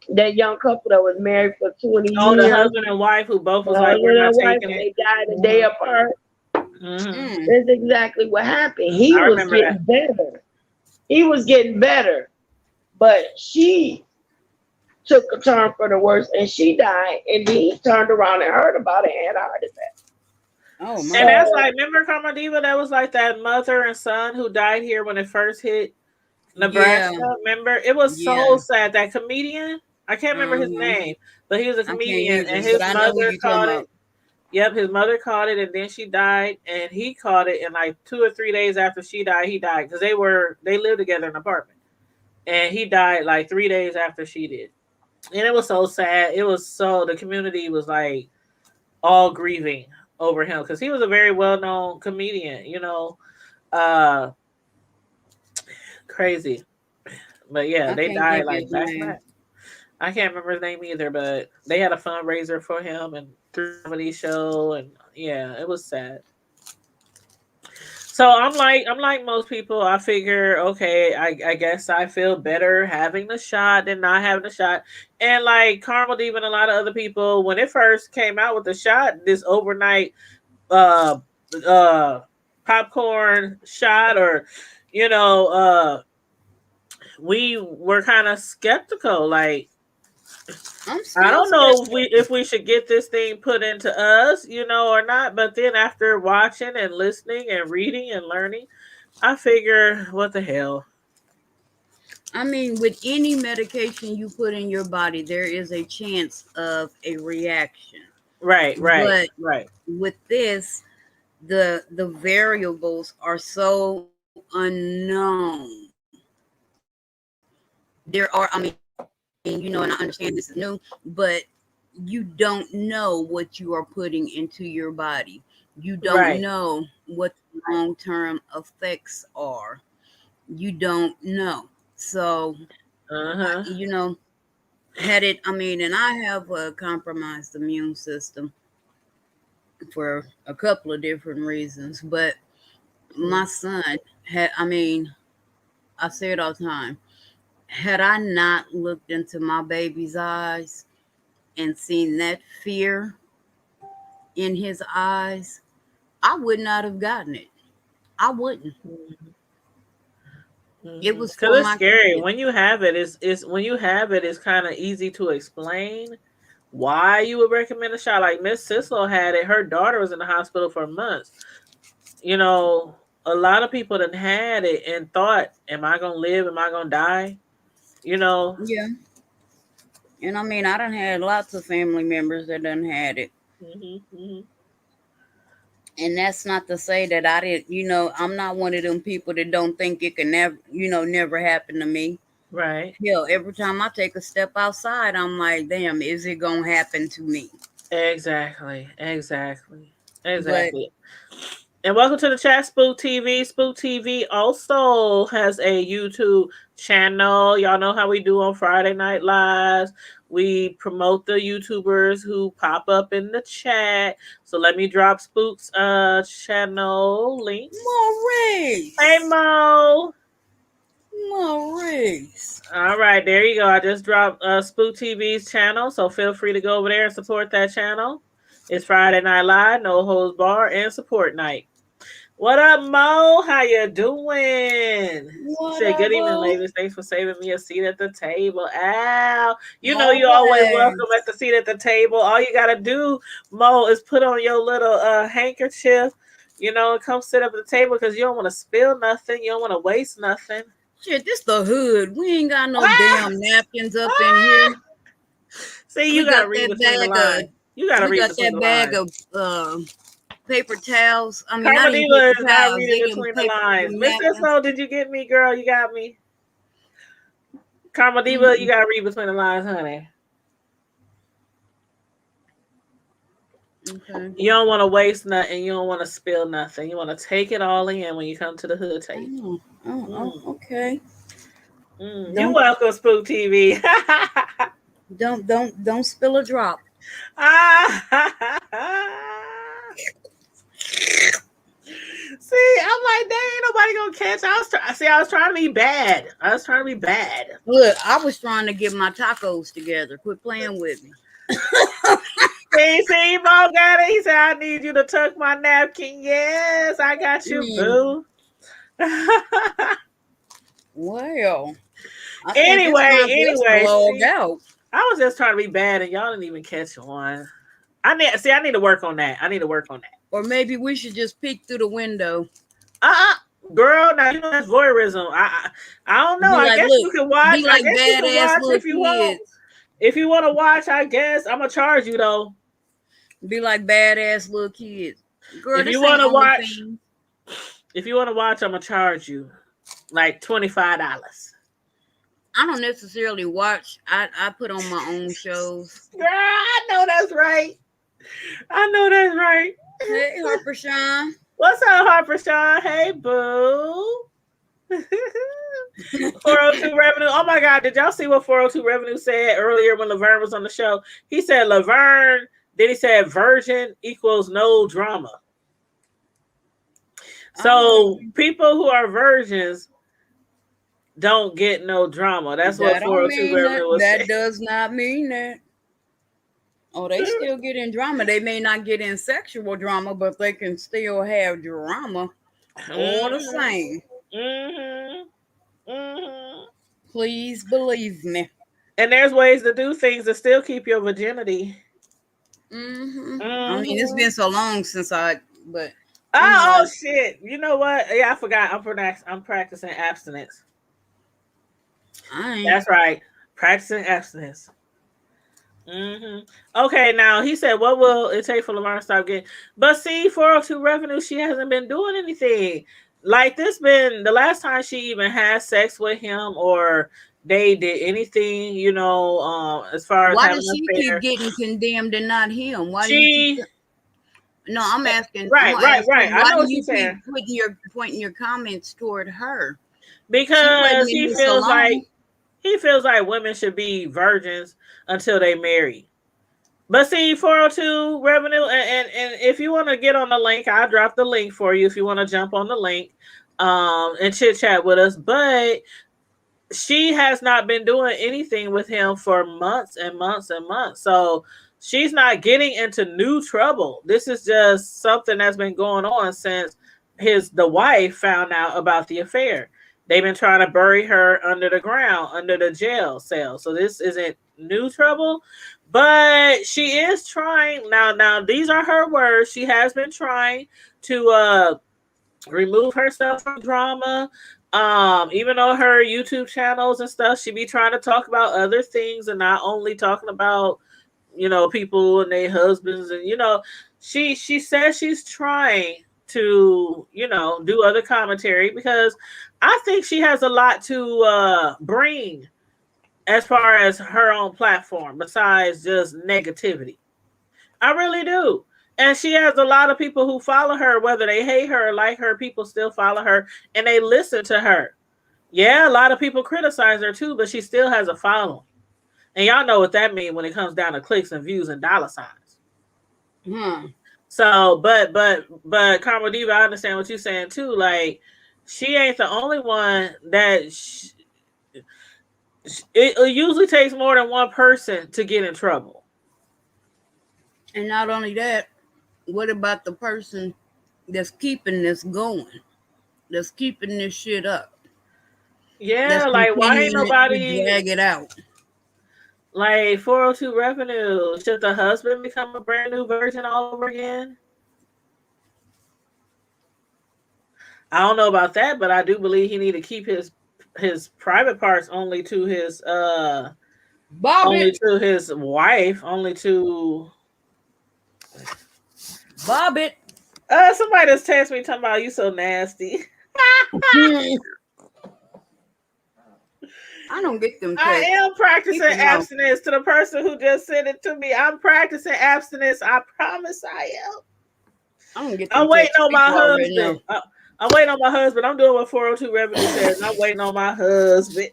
That young couple that was married for 20 years. Oh, the husband and wife who both was like, we're not taking it. They died a day apart. That's exactly what happened. He was getting better. But she took a turn for the worse and she died. And then he turned around and heard about it and had a heart attack. Oh And my. that's like, remember Karma Diva? That was like that mother and son who died here when it first hit Nebraska. Yeah. Remember? It was Yeah. so sad. That comedian, I can't remember his Uh-huh. name, but he was a I can't comedian, and either, but his I know who mother you talking caught about. it. Yep, his mother caught it, and then she died, and he caught it. And like 2 or 3 days after she died, he died because they lived together in an apartment, and he died like 3 days after she did. And it was so sad. It was so the community was like all grieving over him because he was a very well known comedian. Uh, crazy. But yeah, I they can't died think of his like back to name. back. I can't remember his name either, but they had a fundraiser for him and through a comedy show, and yeah, it was sad. So I'm like most people. I figure, okay, I guess I feel better having the shot than not having the shot. And like Carmel, even a lot of other people, when it first came out with the shot, this overnight uh uh popcorn shot, or you know, we were kind of skeptical. Like, I'm I still don't know skeptical. if we should get this thing put into us, or not. But then after watching and listening and reading and learning, I figure, what the hell? I mean, with any medication you put in your body, there is a chance of a reaction. Right, But right. with this, the variables are so unknown. There are, I mean, and I understand this is new, but you don't know what you are putting into your body. You don't Right. know what the long-term effects are. You don't know. So, Uh-huh. had it, and I have a compromised immune system for a couple of different reasons, but my son had, I say it all the time, had I not looked into my baby's eyes and seen that fear in his eyes, I would not have gotten it. I wouldn't. It was Because for it's my scary. kids. When you have it, it's kind of easy to explain why you would recommend a shot. Like Miss Sislo had it. Her daughter was in the hospital for months. A lot of people done had it and thought, am I gonna live? Am I gonna die? You know. Yeah. And I done had lots of family members that done had it. And that's not to say that I didn't, I'm not one of them people that don't think it can never happen to me. Right. Hell, every time I take a step outside, I'm like, damn, is it going to happen to me? Exactly. But And welcome to the chat, Spook TV. Spook TV also has a YouTube channel. Y'all know how we do on Friday Night Lives. We promote the YouTubers who pop up in the chat. So let me drop Spook's channel link. Maurice. Hey, Mo. Maurice. All right, there you go. I just dropped Spook TV's channel, so feel free to go over there and support that channel. It's Friday Night Live, No Holds Bar, and Support Night. What up, Mo? How you doing? Say good evening, ladies. Thanks for saving me a seat at the table. Al, you always welcome at the seat at the table. All you gotta do, Mo, is put on your little handkerchief, and come sit up at the table because you don't want to spill nothing. You don't want to waste nothing. Shit, this the hood. We ain't got no damn napkins up in here. See, you gotta read between the lines. You gotta read between the lines. We got that bag of paper towels. Karma Diva is not reading between the lines. Miss Sislo, did you get me, girl? You got me. Karma Diva, you gotta read between the lines, honey. Okay. You don't want to waste nothing. You don't want to spill nothing. You want to take it all in when you come to the hood table. Okay. You're welcome, Spook TV. Don't spill a drop. See, I'm like, dang, ain't nobody gonna catch. I was trying to be bad. Look, I was trying to get my tacos together. Quit playing with me. See, Mo got it. He said, I need you to tuck my napkin. Yes, I got you, boo. Well, anyway, see, I was just trying to be bad, and y'all didn't even catch one. I need to work on that. Or maybe we should just peek through the window. Girl, now you know that's voyeurism. I don't know. Be I like, guess look, you can watch. be like I guess you can badass watch little if you want. kids. If you want to watch, I guess I'm gonna charge you though. Be like badass little kids. Girl, If this you want to ain't watch, OnlyFans. if you want to watch, I'm gonna charge you like $25. I don't necessarily watch. I put on my own shows. Girl, I know that's right. I know that's right. Hey, Harper Sean. What's up, Harper Sean? Hey, boo. 402 Revenue. Oh my God, did y'all see what 402 Revenue said earlier when Laverne was on the show? He said Laverne, then he said virgin equals no drama. So people who are virgins don't get no drama. That's what 402 Revenue was saying. That does not mean that. Oh, they still get in drama. They may not get in sexual drama, but they can still have drama all the same. Please believe me. And there's ways to do things to still keep your virginity. I mean, it's been so long since but oh shit! You know what? Yeah, I forgot. I'm practicing abstinence. That's right, practicing abstinence. Okay, now he said, what will it take for Laverne to stop getting? But see, 402 Revenue, she hasn't been doing anything. Like this been the last time she even had sex with him or they did anything, you know, as far as why having does she an affair. keep getting condemned and not him? Why she? do you keep... No, I'm asking. Right. Why I know do what you you're saying. keep pointing your comments toward her? Because he feels like women should be virgins until they marry. But see, 402 Revenue, and if you want to get on the link, I'll drop the link for you if you want to jump on the link and chit chat with us. But she has not been doing anything with him for months and months and months. So she's not getting into new trouble. This is just something that's been going on since the wife found out about the affair. They've been trying to bury her under the ground, under the jail cell. So this isn't new trouble, but she is trying. Now these are her words. She has been trying to remove herself from drama. Even on her YouTube channels and stuff, she be trying to talk about other things and not only talking about, you know, people and their husbands. And, you know, she says she's trying to, you know, do other commentary because I think she has a lot to bring as far as her own platform besides just negativity. I really do. And she has a lot of people who follow her, whether they hate her or like her, people still follow her and they listen to her. Yeah, a lot of people criticize her too, but she still has a following. And y'all know what that means when it comes down to clicks and views and dollar signs. So, but Karma Diva, I understand what you're saying too. Like, she ain't the only one that it usually takes more than one person to get in trouble. And not only that, what about the person that's keeping this going? That's keeping this shit up? Yeah, like why ain't nobody drag it out? Like 402 Revenue, should the husband become a brand new virgin all over again? I don't know about that, but I do believe he need to keep his private parts only to his only to his wife, only to Bobbit. Somebody just texted me talking about you so nasty. I don't get them. I am practicing abstinence. To the person who just sent it to me, I'm practicing abstinence. I promise I am. I don't get. I'm waiting on my husband. I'm waiting on my husband. I'm doing what 402 Revenue says. I'm waiting on my husband.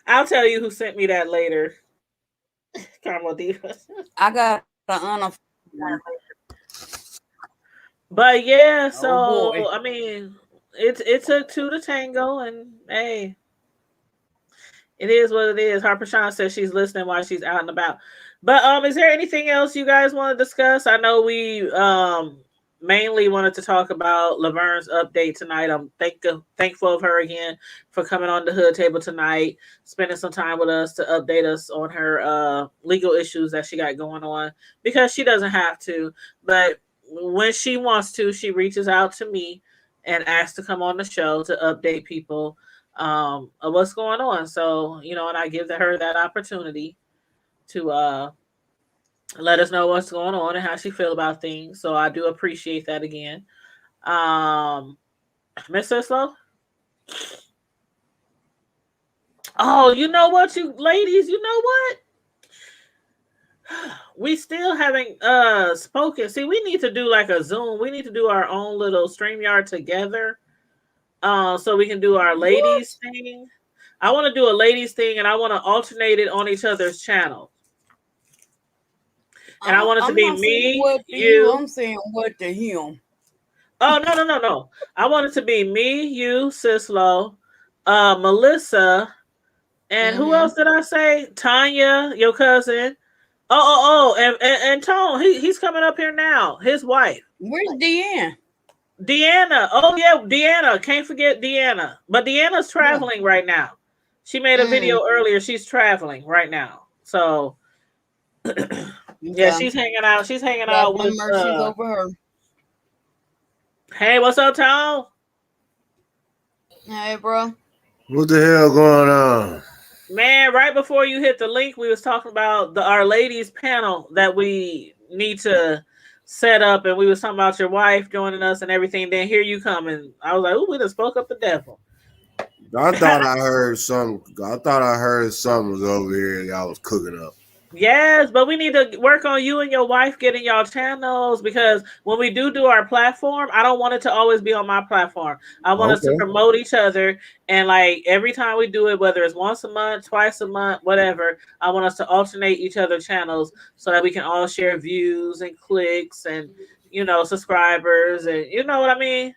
I'll tell you who sent me that later. Karma Diva. I got the honor. But yeah, so I mean, it took two to tango, and hey, it is what it is. Harper Sean says she's listening while she's out and about. But is there anything else you guys want to discuss? I know we mainly wanted to talk about Laverne's update tonight. I'm thankful of her again for coming on the Hood Table tonight, spending some time with us to update us on her legal issues that she got going on, because she doesn't have to, but when she wants to, she reaches out to me and asks to come on the show to update people of what's going on. So, you know, and I give her that opportunity to let us know what's going on and how she feel about things. So I do appreciate that again. Miss Sislo? Oh, you know what, you ladies, you know what? We still haven't spoken. See, we need to do like a Zoom. We need to do our own little StreamYard together. So we can do our ladies thing. I want to do a ladies thing, and I want to alternate it on each other's channel. And I want it to be me, you. I'm saying what to him. Oh, no. I want it to be me, you, Sislo, Melissa, and who else did I say? Tanya, your cousin. And Tone, he's coming up here now. His wife. Where's Deanna? Deanna. Oh, yeah, Deanna. Can't forget Deanna. But Deanna's traveling right now. She made a video earlier. She's traveling right now. So... Yeah, she's hanging out. She's hanging out with Mercy's over her. Hey, what's up, Tom? Hey, bro. What the hell going on? Man, right before you hit the link, we was talking about our ladies panel that we need to set up, and we was talking about your wife joining us and everything. Then here you come, and I was like, "Ooh, we just spoke up the devil." I thought I heard something. I thought I heard something was over here. Y'all was cooking up. Yes, but we need to work on you and your wife getting y'all channels, because when we do our platform, I don't want it to always be on my platform. I want us to promote each other, and like every time we do it, whether it's once a month, twice a month, whatever, I want us to alternate each other channels so that we can all share views and clicks and, you know, subscribers, and you know what I mean?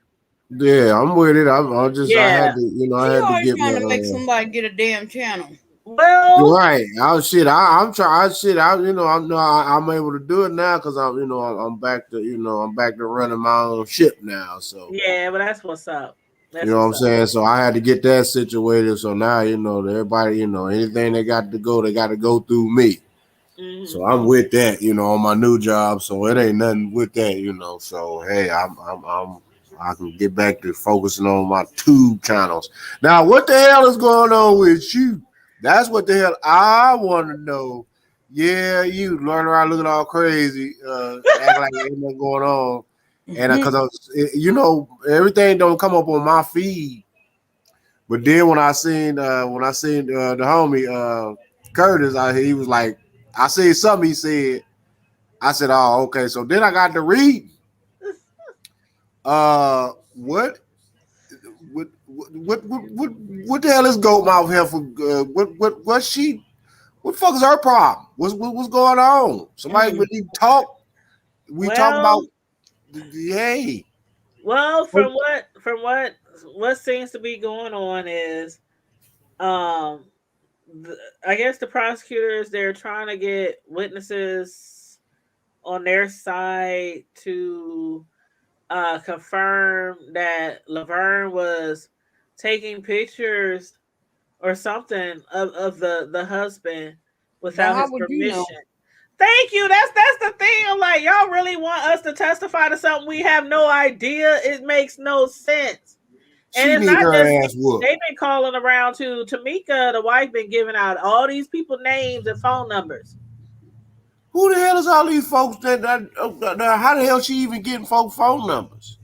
Yeah, I'm with it. I'm just, I had to, you know, I had to get trying to make somebody get a damn channel. Well, right. I'm trying. You know, I'm able to do it now because I'm, you know, I'm back to, you know, I'm back to running my own ship now. So yeah, but that's what's up. You know what I'm saying? So I had to get that situated. So now, you know, everybody, you know, anything they got to go through me. Mm-hmm. So I'm with that, you know, on my new job. So it ain't nothing with that, you know. So hey, I can get back to focusing on my tube channels. Now, what the hell is going on with you? That's what the hell I want to know. Yeah, you learn around looking all crazy, act like ain't nothing going on, and because you know, everything don't come up on my feed. But then when I seen the homie Curtis, he was like, I seen something he said. I said, oh, okay. So then I got to read. What the hell is Goat Mouth here for? What the fuck is her problem? What's going on? Somebody when you talk, talk about hey. Well, from what seems to be going on is, I guess the prosecutors, they're trying to get witnesses on their side to confirm that Laverne was taking pictures or something of the husband without his permission. You know? Thank you. That's the thing. I'm like, y'all really want us to testify to something we have no idea? It makes no sense. And it's not just they've been calling around to Tamika, the wife, been giving out all these people names and phone numbers. Who the hell is all these folks that how the hell she even getting folks phone numbers?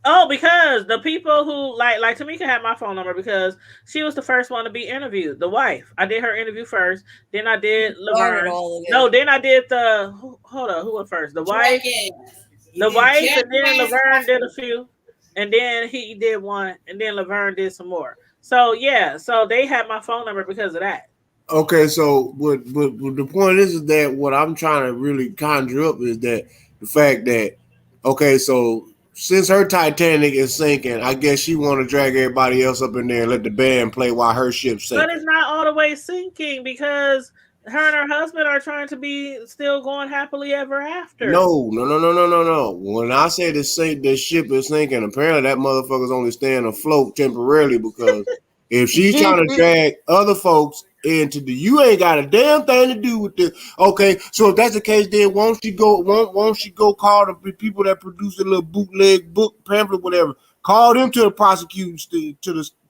Oh, because the people who like Tamika had my phone number because she was the first one to be interviewed. The wife. I did her interview first. Then I did Laverne. No, then I did hold on, who went first? The wife. The wife, and then Laverne did a few. And then he did one, and then Laverne did some more. So yeah, so they had my phone number because of that. Okay, so but the point is that what I'm trying to really conjure up is that the fact that so since her Titanic is sinking, I guess she want to drag everybody else up in there and let the band play while her ship's sinking. But it's not all the way sinking because her and her husband are trying to be still going happily ever after. No. When I say the ship is sinking, apparently that motherfucker's only staying afloat temporarily because if she's trying to drag other folks into you ain't got a damn thing to do with this. Okay, so if that's the case, then won't she go call the people that produce a little bootleg book pamphlet, whatever? Call them to the prosecutors to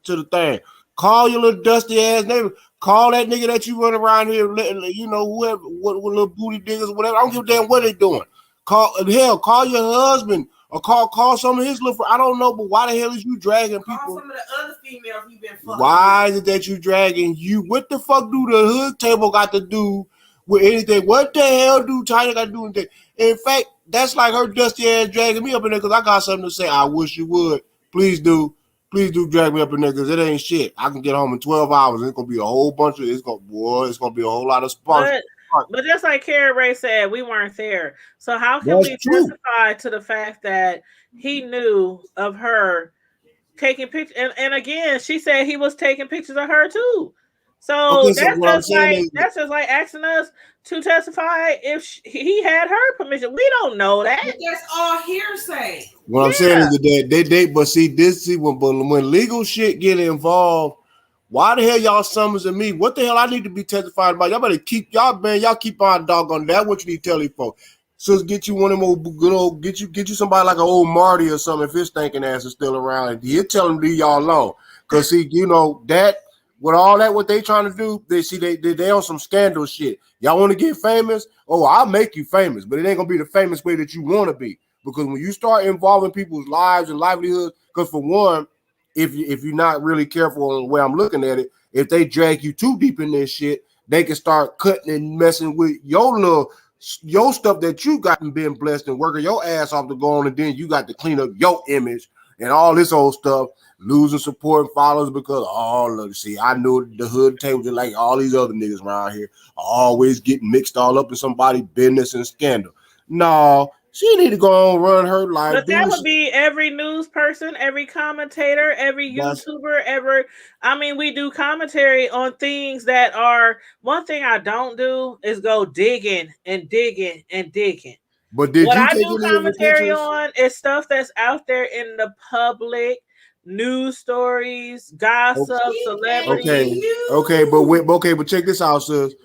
the thing. Call your little dusty ass neighbor. Call that nigga that you run around here, whoever, what little booty diggers, whatever. I don't give a damn what they doing. Call your husband or call some of his little. I don't know, but why the hell is you dragging people? Call some of the other females you've been fucking. Why is it that you dragging you? What the fuck do the hood table got to do with anything? What the hell do Tanya got to do with anything? In fact, that's like her dusty ass dragging me up in there because I got something to say. I wish you would. Please do drag me up in there because it ain't shit. I can get home in 12 hours. It's gonna be a whole bunch of. It's gonna be a whole lot of sparks. But just like Kara Ray said, we weren't there. So how can we testify to the fact that he knew of her taking pictures? And again, she said he was taking pictures of her too. So that's just like asking us to testify if he had her permission. We don't know that. But that's all hearsay. What I'm saying is that when legal shit get involved, why the hell y'all summons me? What the hell I need to be testifying about? Y'all better keep y'all keep on doggone that. What you need to tell these folks. So get you one of them old good old get you somebody like an old Marty or something if his stinking ass is still around. And he'll tell them to leave y'all alone. Cause see, that with all that what they trying to do, they on some scandal shit. Y'all want to get famous? Oh, I'll make you famous, but it ain't gonna be the famous way that you want to be. Because when you start involving people's lives and livelihoods, because for one, if you're not really careful on the way I'm looking at it, if they drag you too deep in this shit, they can start cutting and messing with your stuff that you got and been blessed and working your ass off to go on, and then you got to clean up your image and all this old stuff, losing support and followers because I knew the hood table just like all these other niggas around here always getting mixed all up in somebody's business and scandal. No. She need to go on run her life. But that would be every news person, every commentator, every YouTuber, we do commentary on things that are. One thing I don't do is go digging. But what I do commentary on is stuff that's out there in the public, news stories, gossip, celebrities. Okay, but check this out, sis.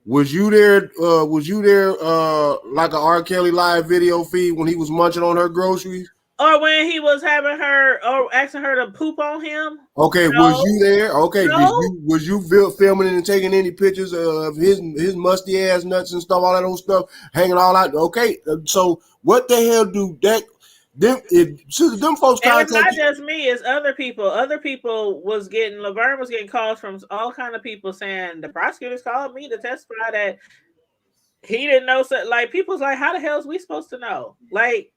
Was you there like an R. Kelly live video feed when he was munching on her groceries? Or when he was having her or asking her to poop on him? Okay, no. Was you there? Okay, no. Was you filming and taking any pictures of his musty ass nuts and stuff, all that old stuff, hanging all out? Okay, so what the hell do that? Them folks and it's not just me, it's other people. Other people Laverne was getting calls from all kind of people saying the prosecutors called me to testify that he didn't know. So, like, people's like, how the hell is we supposed to know? Like,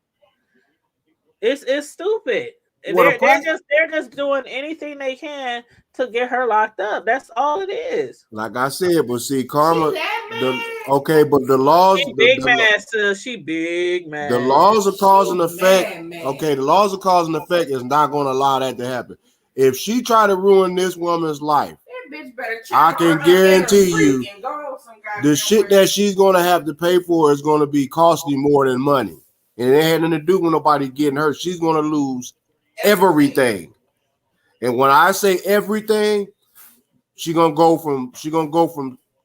it's stupid. They're just doing anything they can to get her locked up. That's all it is. Like I said, but see, Karma. But the laws. She big mad. The laws are cause and effect. Okay, the laws of cause and effect is not going to allow that to happen. If she try to ruin this woman's life, I can guarantee you, the shit that she's going to have to pay for is going to be costly more than money, and it had nothing to do with nobody getting hurt. She's going to lose everything. And when I say everything, she's gonna go from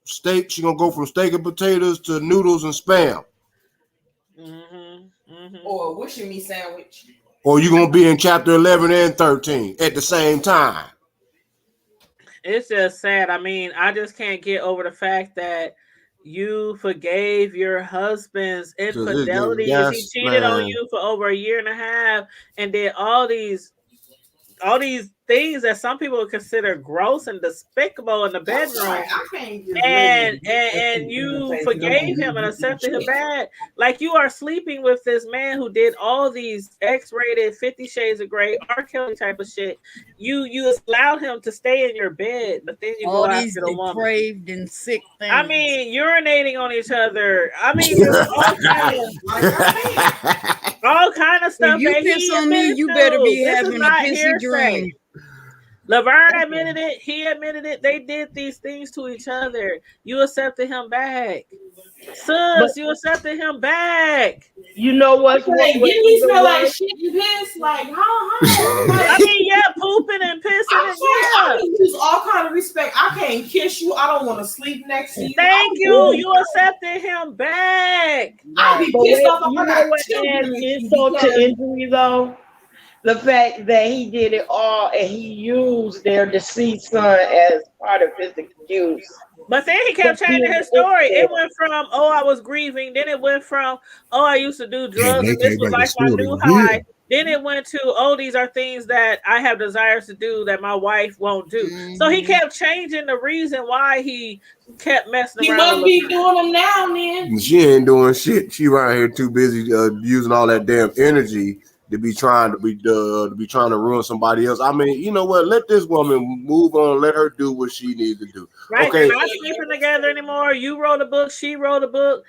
steak and potatoes to noodles and spam. Or a wishing me sandwich. Or you're gonna be in chapter 11 and 13 at the same time. It's just sad. I mean, I just can't get over the fact that you forgave your husband's infidelity. He cheated on you for over a year and a half and did all these things that some people would consider gross and despicable in the bedroom, and you forgave him and accepted him back. Like, you are sleeping with this man who did all these X-rated 50 Shades of Grey, R. Kelly type of shit. You allowed him to stay in your bed, but then you all go these after the woman. Depraved and sick things. I mean, urinating on each other. I mean, all kind of stuff. If you piss on me, you better be having a pissy dream. Laverne admitted it. He admitted it. They did these things to each other. You accepted him back. Sus, you accepted him back. You know what's Didn't he smell like shit and piss? Like, I mean, yeah, pooping and pissing. I can use all kind of respect. I can't kiss you. I don't want to sleep next to you. Thank you. You accepted him back. I'll be pissed off. You know what adds insult to injury, though? The fact that he did it all and he used their deceased son as part of his excuse. But then he kept changing his story. It went from, oh, I was grieving. Then it went from, oh, I used to do drugs. And this was like my new high. Then it went to, oh, these are things that I have desires to do that my wife won't do. So he kept changing the reason why he kept messing around. He must be doing them now, man. She ain't doing shit. She right here too busy using all that damn energy to be trying to ruin somebody else. I mean, you know what? Let this woman move on. Let her do what she needs to do. Right? Okay. They're not sleeping together anymore. You wrote a book. She wrote a book.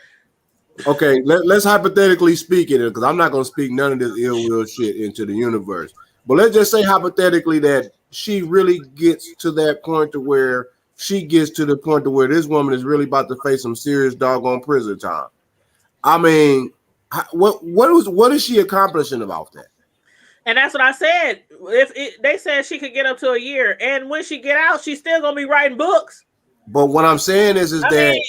Okay, let's hypothetically speak it, because I'm not going to speak none of this ill will shit into the universe. But let's just say hypothetically that she really gets to that point to where this woman is really about to face some serious doggone prison time. I mean, what is she accomplishing about that? And that's what I said. They said she could get up to a year, and when she get out, she's still gonna be writing books. But what I'm saying is I mean,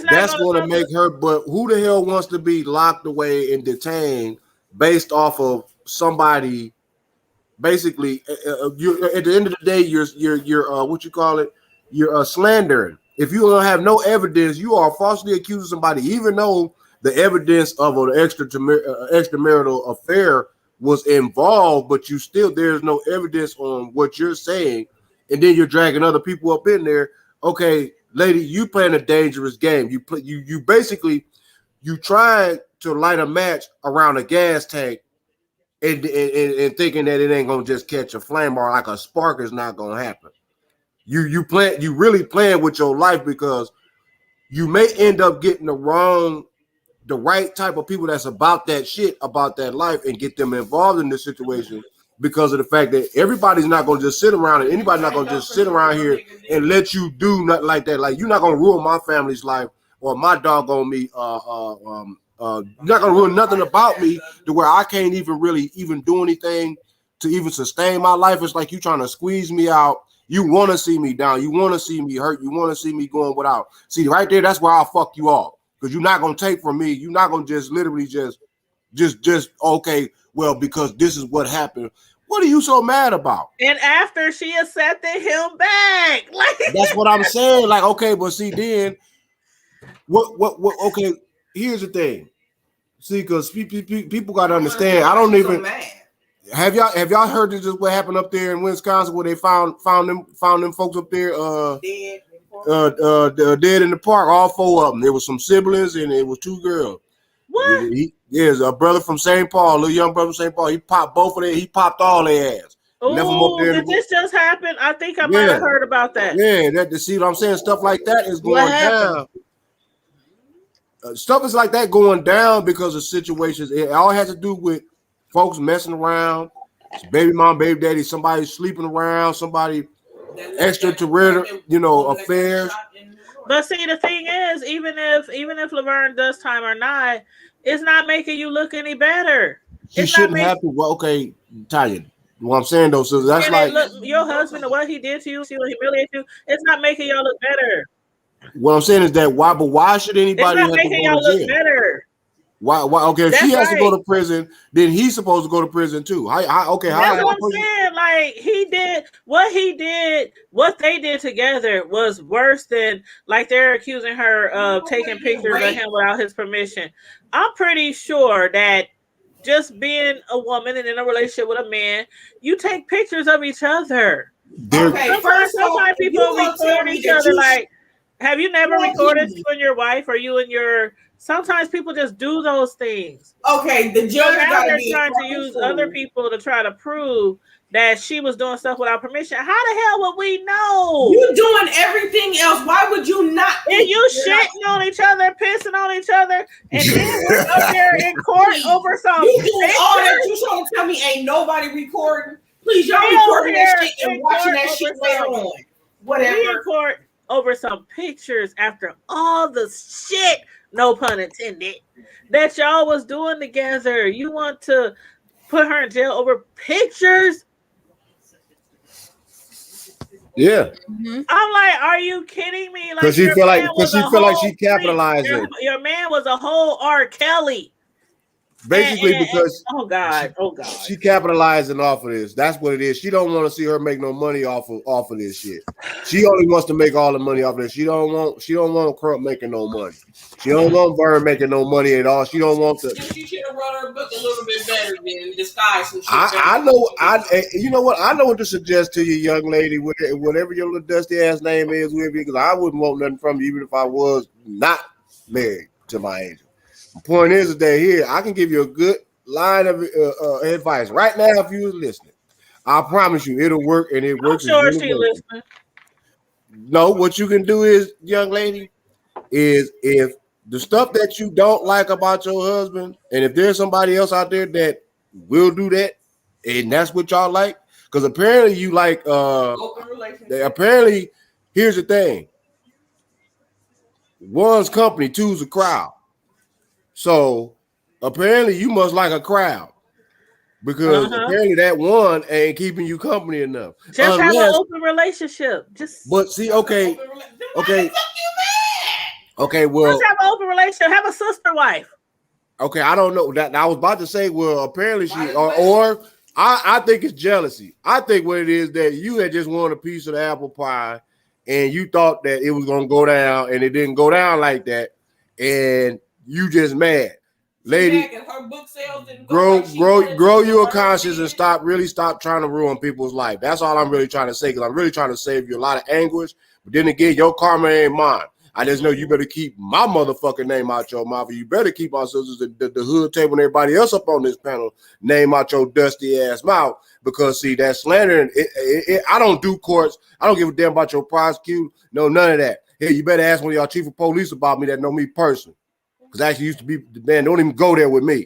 that's going to make her. But who the hell wants to be locked away and detained based off of somebody? Basically, you at the end of the day, you're what you call it? You're slandering. If you don't have no evidence, you are falsely accusing somebody, even though the evidence of an extramarital affair was involved, but there's no evidence on what you're saying, and then you're dragging other people up in there. Okay, lady, you playing a dangerous game. You basically trying to light a match around a gas tank and thinking that it ain't gonna just catch a flame or like a spark is not gonna happen. You really playing with your life, because you may end up getting the right type of people that's about that shit, about that life, and get them involved in this situation, because of the fact that everybody's not going to just sit around, and anybody's not going to just sit around here and let you do nothing like that. Like, you're not going to ruin my family's life or my doggone me. You're not going to ruin nothing about me to where I can't even do anything to even sustain my life. It's like you trying to squeeze me out. You want to see me down. You want to see me hurt. You want to see me going without. See, right there, that's where I'll fuck you off. Because you're not going to take from me. You're not going to just literally just okay, well, because this is what happened. What are you so mad about? And after she accepted him back. That's what I'm saying. Like, okay, but see, then what okay, here's the thing. See, because people got to understand. I don't even have y'all heard this what happened up there in Wisconsin, where they found them folks up there dead in the park, all four of them. There was some siblings and it was two girls. What? There's a brother from St. Paul, a little young brother from St. Paul. He popped both of them. He popped all their ass. Oh, did this just happen? I think I might have heard about that. Yeah, see what I'm saying? Stuff like that is going down. Stuff is like that going down because of situations. It all has to do with folks messing around. It's baby mom, baby daddy, somebody sleeping around, somebody extraterritorial, affairs. But see, the thing is, even if Laverne does time or not, it's not making you look any better. She shouldn't have to. Well, okay, Tanya. What I'm saying though, so that's like your husband and what he did to you, he humiliated you. It's not making y'all look better. What I'm saying is that why should anybody have to go to jail? Better. Why? Okay, if she has to go to prison, then he's supposed to go to prison too. That's what I'm saying. Like what they did together was worse than, like, they're accusing her of taking pictures of him without his permission. I'm pretty sure that just being a woman and in a relationship with a man, you take pictures of each other. Sometimes people record each other. Like, have you never recorded you and your wife, or you and your? Sometimes people just do those things. Okay, the judge they're trying to use other people to try to prove that she was doing stuff without permission. How the hell would we know? You doing everything else. Why would you not? And you shitting on each other, pissing on each other, and then we're up there in court over something. You doing all that? You trying to tell me ain't nobody recording? Please, y'all We recording over that here shit and in watching court that shit over later some- on. We in Whatever. court over some pictures after all the shit, no pun intended, that y'all was doing together. You want to put her in jail over pictures? Yeah, I'm like, are you kidding me? Like, because she your feel like man was a she whole capitalized freak. it. Your man was a whole R. Kelly. Basically, because oh God, she capitalizing off of this. That's what it is. She don't want to see her make no money off of this shit. She only wants to make all the money off of this. She don't want Crump making no money. She don't want Vern making no money at all. She don't want to. She should have run her book a little bit better than disguise some shit. I know. You know what? I know what to suggest to you, young lady. Whatever your little dusty ass name is, because I wouldn't want nothing from you, even if I was not married to my angel. The point is that here I can give you a good line of advice right now if you was listening. I promise you it'll work, and it works. I'm sure she listening. No, what you can do is, young lady, is if the stuff that you don't like about your husband, and if there's somebody else out there that will do that, and that's what y'all like, because apparently you like apparently here's the thing. One's company, two's a crowd. So apparently you must like a crowd, because apparently that one ain't keeping you company enough. Just have an open relationship. But see, okay. Okay, well, just have an open relationship. Have a sister wife. Okay, I don't know that. I was about to say, well, apparently she or I think it's jealousy. I think what it is that you had just wanted a piece of the apple pie, and you thought that it was gonna go down, and it didn't go down like that, and you just mad, lady. Grow your conscience and stop trying to ruin people's life. That's all I'm really trying to say, because I'm really trying to save you a lot of anguish. But then again, your karma ain't mine. I just know you better keep my motherfucking name out your mouth. You better keep our sisters, the hood table, and everybody else up on this panel name out your dusty ass mouth. Because see, that slandering, I don't do courts. I don't give a damn about your prosecutor. No, none of that. Hey, you better ask one of y'all chief of police about me that know me personally. Because I actually used to be the man. Don't even go there with me.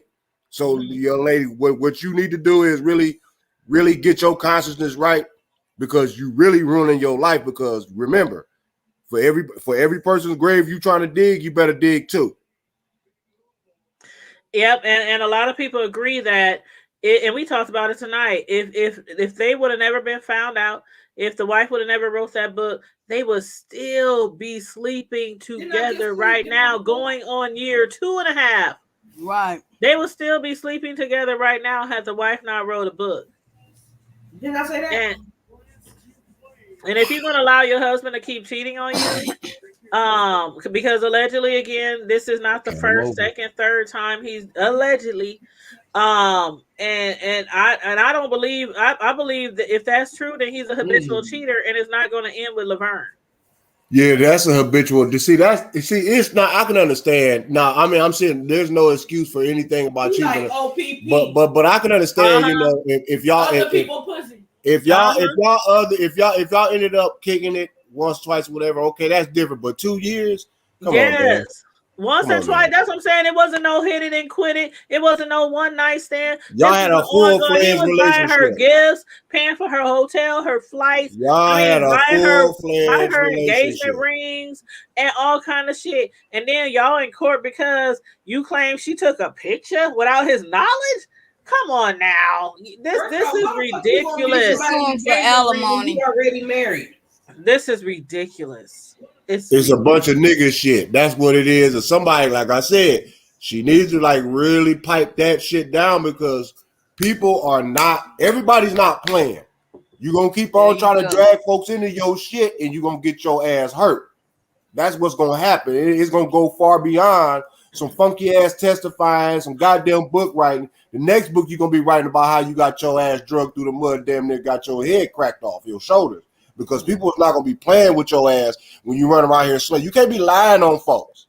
So, young lady, what you need to do is really, really get your consciousness right, because you really ruining your life. Because remember, for every person's grave you trying to dig, you better dig too. Yep, and a lot of people agree that, and we talked about it tonight. If they would have never been found out, if the wife would have never wrote that book, they would still be sleeping together right now, going on year 2.5. Right. They would still be sleeping together right now had the wife not wrote a book. Didn't I say that? And if you're going to allow your husband to keep cheating on you, because allegedly, again, this is not the first, second, third time he's allegedly, and I don't believe, I believe that if that's true, then he's a habitual cheater, and it's not going to end with Laverne. Yeah, that's a habitual. It's not. I can understand. Now, I mean, I'm saying there's no excuse for anything about cheating, but I can understand. You know, if y'all ended up kicking it once, twice, whatever, okay, that's different. But 2 years, come on, man. Once or twice, that's what I'm saying. It wasn't no hit it and quit it. It wasn't no one night stand. Y'all had a full-fledged relationship. Buying her gifts, paying for her hotel, her flights. Y'all had a full-fledged her engagement rings and all kind of shit. And then y'all in court because you claim she took a picture without his knowledge. Come on now, this is ridiculous. For alimony. Already married. This is ridiculous. It's a bunch of nigga shit. That's what it is. And somebody, like I said, she needs to like really pipe that shit down, because everybody's not playing. You're going to keep on trying to drag folks into your shit, and you're going to get your ass hurt. That's what's going to happen. It's going to go far beyond some funky ass testifying, some goddamn book writing. The next book you're going to be writing about how you got your ass drugged through the mud, damn near got your head cracked off your shoulders. Because people is not gonna be playing with your ass when you run around here slow. You can't be lying on folks.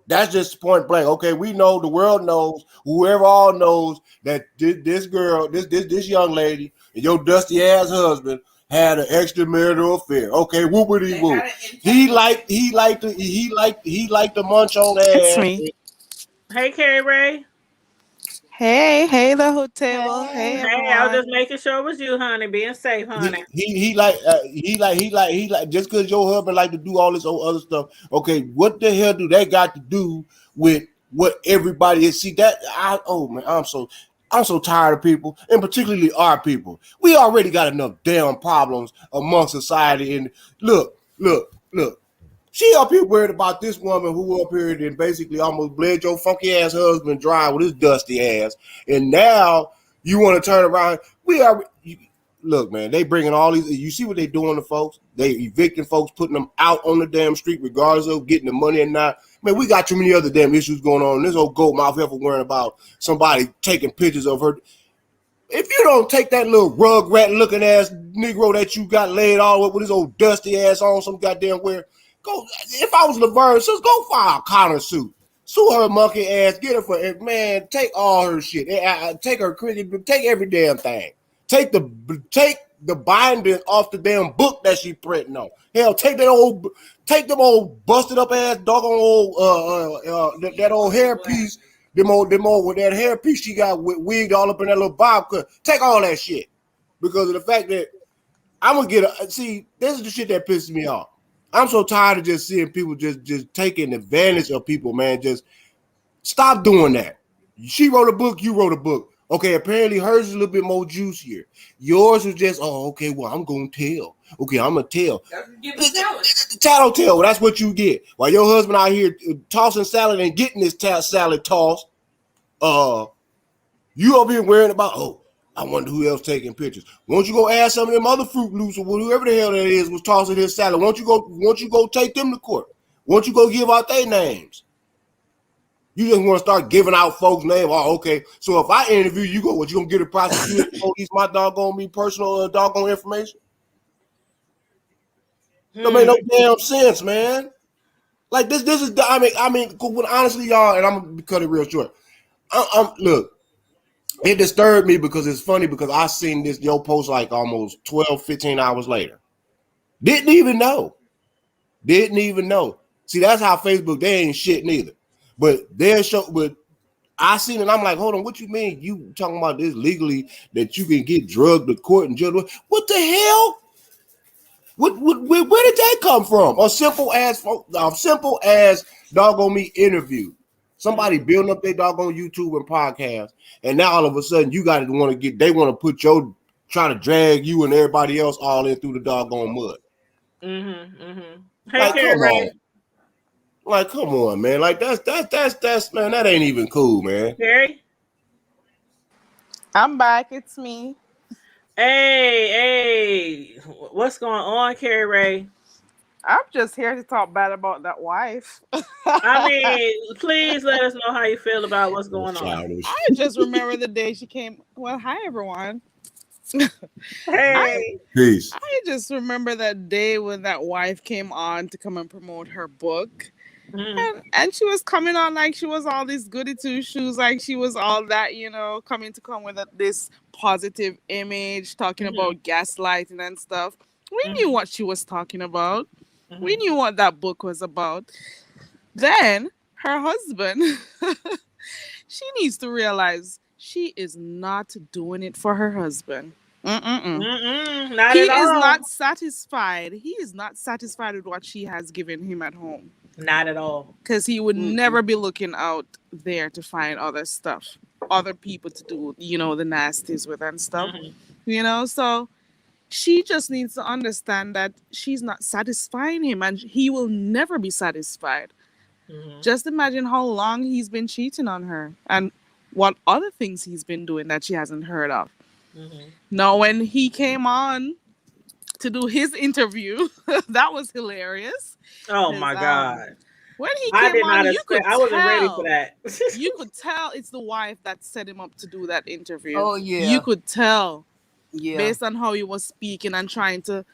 That's just point blank. Okay, we know, the world knows, whoever all knows that this girl, this young lady, and your dusty ass husband had an extramarital affair. Okay, whoopity whoop. He liked to munch on ass. It's me. Hey, Carrie Ray. Hey, the whole table. Hey, Hey, I was just everyone. making sure it was you, honey. Being safe, honey. He like just because your husband like to do all this old other stuff. Okay, what the hell do that got to do with what everybody is? See that I'm so tired of people, and particularly our people. We already got enough damn problems among society. And look. She up here worried about this woman who up here and basically almost bled your funky ass husband dry with his dusty ass. And now you want to turn around. Look, man, they bringing all these. You see what they doing to folks? They evicting folks, putting them out on the damn street, regardless of getting the money or not. Man, we got too many other damn issues going on. This old goat mouth ever worrying about somebody taking pictures of her. If you don't take that little rugrat looking ass Negro that you got laid all up with his old dusty ass on some goddamn where, go. If I was Laverne, just go file a counter suit. Sue her monkey ass, get her for it, man. Take all her shit. Take her cricket, take every damn thing. Take the binding off the damn book that she printing on. Hell, take them old busted up ass doggone old that old hair piece. Them old with that hair piece she got wigged all up in that little bob cut. Take all that shit because of the fact that I'm gonna see. This is the shit that pisses me off. I'm so tired of just seeing people just taking advantage of people, man. Just stop doing that. She wrote a book, you wrote a book. Okay, apparently hers is a little bit more juicier. Yours was just, okay, well, I'm gonna tell. Okay, I'm gonna tell. Tattle tell. That's what you get. While your husband out here tossing salad and getting this salad tossed, you up here worrying about, I wonder who else taking pictures. Won't you go ask some of them other Fruit Loops or whoever the hell that is was tossing his salad? Won't you go take them to court? Won't you go give out their names? You just want to start giving out folks' names. Oh, okay. So if I interview you, you gonna get a prosecutor police my doggone me personal doggone information? That make no damn sense, man. Like this is I mean, honestly, y'all, and I'm gonna cut it real short. Look, it disturbed me because it's funny because I seen this yo post like almost 12, 15 hours later. Didn't even know. See, that's how Facebook, they ain't shit neither. But I seen it, and I'm like, hold on, what you mean you talking about this legally that you can get drugged to court and jail? What the hell? Where did that come from? A simple ass doggone me interview. Somebody building up their doggone YouTube and podcast, and now all of a sudden you got to want to put trying to drag you and everybody else all in through the doggone mud. Hey, like, Carrie. Like, come on, man. Like that's man, that ain't even cool, man. Carrie? I'm back. It's me. Hey, what's going on, Carrie Ray? I'm just here to talk bad about that wife. I mean, please let us know how you feel about what's going on. I just remember the day she came. Well, hi everyone. Hey. Peace. I just remember that day when that wife came on to come and promote her book. And she was coming on like she was all this goody two shoes, like she was all that, coming with this positive image, talking about gaslighting and stuff. We knew what she was talking about. We knew what that book was about. Then her husband, she needs to realize she is not doing it for her husband. Not he at all. is not satisfied. He is not satisfied with what she has given him at home. Not at all. Because he would never be looking out there to find other stuff, other people to do, the nasties with and stuff. So she just needs to understand that she's not satisfying him and he will never be satisfied. Just imagine how long he's been cheating on her and what other things he's been doing that she hasn't heard of. Now, when he came on to do his interview, that was hilarious. Oh my God. When he came on, I wasn't ready for that. You could tell it's the wife that set him up to do that interview. Oh, yeah. You could tell. Yeah. Based on how he was speaking and trying to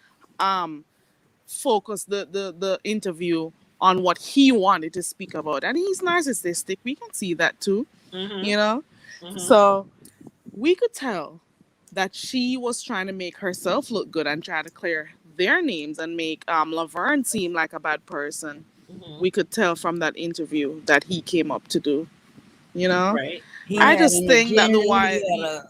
focus the interview on what he wanted to speak about. And he's narcissistic. We can see that too. So we could tell that she was trying to make herself look good and try to clear their names and make Laverne seem like a bad person. We could tell from that interview that he came up to do. You know, Right. He I had just an think that the agenda. wife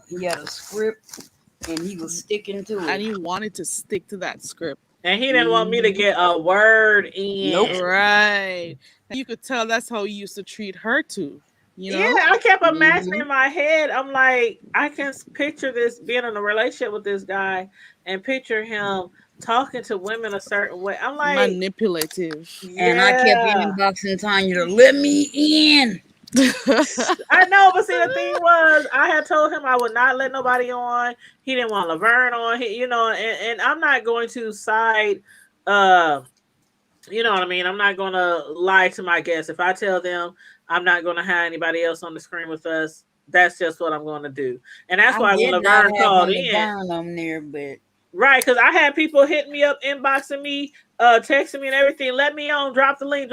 He had a script, and he was sticking to and it. he wanted to stick to that script. And he didn't want me to get a word in. Nope. Right. You could tell that's how he used to treat her too. You know? Yeah, I kept imagining in my head. I'm like, I can picture this being in a relationship with this guy and picture him talking to women a certain way. I'm like, Manipulative. And I kept yeah, inboxing Tanya to let me in. I know. But see, the thing was, I had told him I would not let nobody on. He didn't want Laverne on. He, and I'm not going to side. You know what I mean? I'm not going to lie to my guests. If I tell them I'm not going to have anybody else on the screen with us, that's just what I'm going to do. And that's I why when did not Laverne have called Laverne in, on there, but right, because I had people hitting me up, inboxing me, texting me and everything. Let me on, drop the link.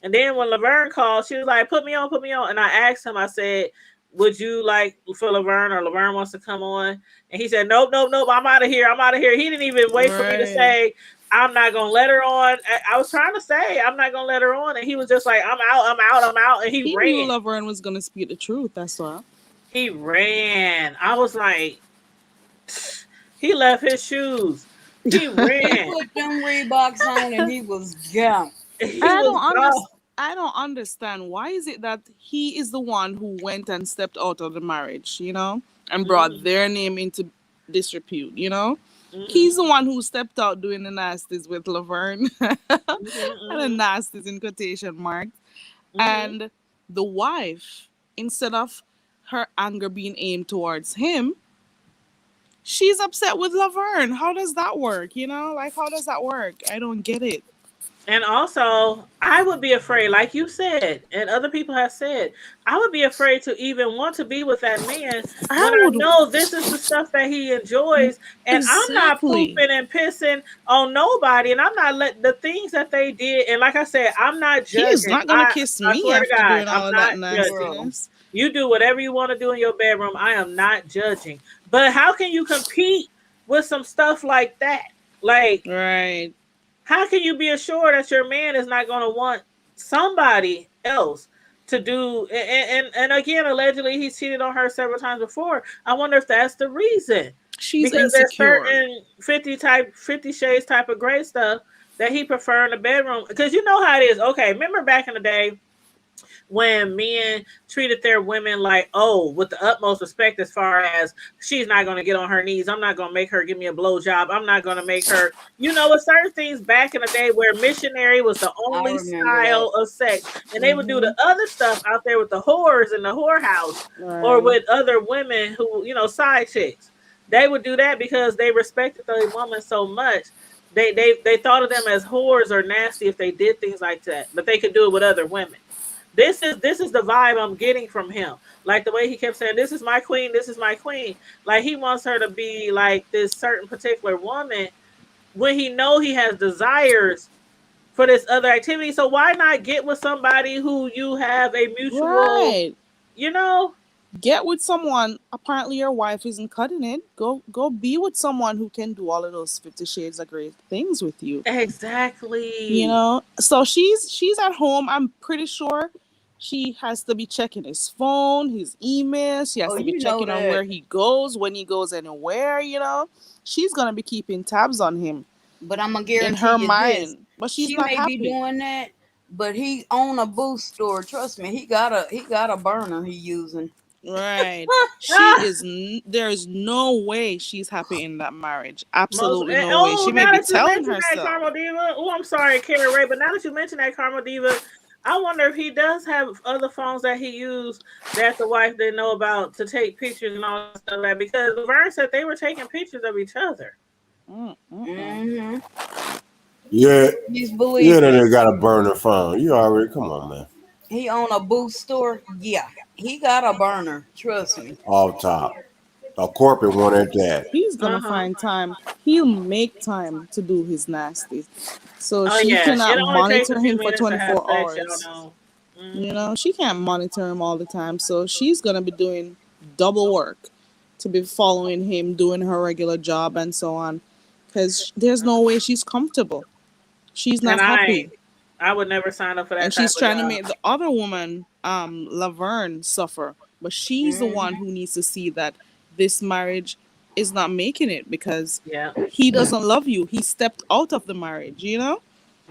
And then when Laverne called, she was like, put me on. And I asked him, I said, would you like for Laverne, or Laverne wants to come on? And he said, nope. I'm out of here. He didn't even wait for me to say, I'm not going to let her on. I was trying to say, I'm not going to let her on. And he was just like, I'm out. And He ran. knew Laverne was going to speak the truth. That's why. He ran. I was like, he left his shoes. He ran. he put them Reeboks on and he was gone. I don't understand. Why is it that he is the one who went and stepped out of the marriage, you know, and brought their name into disrepute, you know? He's the one who stepped out doing the nasties with Laverne. And the nasties in quotation marks. And the wife, instead of her anger being aimed towards him, she's upset with Laverne. How does that work? You know, like, how does that work? I don't get it. And also, I would be afraid, like you said, and other people have said, I would be afraid to even want to be with that man when I know this is the stuff that he enjoys. And I'm not pooping and pissing on nobody. And I'm not letting the things that they did. And like I said, I'm not judging. He's not going to kiss me swear after to God, doing all of that nastiness. You do whatever you want to do in your bedroom. I am not judging. But how can you compete with some stuff like that? Like, right. How can you be assured that your man is not going to want somebody else to do? And again, allegedly, he's cheated on her several times before. I wonder if that's the reason. She's because insecure. There's certain 50 Shades type of gray stuff that he prefer in the bedroom. Because you know how it is. Okay, remember back in the day when men treated their women like, with the utmost respect, as far as she's not going to get on her knees. I'm not going to make her give me a blowjob. I'm not going to make her, with certain things back in the day where missionary was the only style of sex. And they would do the other stuff out there with the whores in the whorehouse or with other women who, side chicks. They would do that because they respected the woman so much. They thought of them as whores or nasty if they did things like that, but they could do it with other women. This is the vibe I'm getting from him. Like the way he kept saying, this is my queen, this is my queen. Like he wants her to be like this certain particular woman when he know he has desires for this other activity. So why not get with somebody who you have a mutual, Get with someone. Apparently your wife isn't cutting it. Go be with someone who can do all of those 50 Shades of Grey things with you. Exactly. So she's at home. I'm pretty sure she has to be checking his phone, his emails. She has to be checking on where he goes, when he goes anywhere, She's going to be keeping tabs on him. But I'm going to guarantee in her you mind. This. But she's she not may happy. be doing that, but he own a booth store. Trust me, he got a burner he using. Right. There's no way she's happy in that marriage. Absolutely no way. She may be telling herself. Carmel Diva. Oh, I'm sorry, Carrie Ray, but now that you mentioned that, Carmel Diva, I wonder if he does have other phones that he used that the wife didn't know about to take pictures and all that stuff like that, because Laverne said they were taking pictures of each other. Yeah. He's believing. Yeah, they got a burner phone. You already, come on, man. He own a booth store. Yeah, he got a burner. Trust me. Off top, a corporate one at that. He's gonna find time. He'll make time to do his nasty. So she cannot monitor him for 24 hours. She can't monitor him all the time. So she's gonna be doing double work to be following him, doing her regular job and so on. Because there's no way she's comfortable. She's not happy. I would never sign up for that. And type she's of trying to job. make the other woman, Laverne, suffer. But she's the one who needs to see that this marriage is not making it because Yeah. he doesn't love you. He stepped out of the marriage, you know?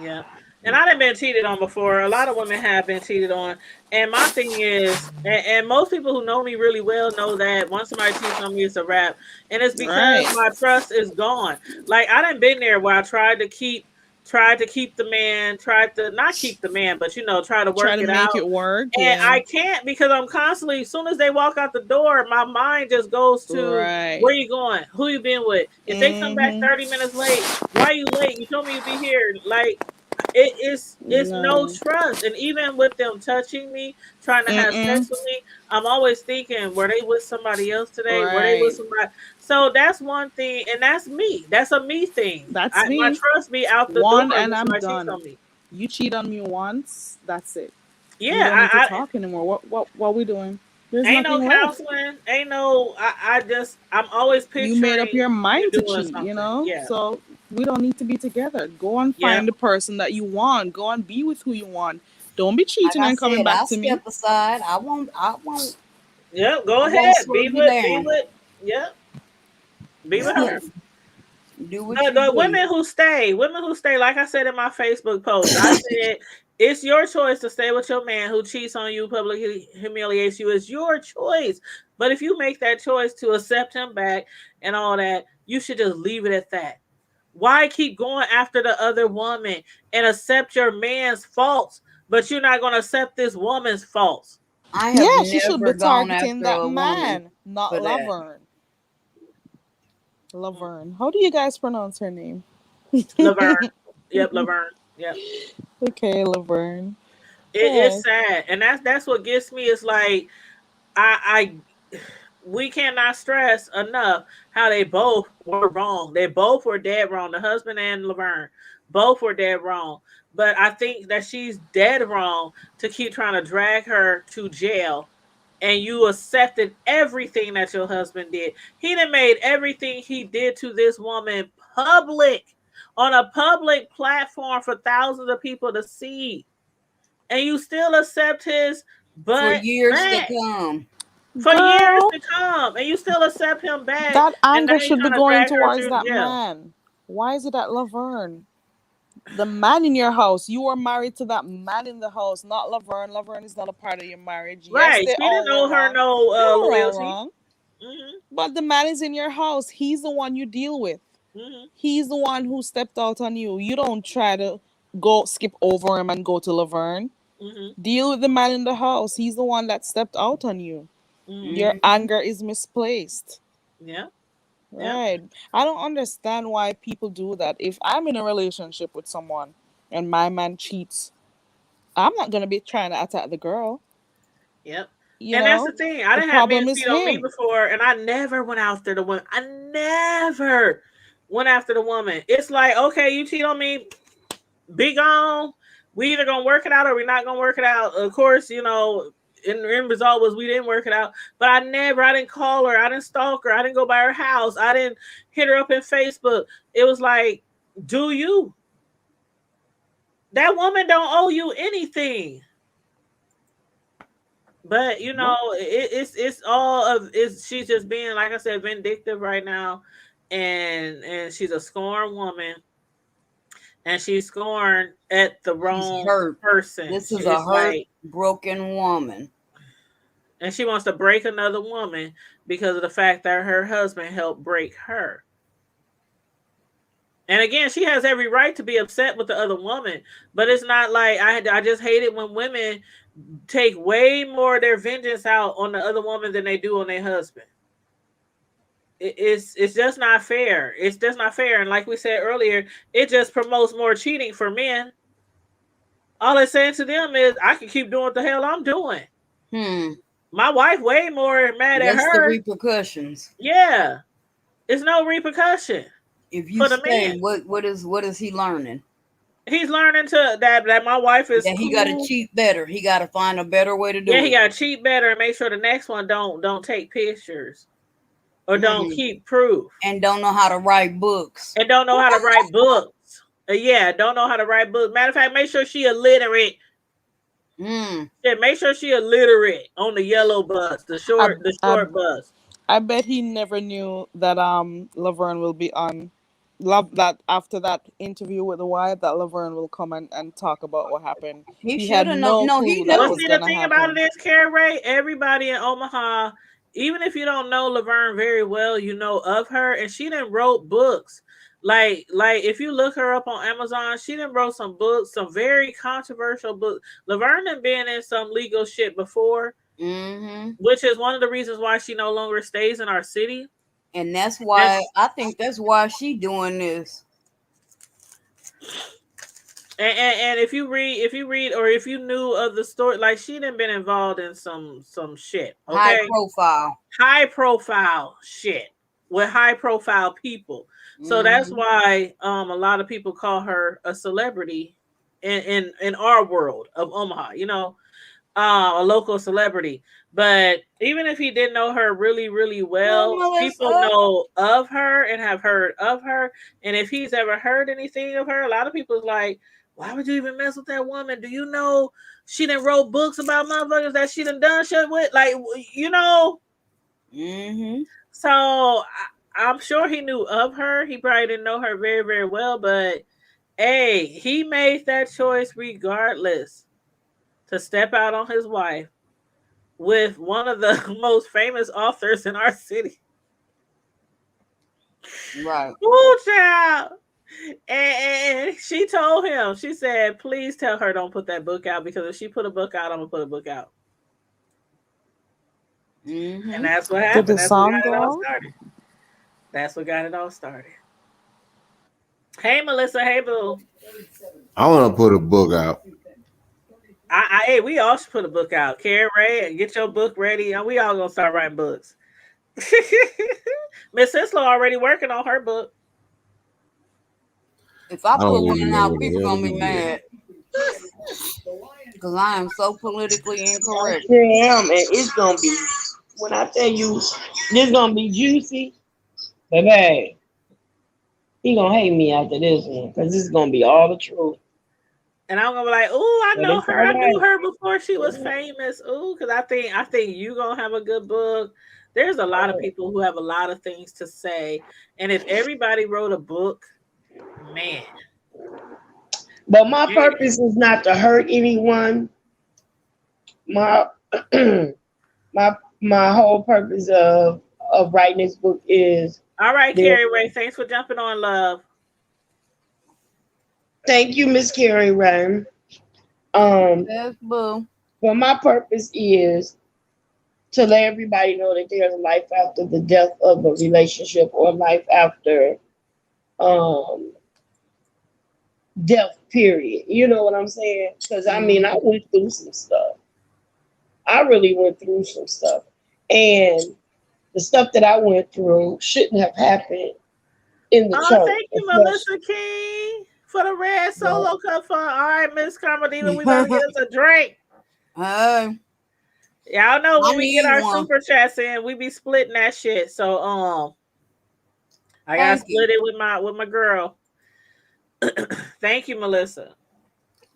Yeah. And I done been cheated on before. A lot of women have been cheated on. And my thing is, and most people who know me really well know that once somebody cheats on me, it's a wrap. And it's because Right. my trust is gone. Like I done been there where I tried to keep the man, tried to not keep the man, but try to work Try to it make out. it work. And Yeah. I can't because I'm constantly, as soon as they walk out the door, my mind just goes to Right. where you going, who you been with. If they come back 30 minutes late, why you late? You told me you'd be here. Like it's no trust. And even with them touching me, trying to have sex with me, I'm always thinking, were they with somebody else today? Were they with somebody? So that's one thing, and that's me. That's a me thing. That's me. My trust be out the One door and when I'm somebody cheats done. on me. You cheat on me once, that's it. Yeah, we don't need to talk anymore. What we doing? There's ain't no nothing left. counseling. Ain't no. I'm always picturing. You made up your mind to doing cheat, something. you know. Yeah. So we don't need to be together. Go and find the person that you want. Go and be with who you want. Don't be cheating and coming back to me. I'll step aside. I won't. Yeah, go I ahead. won't Be slow you with. down. Be with her. Do what you The do. women who stay, like I said in my Facebook post, I said it's your choice to stay with your man who cheats on you, publicly humiliates you. It's your choice. But if you make that choice to accept him back and all that, you should just leave it at that. Why keep going after the other woman and accept your man's faults, but you're not going to accept this woman's faults? I have she should be never gone targeting after that a man, woman not for that. Laverne. Laverne. How do you guys pronounce her name? Laverne. Yep, Laverne. Yep. Okay, Laverne. It's sad, and that's what gets me. Is like we cannot stress enough how they both were wrong. They both were dead wrong. The husband and Laverne both were dead wrong. But I think that she's dead wrong to keep trying to drag her to jail. And you accepted everything that your husband did. He done made everything he did to this woman public, on a public platform for thousands of people to see. And you still accept his butt for years back. to come. For years to come. And you still accept him back. That anger and should be trying to going drag her towards through that jail. man. Why is it at Laverne? The man in your house. You are married to that man in the house, not Laverne. Laverne is not a part of your marriage. Right. Yes, she didn't owe her no loyalty. Wrong. But the man is in your house. He's the one you deal with. He's the one who stepped out on you. You don't try to go skip over him and go to Laverne. Deal with the man in the house. He's the one that stepped out on you. Your anger is misplaced. Yeah. Right. I don't understand why people do that. If I'm in a relationship with someone and my man cheats, I'm not going to be trying to attack the girl. Yep. You and know? That's the thing. I didn't have men cheat on me him. before, and I never went after the woman. I never went after the woman. It's like, okay, you cheat on me, be gone. We either gonna work it out or we're not gonna work it out. Of course, in end result was we didn't work it out. But I didn't call her, I didn't stalk her, I didn't go by her house, I didn't hit her up in Facebook. It was like, do you? That woman don't owe you anything. But it's all of she's just being, like I said, vindictive right now, and she's a scorned woman, and she's scorned at the wrong person. This is a hurt, broken woman, and she wants to break another woman because of the fact that her husband helped break her. And again, she has every right to be upset with the other woman, but it's not like I just hate it when women take way more of their vengeance out on the other woman than they do on their husband. It's just not fair. It's just not fair. And like we said earlier, it just promotes more cheating for men. All it's saying to them is, I can keep doing what the hell I'm doing. My wife way more mad at her. The repercussions. Yeah. It's no repercussion. If you stay, what is he learning? He's learning that my wife is. That he got to cheat better. He got to find a better way to do it. Yeah, he got to cheat better and make sure the next one don't take pictures or don't keep proof and don't know how to write books and don't know how to write books Yeah, don't know how to write books. Matter of fact, make sure she illiterate. Yeah, make sure she illiterate on the yellow bus, the short bus. I bet he never knew that Laverne will be on. Love that after that interview with the wife, that Laverne will come and talk about what happened. He had should have known. No, he clue that knew. was See, the gonna thing happen. about it is, Carrie Ray, everybody in Omaha, even if you don't know Laverne very well, you know of her, and she done wrote books. Like if you look her up on Amazon, she done wrote some books, some very controversial books. Laverne done been in some legal shit before, which is one of the reasons why she no longer stays in our city. And that's why I think that's why she doing this. And if you read, or if you knew of the story, like she done been involved in some shit. Okay? High profile shit with high profile people. So that's why a lot of people call her a celebrity in our world of Omaha, you know, a local celebrity. But even if he didn't know her really, really well, people know of her and have heard of her. And if he's ever heard anything of her, a lot of people is like, why would you even mess with that woman? Do you know she done wrote books about motherfuckers that she done shit with? Like, you know. So I'm sure he knew of her. He probably didn't know her very, very well. But, hey, he made that choice regardless to step out on his wife with one of the most famous authors in our city. Right. Ooh, child. And she told him, she said, please tell her don't put that book out, because if she put a book out, I'm going to put a book out. And that's what happened. That's what got it all started. That's what got it all started. Hey, Melissa. Hey, Boo. I want to put a book out. Hey, we all should put a book out. Carrie Ray, get your book ready. And we all going to start writing books. Miss Sislo already working on her book. If I put one out, people gonna be mad. Because I am so politically incorrect. I am, and it's gonna be, when I tell you this gonna be juicy, baby, he gonna hate me after this one, because this is gonna be all the truth. And I'm gonna be like, ooh, I know her. I knew her before she was famous. Ooh, because I think you gonna have a good book. There's a lot of people who have a lot of things to say. And if everybody wrote a book, man. But my purpose is not to hurt anyone. My my whole purpose of writing this book is. All right, Carrie Ray. Thanks for jumping on, love. Thank you, Miss Carrie Ray. Yes, boo. But my purpose is to let everybody know that there's a life after the death of a relationship, or life after death, period. You know what I'm saying? Because I mean, I went through some stuff. I really went through some stuff. And the stuff that I went through shouldn't have happened in the church. Thank you, Melissa King, for the red solo cup fund. All right, Miss Carmelina, we better get us a drink. Y'all know when we get our super chats in, we be splitting that shit. So I gotta split it with my girl. Thank you, Melissa.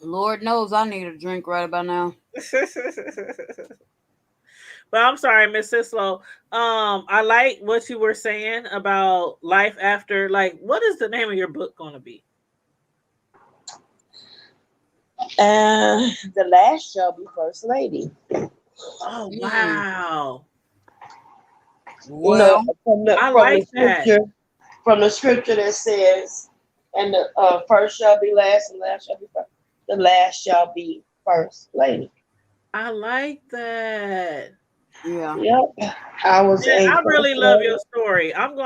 Lord knows I need a drink right about now. But I'm sorry, Miss Sislo. I like what you were saying about life after. Like, what is the name of your book going to be? The Last Shall Be First Lady. Oh, wow. Well, from that. From the scripture that says, and the first shall be last, and last shall be first. The last shall be first lady. I like that. Yeah. Yep. I really love your story. I'm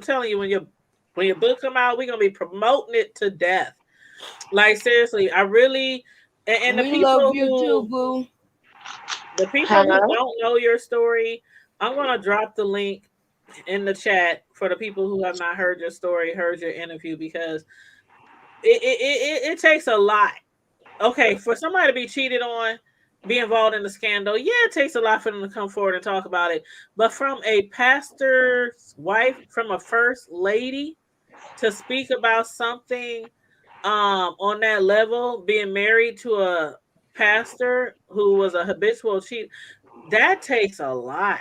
telling you, when your book come out, we're gonna be promoting it to death. Like, seriously, I really and the people love you too, boo. The people who don't know your story, I'm gonna drop the link in the chat for the people who have not heard your story, heard your interview, because it takes a lot. Okay, for somebody to be cheated on, be involved in the scandal, yeah, it takes a lot for them to come forward and talk about it. But from a pastor's wife, from a first lady, to speak about something on that level, being married to a pastor who was a habitual cheat, that takes a lot.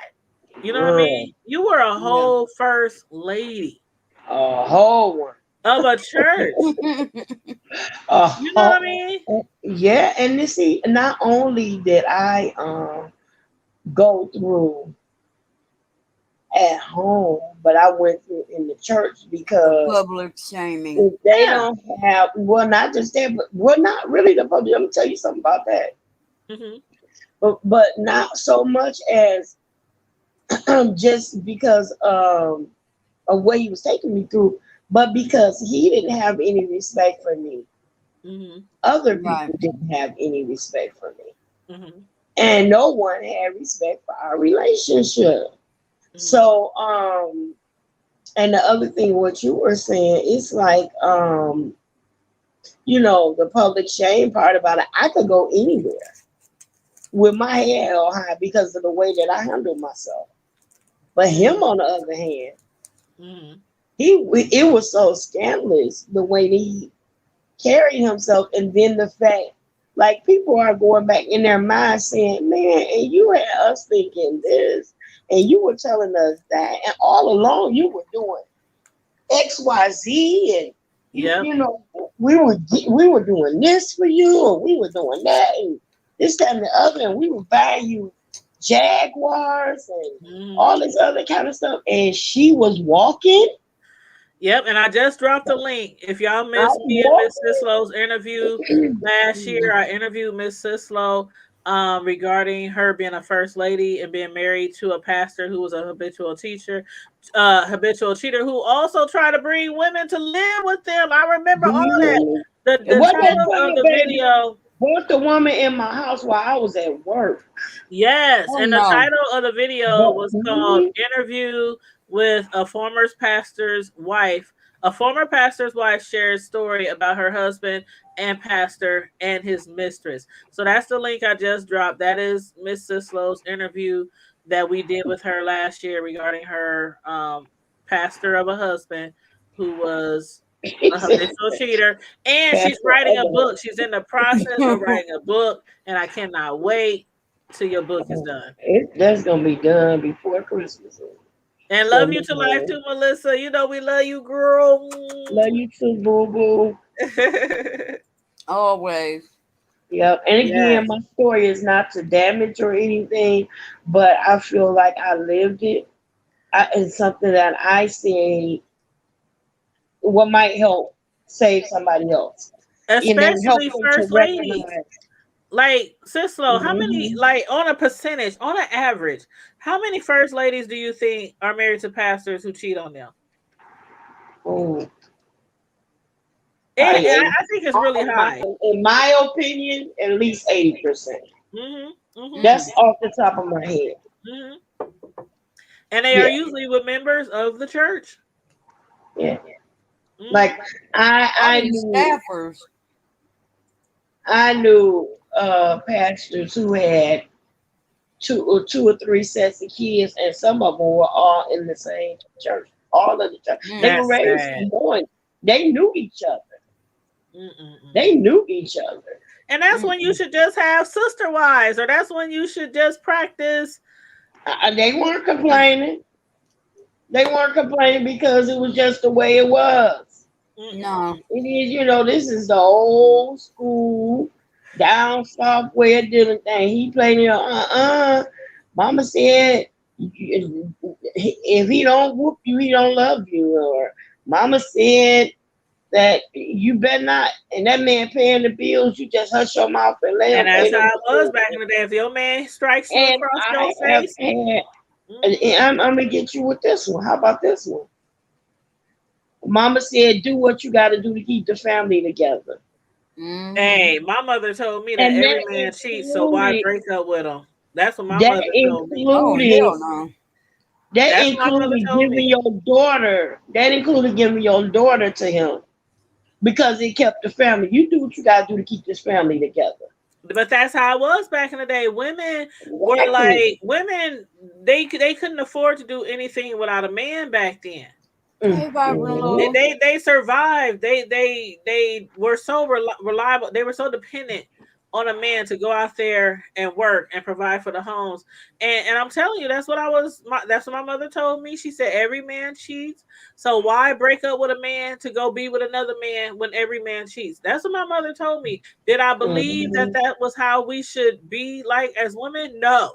You know what I Girl, mean? You were a Yeah. whole first lady a whole one. of a church. A You know what I whole, mean? yeah, and you see, not only did I go through at home, but I went through in the church The because public shaming. if they Yeah. don't have, well, not just that, but well, not really the public. Let me tell you something about that. Hmm. But not so much as just because of what he was taking me through, but because he didn't have any respect for me. Hmm. Other Right. people didn't have any respect for me. Hmm. And no one had respect for our relationship. So, and the other thing, what you were saying, it's like, the public shame part about it. I could go anywhere with my head held high because of the way that I handle myself. But him, on the other hand, Hmm. it was so scandalous the way that he carried himself, and then the fact, like, people are going back in their minds saying, "Man, and you had us thinking this, and you were telling us that, and all along you were doing XYZ, and Yep. we were doing this for you, and we were doing that, and this, that, and the other, and we were buying you Jaguars and all this other kind of stuff." And she was walking. Yep, and I just dropped a link. If y'all missed me and Miss Sislow's interview last year, I interviewed Miss Sislow regarding her being a first lady and being married to a pastor who was a habitual cheater, who also tried to bring women to live with them. I remember all that. The title of the video. Brought the woman in my house while I was at work. Yes, Oh, and the no. title of the video was called "Interview with a Former Pastor's Wife." A former pastor's wife shares story about her husband and pastor and his mistress. So that's the link I just dropped. That is Miss Sislow's interview that we did with her last year regarding her pastor of a husband who was a habitual cheater, and she's writing a book. She's in the process of writing a book, and I cannot wait till your book is done. That's gonna be done before Christmas. And love you to life too, Melissa. You know we love you, girl. Love you too, boo boo. Always. Yep. And again, my story is not to damage or anything, but I feel like I lived it. It's something that I say what might help save somebody else. Especially first ladies. Like, Sislo, how many, like, on a percentage, on an average, how many first ladies do you think are married to pastors who cheat on them? Oh, I think it's really high. In my opinion, at least 80%. That's off the top of my head. And they are usually with members of the church. Yeah. Like, I knew staffers. I knew pastors who had two or three sets of kids, and some of them were all in the same church. All of the church. They were raised going. They knew each other. They knew each other. And that's when you should just have sister wives, or that's when you should just practice. They weren't complaining. They weren't complaining because it was just the way it was. No. It is, this is the old school down south way of doing thing. He played it. Mama said, if he don't whoop you, he don't love you. Or Mama said that you better not. And that man paying the bills, you just hush your mouth and let him. And that's how it was back in the day. If your man strikes you across your face, I'm gonna get you with this one. How about this one? Mama said, do what you got to do to keep the family together. Hey, my mother told me that every man cheats, so why break up with him? That's what my mother told me. Oh, hell no. That included giving your daughter. That included giving your daughter to him because it kept the family. You do what you got to do to keep this family together. But that's how it was back in the day. Women were like they couldn't afford to do anything without a man back then. Hey, Vibrant Lord. They survived. They were so reliable. They were so dependent on a man to go out there and work and provide for the homes. And I'm telling you, that's what that's what my mother told me. She said every man cheats. So why break up with a man to go be with another man when every man cheats? That's what my mother told me. Did I believe that was how we should be like as women? No.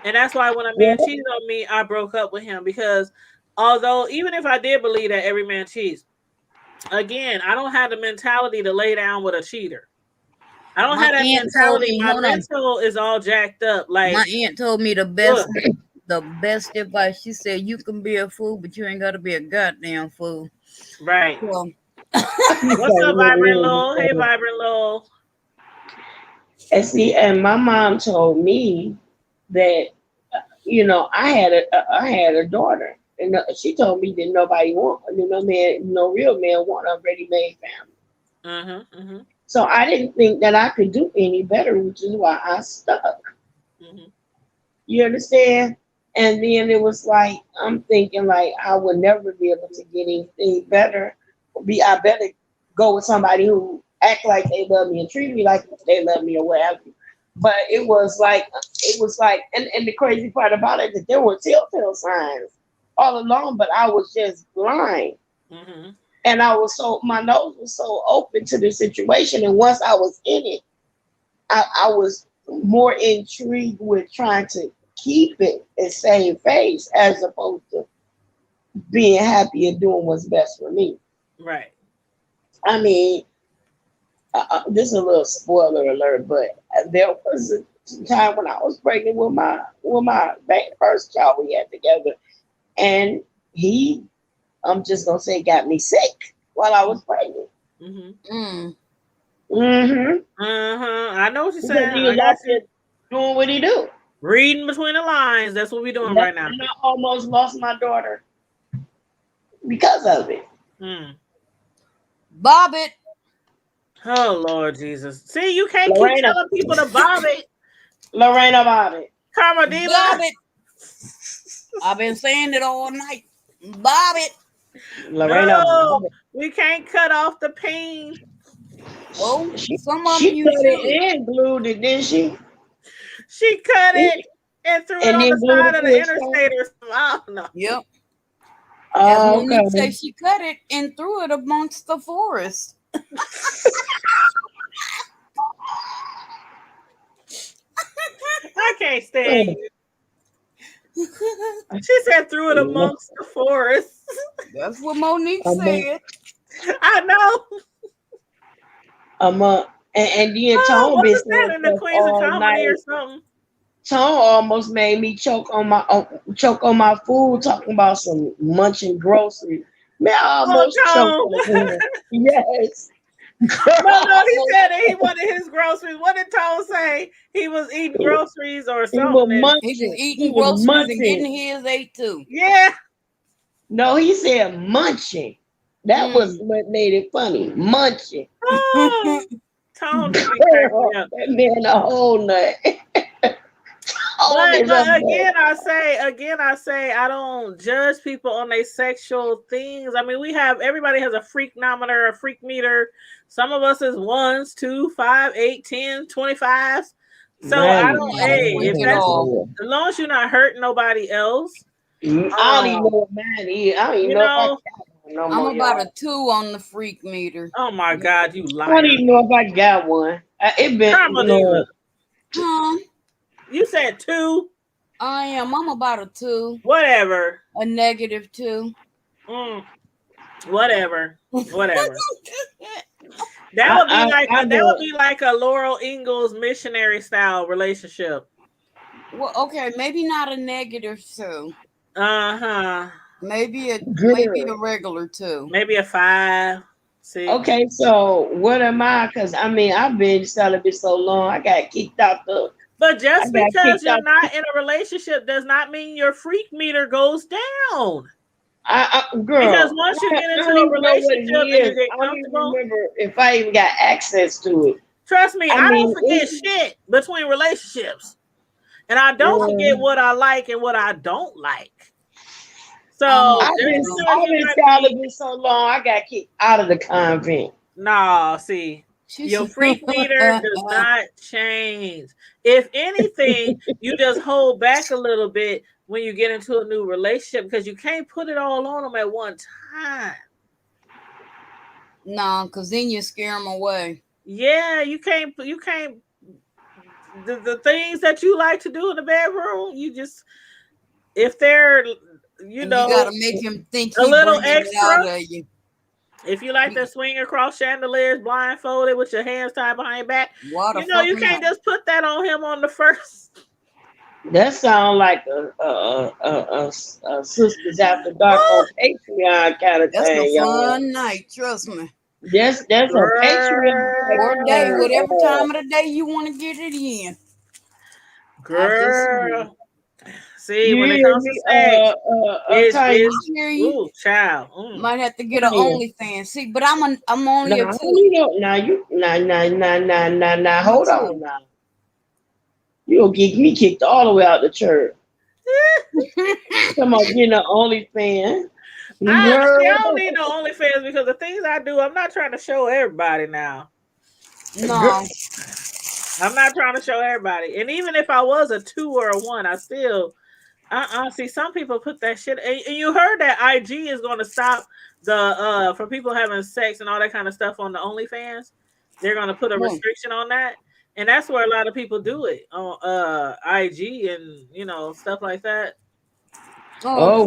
And that's why when a man cheated on me, I broke up with him, because although even if I did believe that every man cheats, again, I don't have the mentality to lay down with a cheater. I don't have that mentality. My mental is all jacked up. Like my aunt told me the best advice. She said, "You can be a fool, but you ain't got to be a goddamn fool." Right. So, what's up, Vibrant Lowell? Hey, Vibrant Lowell. And see, and my mom told me that, you know, I had a daughter, and she told me that nobody no real man want a ready-made family. So I didn't think that I could do any better, which is why I stuck. You understand? And then it was like, I'm thinking like I would never be able to get anything better. I better go with somebody who act like they love me and treat me like they love me or whatever. But it was like, and the crazy part about it, that there were telltale signs all along, but I was just blind. And my nose was so open to the situation. And once I was in it, I was more intrigued with trying to keep it and save face as opposed to being happy and doing what's best for me. Right. I mean, this is a little spoiler alert, but there was a time when I was pregnant with my first child we had together, and he, I'm just gonna say, got me sick while I was pregnant. I know what you're saying. He was out there doing what he do. Reading between the lines. That's what we're doing right now. And I almost lost my daughter because of it. Bob it. Oh, Lord Jesus. See, you can't keep telling people to bob it. Lorena bob it. Karma Diva. Bob it. I've been saying it all night. Bob it. Lorena bob it. We can't cut off the pain. Oh, she cut it and glued it, didn't she? She cut it and threw it on the side of the interstate or something. I don't know. Yep. Oh, okay. Monique said she cut it and threw it amongst the forest. I can't stand you. She said threw it amongst the forest. That's what Monique said. I know. And then Tone was that in the Queens of Comedy or something? Tone almost made me choke on my food talking about some munching groceries. Man, I almost choked on it. Yes. No, he said that he wanted his groceries. What did Tone say? He was eating groceries or something. He was eating groceries and getting his ate too. Yeah. No, he said munching. That was what made it funny. Munching. Oh, Tone. That man a whole nut. But again, I say, I don't judge people on their sexual things. I mean, everybody has a freaknometer, a freak meter. Some of us is 1s, 2, 5, 8, 10, 25. So I don't, as long as you're not hurting nobody else. I don't even know what mine is. I don't even know if I got one. I'm about a 2 on the freak meter. Oh my God, you liar. I don't even know if I got one. It been You said 2. I am. I'm about a 2. Whatever. A -2. Whatever. That would be like a Laurel Ingalls missionary style relationship. Well, okay, maybe not a -2. Maybe a regular 2. Maybe a 5. See? Okay, so what am I? Because I mean, I've been celibate so long, I got kicked out the. But just because you're not in a relationship does not mean your freak meter goes down. Girl, because once you get into a relationship and you get comfortable, I don't remember if I even got access to it. Trust me, I don't forget shit between relationships. And I don't forget what I like and what I don't like. So I've been celibate so long. I got kicked out of the convent. Nah, see, your freak meter does not change. If anything, you just hold back a little bit when you get into a new relationship because you can't put it all on them at one time. No, because then you scare them away. Yeah, you can't. The things that you like to do in the bedroom, you just, if they're, you gotta make him think a little extra. Out of you. If you like to swing across chandeliers blindfolded with your hands tied behind your back, you can't just put that on him on the first. That sounds like a Sisters After Dark on Patreon kind of That's thing. That's a fun night, trust me. That's a Patreon or day, whatever time of the day you want to get it in. Girl. See, when it comes to sex, it's child. Might have to get an OnlyFans. See, but I'm only a two. Hold on now. You'll get me kicked all the way out the church. Come on, get an OnlyFans. I don't need no OnlyFans because the things I do, I'm not trying to show everybody now. No. I'm not trying to show everybody. And even if I was a 2 or a 1, I still see some people put that shit. And you heard that IG is going to stop the for people having sex and all that kind of stuff on the OnlyFans. They're going to put a restriction on that. And that's where a lot of people do it on IG and stuff like that. Well,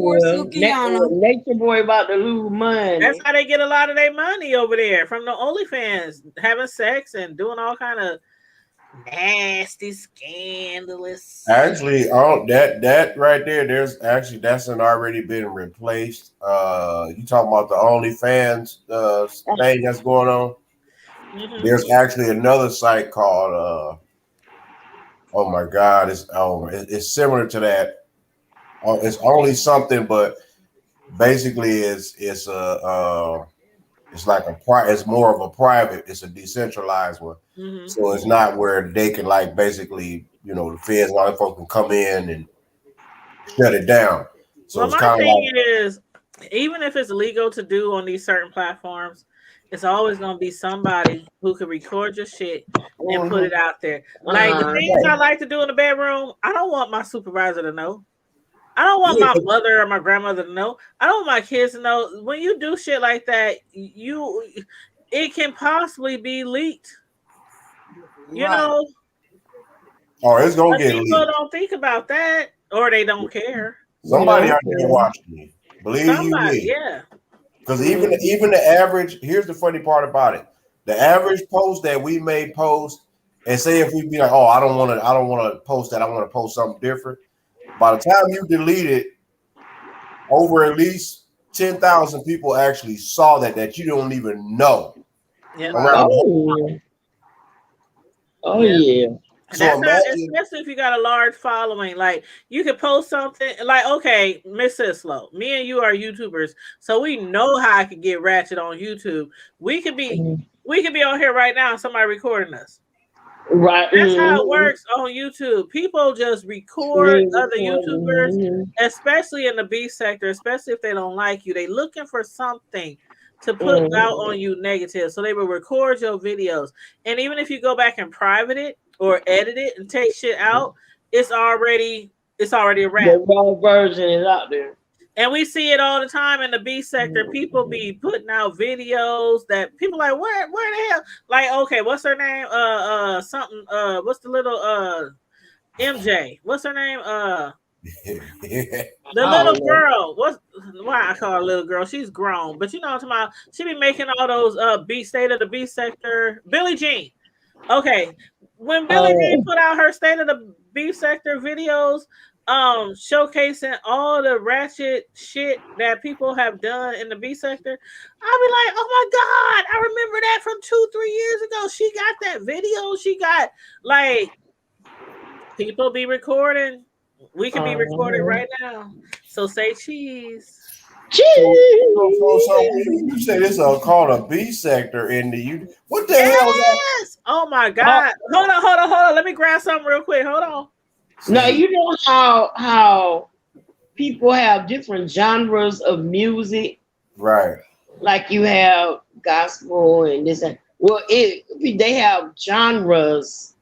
Nature Boy about to lose money. That's how they get a lot of their money over there, from the OnlyFans, having sex and doing all kind of nasty, scandalous. Actually, that right there, that's already been replaced. You talking about the OnlyFans thing that's going on? Mm-hmm. There's actually another site called oh my God, it's similar to that. It's only something, but basically it's like it's more of a private. It's a decentralized one, so it's not where they can like basically the feds and all that folks can come in and shut it down. So it's kind of like, is even if it's legal to do on these certain platforms, it's always going to be somebody who can record your shit and put it out there. Like the things I like to do in the bedroom, I don't want my supervisor to know. I don't want my mother or my grandmother to know. I don't want my kids to know. When you do shit like that, it can possibly be leaked. You know? Or it's gonna get leaked. People don't think about that, or they don't care. Somebody out there watching me. Believe me. Yeah. Because even the average, here's the funny part about it. The average post that we may post, and say if we be like, oh, I don't want to post that, I want to post something different. By the time you delete it, over at least 10,000 people actually saw that you don't even know. Yeah. Yeah. So especially if you got a large following, like you could post something like, okay, Miss Sislo, me and you are YouTubers, so we know how I could get ratchet on YouTube. We could be on here right now and somebody recording us. Right. That's how it works on YouTube. People just record other YouTubers, especially in the B sector, especially if they don't like you. They looking for something to put out on you negative. So they will record your videos. And even if you go back and private it or edit it and take shit out, it's already a wrap. The raw version is out there. And we see it all the time in the B sector. People be putting out videos that people like, where the hell? Like, okay, what's her name? What's the little MJ? What's her name? The little girl. Why I call her little girl? She's grown, but you know what I'm talking about. She be making all those State of the B sector. Billie Jean. Okay. When Billie Jean put out her State of the B sector videos, showcasing all the ratchet shit that people have done in the B sector, I'll be like, oh my God, I remember that from 2-3 years ago. She got that video. She got like people be recording. We can be recorded right now. So say cheese. So you say this is called a B sector in the what the hell is that? Oh my God. Hold on. Let me grab something real quick. Hold on. Now you know how people have different genres of music. Right. Like you have gospel and this and well, they have genres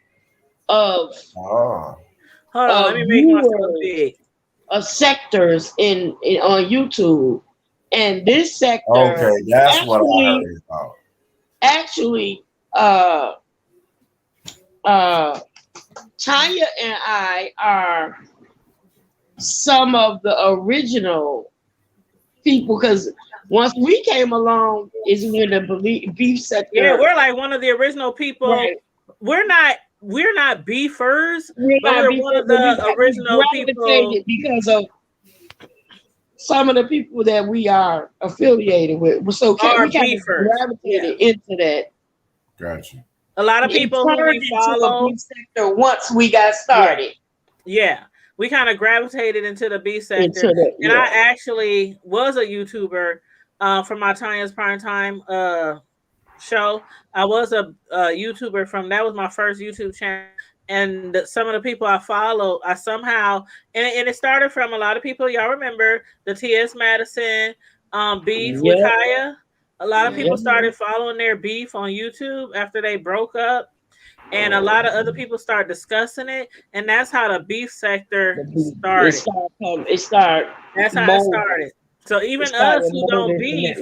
of Oh. Hold on, let me make myself big. of sectors in on YouTube, and this sector. Okay, that's what I heard about. Actually, Tanya and I are some of the original people because once we came along is when the beef sector. Yeah, we're like one of the original people. Right. We're not beefers, but we're one of the original people because of some of the people that we are affiliated with. So we kind of gravitated into that. Gotcha. A lot of people who we follow sector once we got started. Yeah. We kind of gravitated into the B sector. And I actually was a YouTuber for my Tanya's Primetime show. I was a YouTuber that was my first YouTube channel. And some of the people I follow, I somehow, and it started from a lot of people, y'all remember the T.S. Madison beef with Kaya. A lot of people started following their beef on YouTube after they broke up. And a lot of other people start discussing it. And that's how the beef sector started. That's how it started. So even us who don't beef,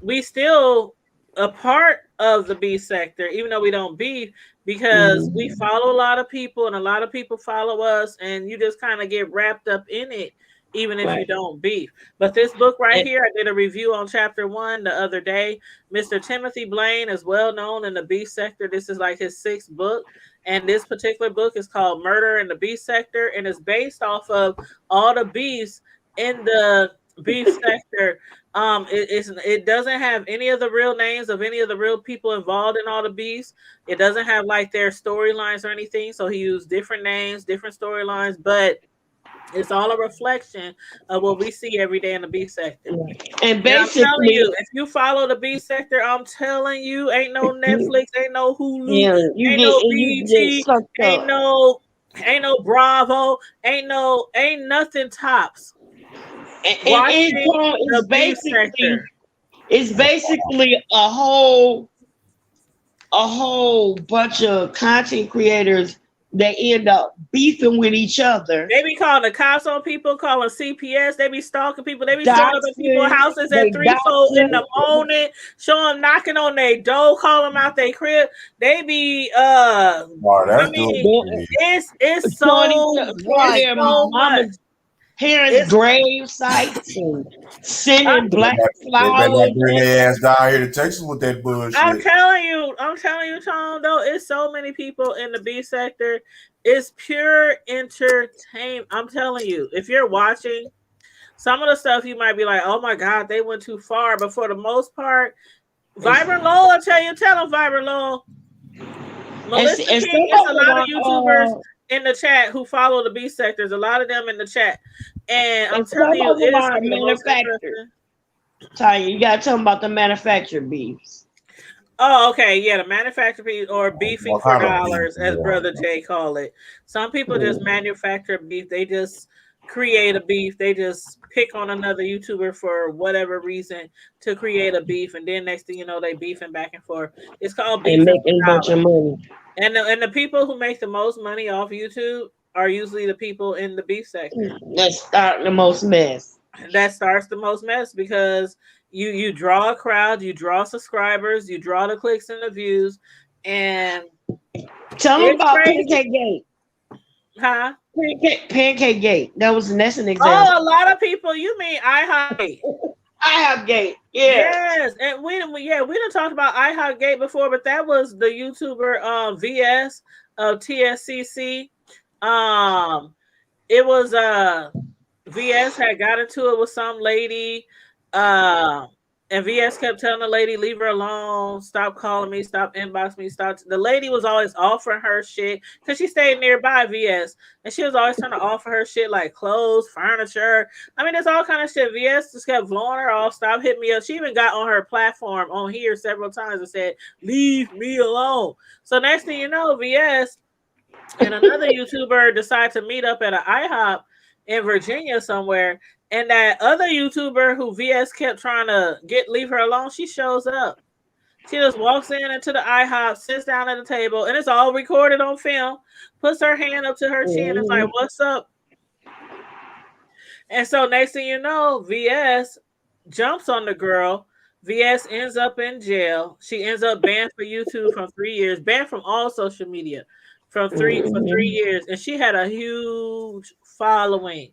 we still a part of the beef sector, even though we don't beef, because we follow a lot of people and a lot of people follow us, and you just kind of get wrapped up in it, even if you don't beef. But this book right here, I did a review on chapter 1 the other day. Mr. Timothy Blaine is well known in the beef sector. This is like his 6th book. And this particular book is called Murder in the Beef Sector, and it's based off of all the beefs in the beef sector. It doesn't have any of the real names of any of the real people involved in all the beefs. It doesn't have like their storylines or anything. So he used different names, different storylines, but it's all a reflection of what we see every day in the beef sector. And basically, I'm telling you, if you follow the beef sector, I'm telling you, ain't no Netflix, ain't no Hulu, ain't no BET, ain't no Bravo, ain't nothing tops. It's basically a whole bunch of content creators that end up beefing with each other. They be calling the cops on people, calling CPS. They be stalking people. They be showing up at people's houses at 3-4 in the morning, showing knocking on their door, calling them out their crib. They be it's so much. Parents' grave sites and sending black flowers. They better bring their ass down here to Texas with that bullshit. I'm telling you, Tom, though, it's so many people in the B sector. It's pure entertainment. I'm telling you, if you're watching some of the stuff, you might be like, oh my God, they went too far. But for the most part, Vibrant Lowell, I'll tell them Vibrant Lowell. Melissa King, it's a lot of YouTubers in the chat who follow the B sectors, a lot of them in the chat. And I'm telling you, it's manufactured. Tanya, you gotta tell them about the manufactured beefs. Oh, okay. Yeah, the manufactured beef or beefing for dollars, as Brother Jay call it. Some people just manufacture beef. They just create a beef. They just pick on another YouTuber for whatever reason to create a beef, and then next thing you know, they beefing back and forth. It's called beefing making a bunch of money. And the people who make the most money off YouTube are usually the people in the beef sector. That start the most mess. That starts the most mess because you draw a crowd, you draw subscribers, you draw the clicks and the views, and tell them about Pancake Gate. Huh? Pancake Gate. That's an example. Oh, a lot of people. You mean IHOP Gate? IHOP Gate. Yeah. Yes, and we done talked about IHOP Gate before, but that was the YouTuber VS of TSCC. It was VS had got into it with some lady. And VS kept telling the lady, leave her alone, stop calling me, stop inboxing me, stop. The lady was always offering her shit because she stayed nearby VS, and she was always trying to offer her shit like clothes, furniture. I mean, there's all kind of shit. VS just kept blowing her off, stop hitting me up. She even got on her platform on here several times and said, leave me alone. So next thing you know, VS and another YouTuber decide to meet up at an IHOP in Virginia somewhere. And that other YouTuber who VS kept trying to leave her alone, she shows up. She just walks into the IHOP, sits down at the table, and it's all recorded on film, puts her hand up to her chin, and is like, "What's up?" And so next thing you know, VS jumps on the girl. VS ends up in jail. She ends up banned for YouTube for 3 years, banned from all social media for 3 years. And she had a huge following.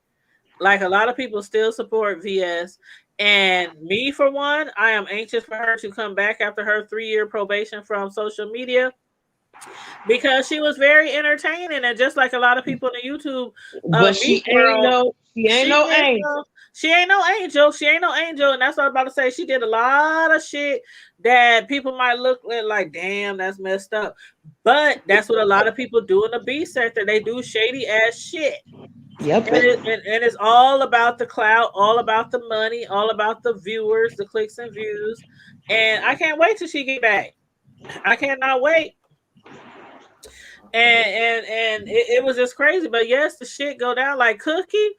Like a lot of people still support VS. And me, for one, I am anxious for her to come back after her 3-year probation from social media, because she was very entertaining, and just like a lot of people on the YouTube, but she ain't no angel. She ain't no angel. She ain't no angel, and that's what I'm about to say. She did a lot of shit that people might look at like, damn, that's messed up. But that's what a lot of people do in the B sector. They do shady ass shit. Yep. And it's all about the clout, all about the money, all about the viewers, the clicks and views. And I can't wait till she get back. I cannot wait. And it was just crazy. But yes, the shit go down. Like Cookie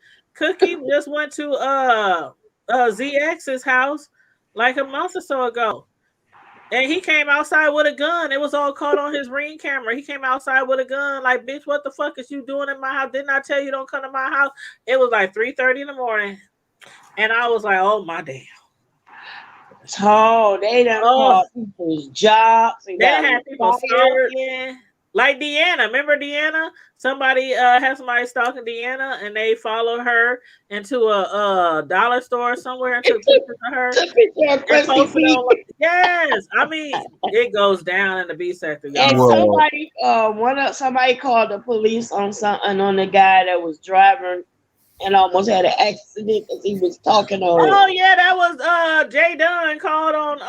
just went to ZX's house like a month or so ago. And he came outside with a gun. It was all caught on his Ring camera. He came outside with a gun. Like, bitch, what the fuck is you doing in my house? Didn't I tell you don't come to my house? It was like 3:30 in the morning. And I was like, oh, my damn. Oh, they done called people's jobs. They had people stalking. Like Deanna. Remember Deanna? Somebody had somebody stalking Deanna, and they followed her into a dollar store somewhere and took pictures of her. Yes, I mean it goes down in the B sector. And somebody called the police on something on the guy that was driving and almost had an accident because he was talking on. Oh yeah, that was Jay Dunn called on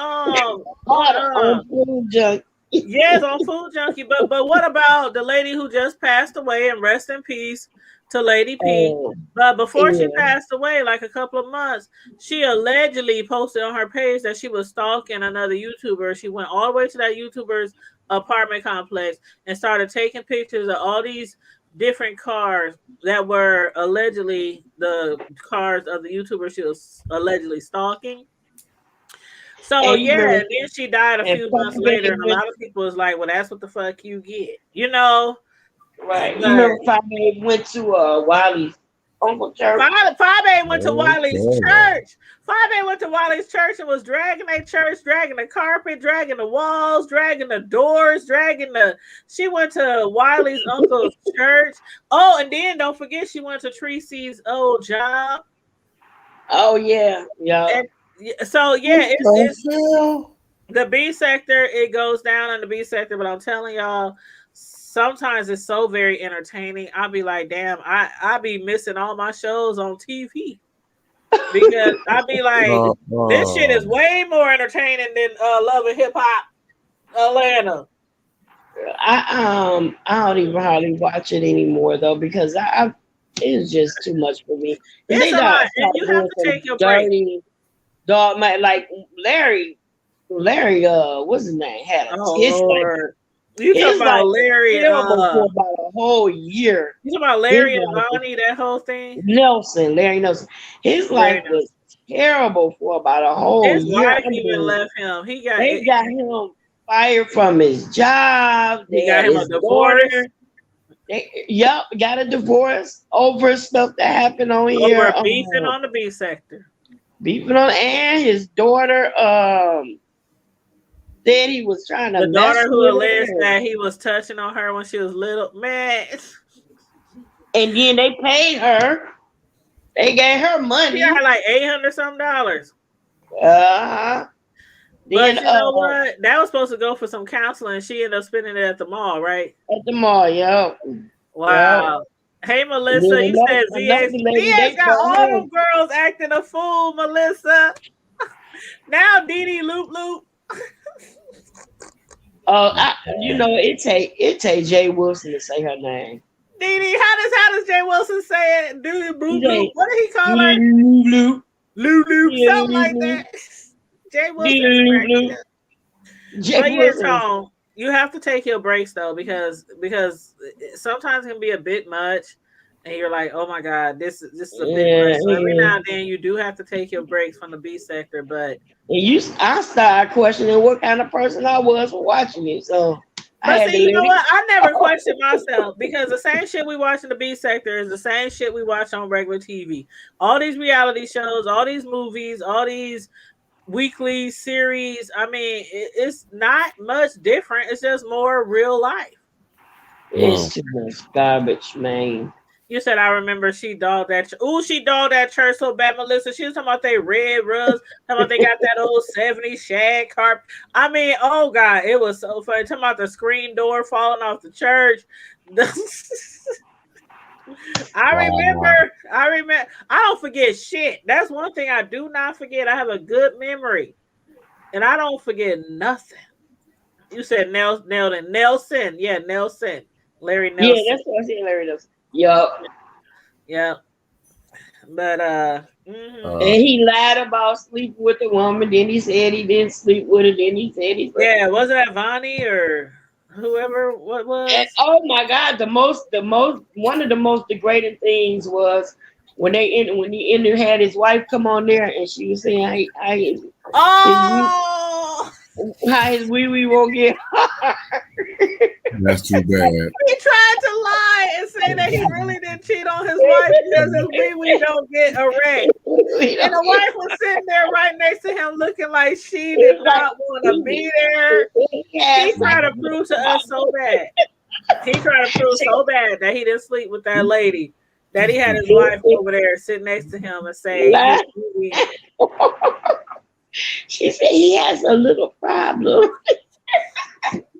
Food Junkie. Yes, on Food Junkie. But what about the lady who just passed away, and rest in peace to Lady P? But before she passed away, like a couple of months, she allegedly posted on her page that she was stalking another YouTuber. She went all the way to that YouTuber's apartment complex and started taking pictures of all these different cars that were allegedly the cars of the YouTuber she was allegedly stalking. So then she died a few months later, and a lot of people was like, "Well, that's what the fuck you get," you know? Right. You remember Fabe went to Wiley's Uncle Church. Fabe went to Wiley's church. Fabe went to Wiley's church and was dragging their church, dragging the carpet, dragging the walls, dragging the doors, She went to Wiley's uncle's church. Oh, and then don't forget she went to Tracy's old job. Oh yeah, yeah. So yeah, it's the B sector. It goes down in the B sector, but I'm telling y'all, sometimes it's so very entertaining. I'll be like, damn, I be missing all my shows on TV because I'll be like, this shit is way more entertaining than Love and Hip Hop Atlanta. I don't even hardly watch it anymore though, because it's just too much for me. It's a lot, and you have to take your break. Dog, like Larry, what's his name? Had Lord. You talking about Larry for about a whole year. You talking about Larry and Bonnie, that whole thing? Larry Nelson. His life was terrible for about a whole year. His wife even left him. They got him fired from his job. They got him a divorce. Got a divorce over stuff that happened on here. Over beefing on the B sector. Beefing on, and his daughter said he was trying to. The daughter who alleged that he was touching on her when she was little, man. And then they paid her. They gave her money. She got like $800 some. But you know what? That was supposed to go for some counseling. She ended up spending it at the mall, right? At the mall, yeah. Wow. Yeah. Hey, Melissa, you said ZX got all them girls acting a fool, Melissa. Now Dee Loop Loop. It take Jay Wilson to say her name. Dee, how does Jay Wilson say it? What did he call her? Loop, something like that. Jay Wilson. Tom, you have to take your breaks though, because sometimes it can be a bit much, and you're like, oh my God, this is a bit much. So every now and then you do have to take your breaks from the B sector, but I started questioning what kind of person I was for watching it. So but see, you know what? I never questioned myself because the same shit we watch in the B sector is the same shit we watch on regular TV. All these reality shows, all these movies, all these weekly series. I mean, it's not much different. It's just more real life. It's too much garbage, man. You said I remember she dogged that. She dogged that church so bad, Melissa. She was talking about they red rugs. Talking about they got that old 70s shag carpet. I mean, oh God, it was so funny. Talking about the screen door falling off the church. I remember. I don't forget shit. That's one thing I do not forget. I have a good memory, and I don't forget nothing. You said Nelson. Yeah, Nelson. Larry Nelson. Yeah, that's what I said, Larry Nelson. Yup. But and he lied about sleeping with the woman. Then he said he didn't sleep with her. Then he said he. Yeah, was it Vonnie or whoever? What was? And, oh my God! One of the most degrading things was when he had his wife come on there and she was saying, how his wee won't get hard. That's too bad. He tried to lie and say that he really didn't cheat on his wife because his wee don't get erect. And the wife was sitting there right next to him looking like she did not want to be there. He tried to prove to us so bad. He tried to prove so bad that he didn't sleep with that lady, that he had his wife over there sitting next to him and saying, she said he has a little problem.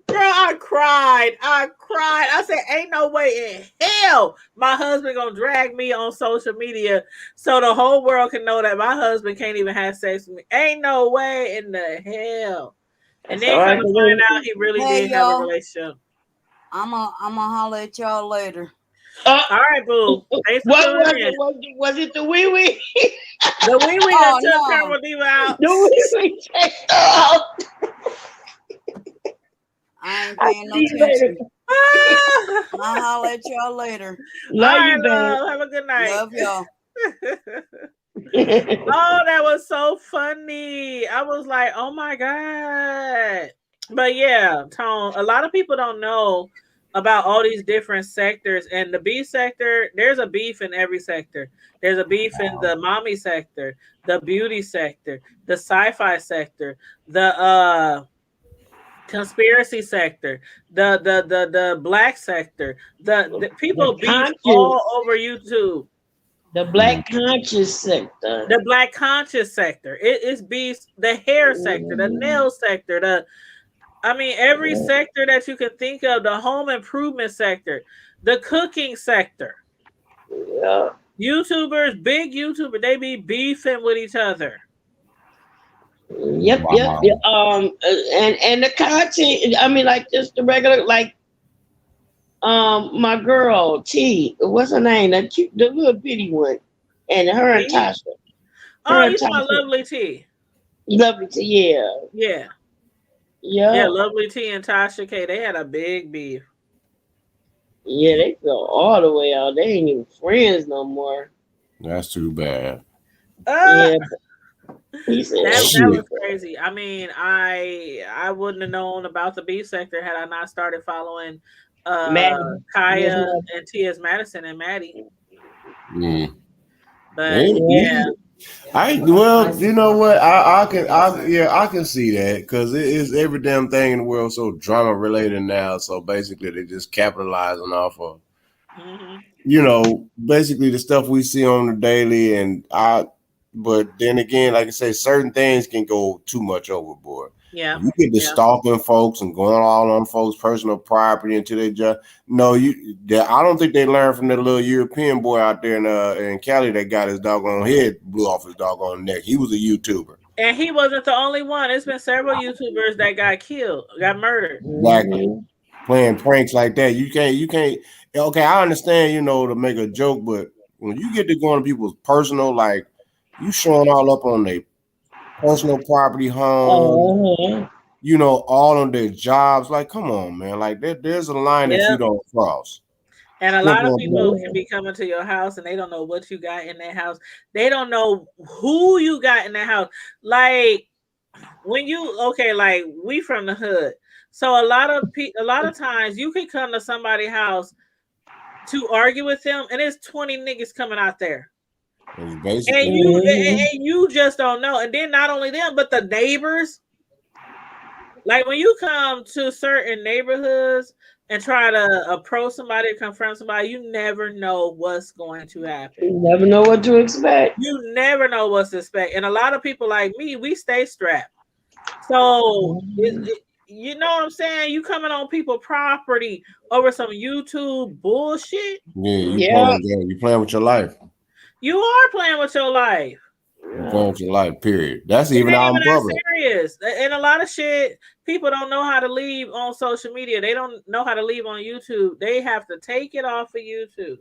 Girl, I cried. I said, ain't no way in hell my husband gonna drag me on social media so the whole world can know that my husband can't even have sex with me. Ain't no way in the hell. And then come to find out he really did have a relationship. I'm gonna holler at y'all later. All right, boo. Was it the wee wee? The wee wee that took Caramel Diva out. The wee wee checked out. I ain't paying no attention. I'll holler at y'all later. Love you, love. Have a good night. Love y'all. Oh, that was so funny. I was like, oh my God. But yeah, Tone, a lot of people don't know about all these different sectors. And the B sector, there's a beef in every sector. There's a beef in the mommy sector, the beauty sector, the sci-fi sector, the conspiracy sector, the black sector, the people beef all over YouTube. The black conscious sector. The black conscious sector. It's beef. The hair sector, the nail sector, every sector that you can think of, the home improvement sector, the cooking sector. Yeah. YouTubers, big YouTubers, they be beefing with each other. Yep. And the content, like just the regular, like my girl T, what's her name? The little bitty one, and her and Tasha. You talking about Lovely T? Lovely T, yeah. Yeah, Lovely T and Tasha K, they had a big beef. Yeah, they fell all the way out. They ain't even friends no more. That's too bad. Yeah. That was crazy. I mean, I wouldn't have known about the B sector had I not started following Kaya and T.S. Madison and Maddie. But yeah. You know what? I can see that because it is every damn thing in the world so drama related now. So basically, they're just capitalizing off of, basically the stuff we see on the daily. But then again, like I say, certain things can go too much overboard. Yeah, you get to stalking folks and going all on folks' personal property until they just I don't think they learned from that little European boy out there in Cali that got his doggone head blew off his doggone neck. He was a YouTuber, and he wasn't the only one. It's been several YouTubers that got murdered. Exactly, playing pranks like that. You can't. Okay, I understand, to make a joke, but when you get to going to people's personal, like you showing all up on their personal property, home, all on their jobs. Like, come on, man. Like, there's a line that you don't cross. And a lot of people can be coming to your house and they don't know what you got in that house. They don't know who you got in that house. Like when like we from the hood. So a lot of times you can come to somebody's house to argue with them and there's 20 niggas coming out there. And you just don't know. And then not only them, but the neighbors. Like when you come to certain neighborhoods and try to approach somebody or confront somebody, you never know what's going to happen. You never know what to expect. You never know what to expect. And a lot of people like me, we stay strapped. So, you know what I'm saying? You coming on people's property over some YouTube bullshit. Yeah, you playing with your life. You are playing with your life. You're playing with your life, period. That's even out in public. Serious. And a lot of shit, people don't know how to leave on social media. They don't know how to leave on YouTube. They have to take it off of YouTube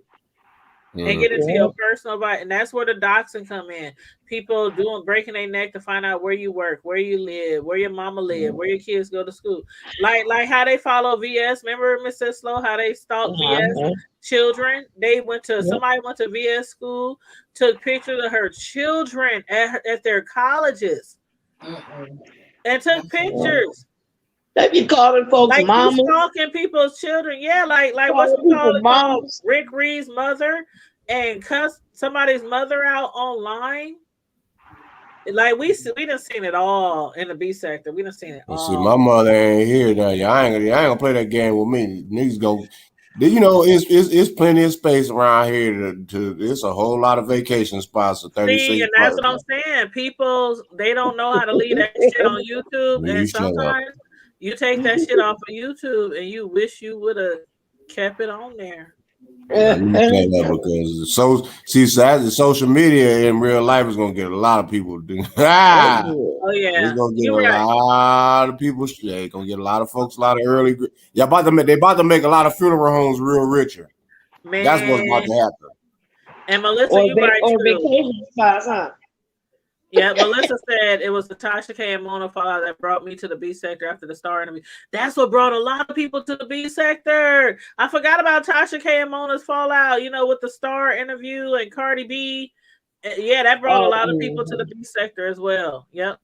and get into your personal life. And that's where the doxing come in. People breaking their neck to find out where you work, where you live, where your mama live, where your kids go to school. Like how they follow VS. Remember, Mr. Slow, how they stalk VS children? Somebody went to VS school, took pictures of her children at their colleges, and took pictures. They be calling folks like mama. Stalking people's children. Yeah, like what's we call it? Rick Reed's mother and cuss somebody's mother out online. Like we done seen it all in the B sector. We done seen it all. See, my mother ain't here now. I ain't gonna play that game with me. Niggas go. You know, it's plenty of space around here to it's a whole lot of vacation spots. For 36 and that's what I'm saying. People, they don't know how to leave that shit on YouTube, and sometimes you take that shit off of YouTube and you wish you would have kept it on there. Because social media in real life is gonna get a lot of people. Oh yeah, it's gonna get lot of people. It's gonna get a lot of folks, a lot of early. They about to make a lot of funeral homes real richer. Man. That's what's about to happen. And Melissa, you right too. Vacation spots, huh? Yeah, Melissa said it was the Tasha K and Mona fallout that brought me to the B sector after the Star interview. That's what brought a lot of people to the B sector. I forgot about Tasha K and Mona's fallout, with the Star interview and Cardi B. Yeah, that brought a lot of people to the B sector as well. Yep.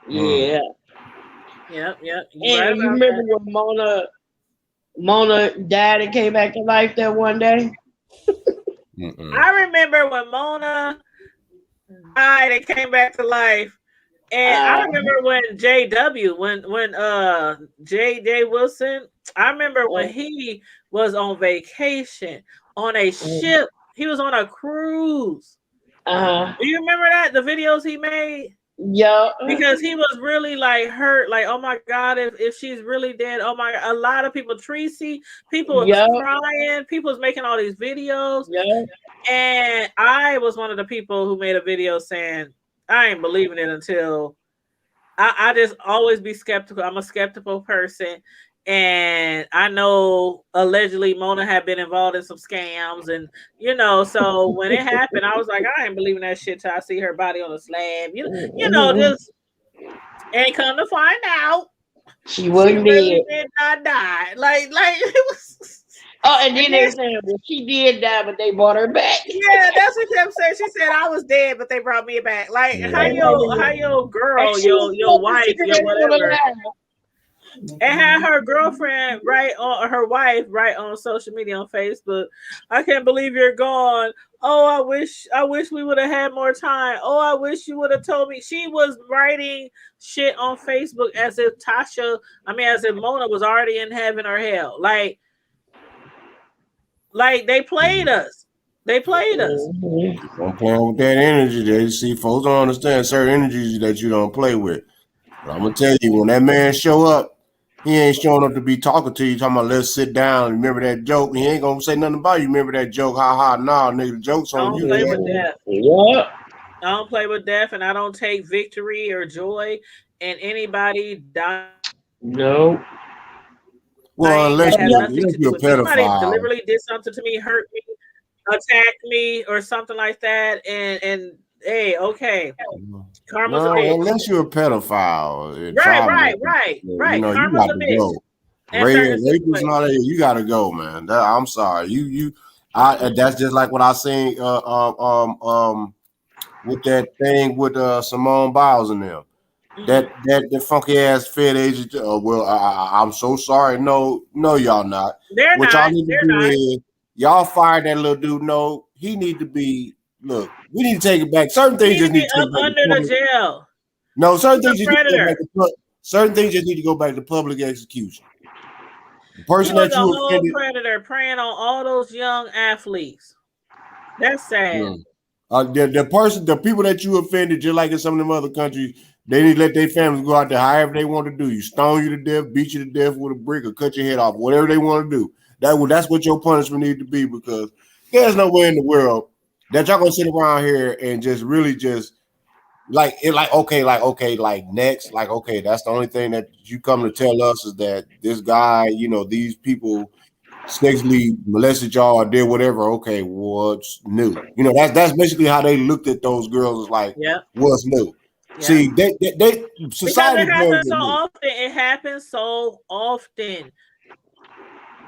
Yeah. Yep. And you remember when Mona died and came back to life that one day? I remember when Mona died and came back to life, and I remember when JW, when J.J. Wilson, I remember when he was on vacation on a ship. He was on a cruise. Do you remember that? The videos he made? Yeah. Because he was really like hurt, like, oh my God, if she's really dead, oh my God. A lot of people, Tracy, people was crying, people was making all these videos. Yeah. And I was one of the people who made a video saying, I ain't believing it until I just always be skeptical. I'm a skeptical person. And I know allegedly Mona had been involved in some scams, and so when it happened, I was like, I ain't believing that shit till I see her body on a slab. Just and come to find out, she wasn't dead. Did not die. Like it was. Oh, and then they said, well, she did die, but they brought her back. Yeah, that's what she kept saying. She said I was dead, but they brought me back. Like how your girl, your wife, your whatever. And had her girlfriend her wife on social media on Facebook. I can't believe you're gone. Oh, I wish we would have had more time. Oh, I wish you would have told me. She was writing shit on Facebook as if Mona was already in heaven or hell. Like they played us. They played us. Don't play with that energy. They see folks don't understand certain energies that you don't play with. But I'm gonna tell you, when that man show up, he ain't showing up to be talking to you, talking about let's sit down. Remember that joke? He ain't gonna say nothing about you. Remember that joke? Nah, nigga, the joke's on you. I don't play with death. Yeah. I don't play with death, and I don't take victory or joy in anybody dying. No. Well, unless you're a pedophile. Somebody deliberately did something to me, hurt me, attacked me, or something like that, and hey, okay. Karma's a bitch. Unless you're a pedophile. Right. You got to go. rapists and all that. You gotta go, man. I'm sorry. That's just like what I seen with that thing with Simone Biles and them. That funky ass Fed agent. I'm so sorry. No, y'all not. They're what not. Y'all need to do is y'all fired that little dude. No, he need to be. Look, we need to take it back. Certain things just need to take back under the jail. No, certain things just need to go back to certain things just need to go back to public execution. The person that you offended, predator preying on all those young athletes. That's sad. The people that you offended, just like in some of them other countries, they need to let their families go out there however they want to do. You stone you to death, beat you to death with a brick, or cut your head off, whatever they want to do. That's what your punishment need to be, because there's no way in the world that y'all gonna sit around here and just really just like next, that's the only thing that you come to tell us is that this guy, these people sexually molested y'all or did whatever. Okay, what's new? That's basically how they looked at those girls. Like, what's new? Yeah. See, they society. It happens so often.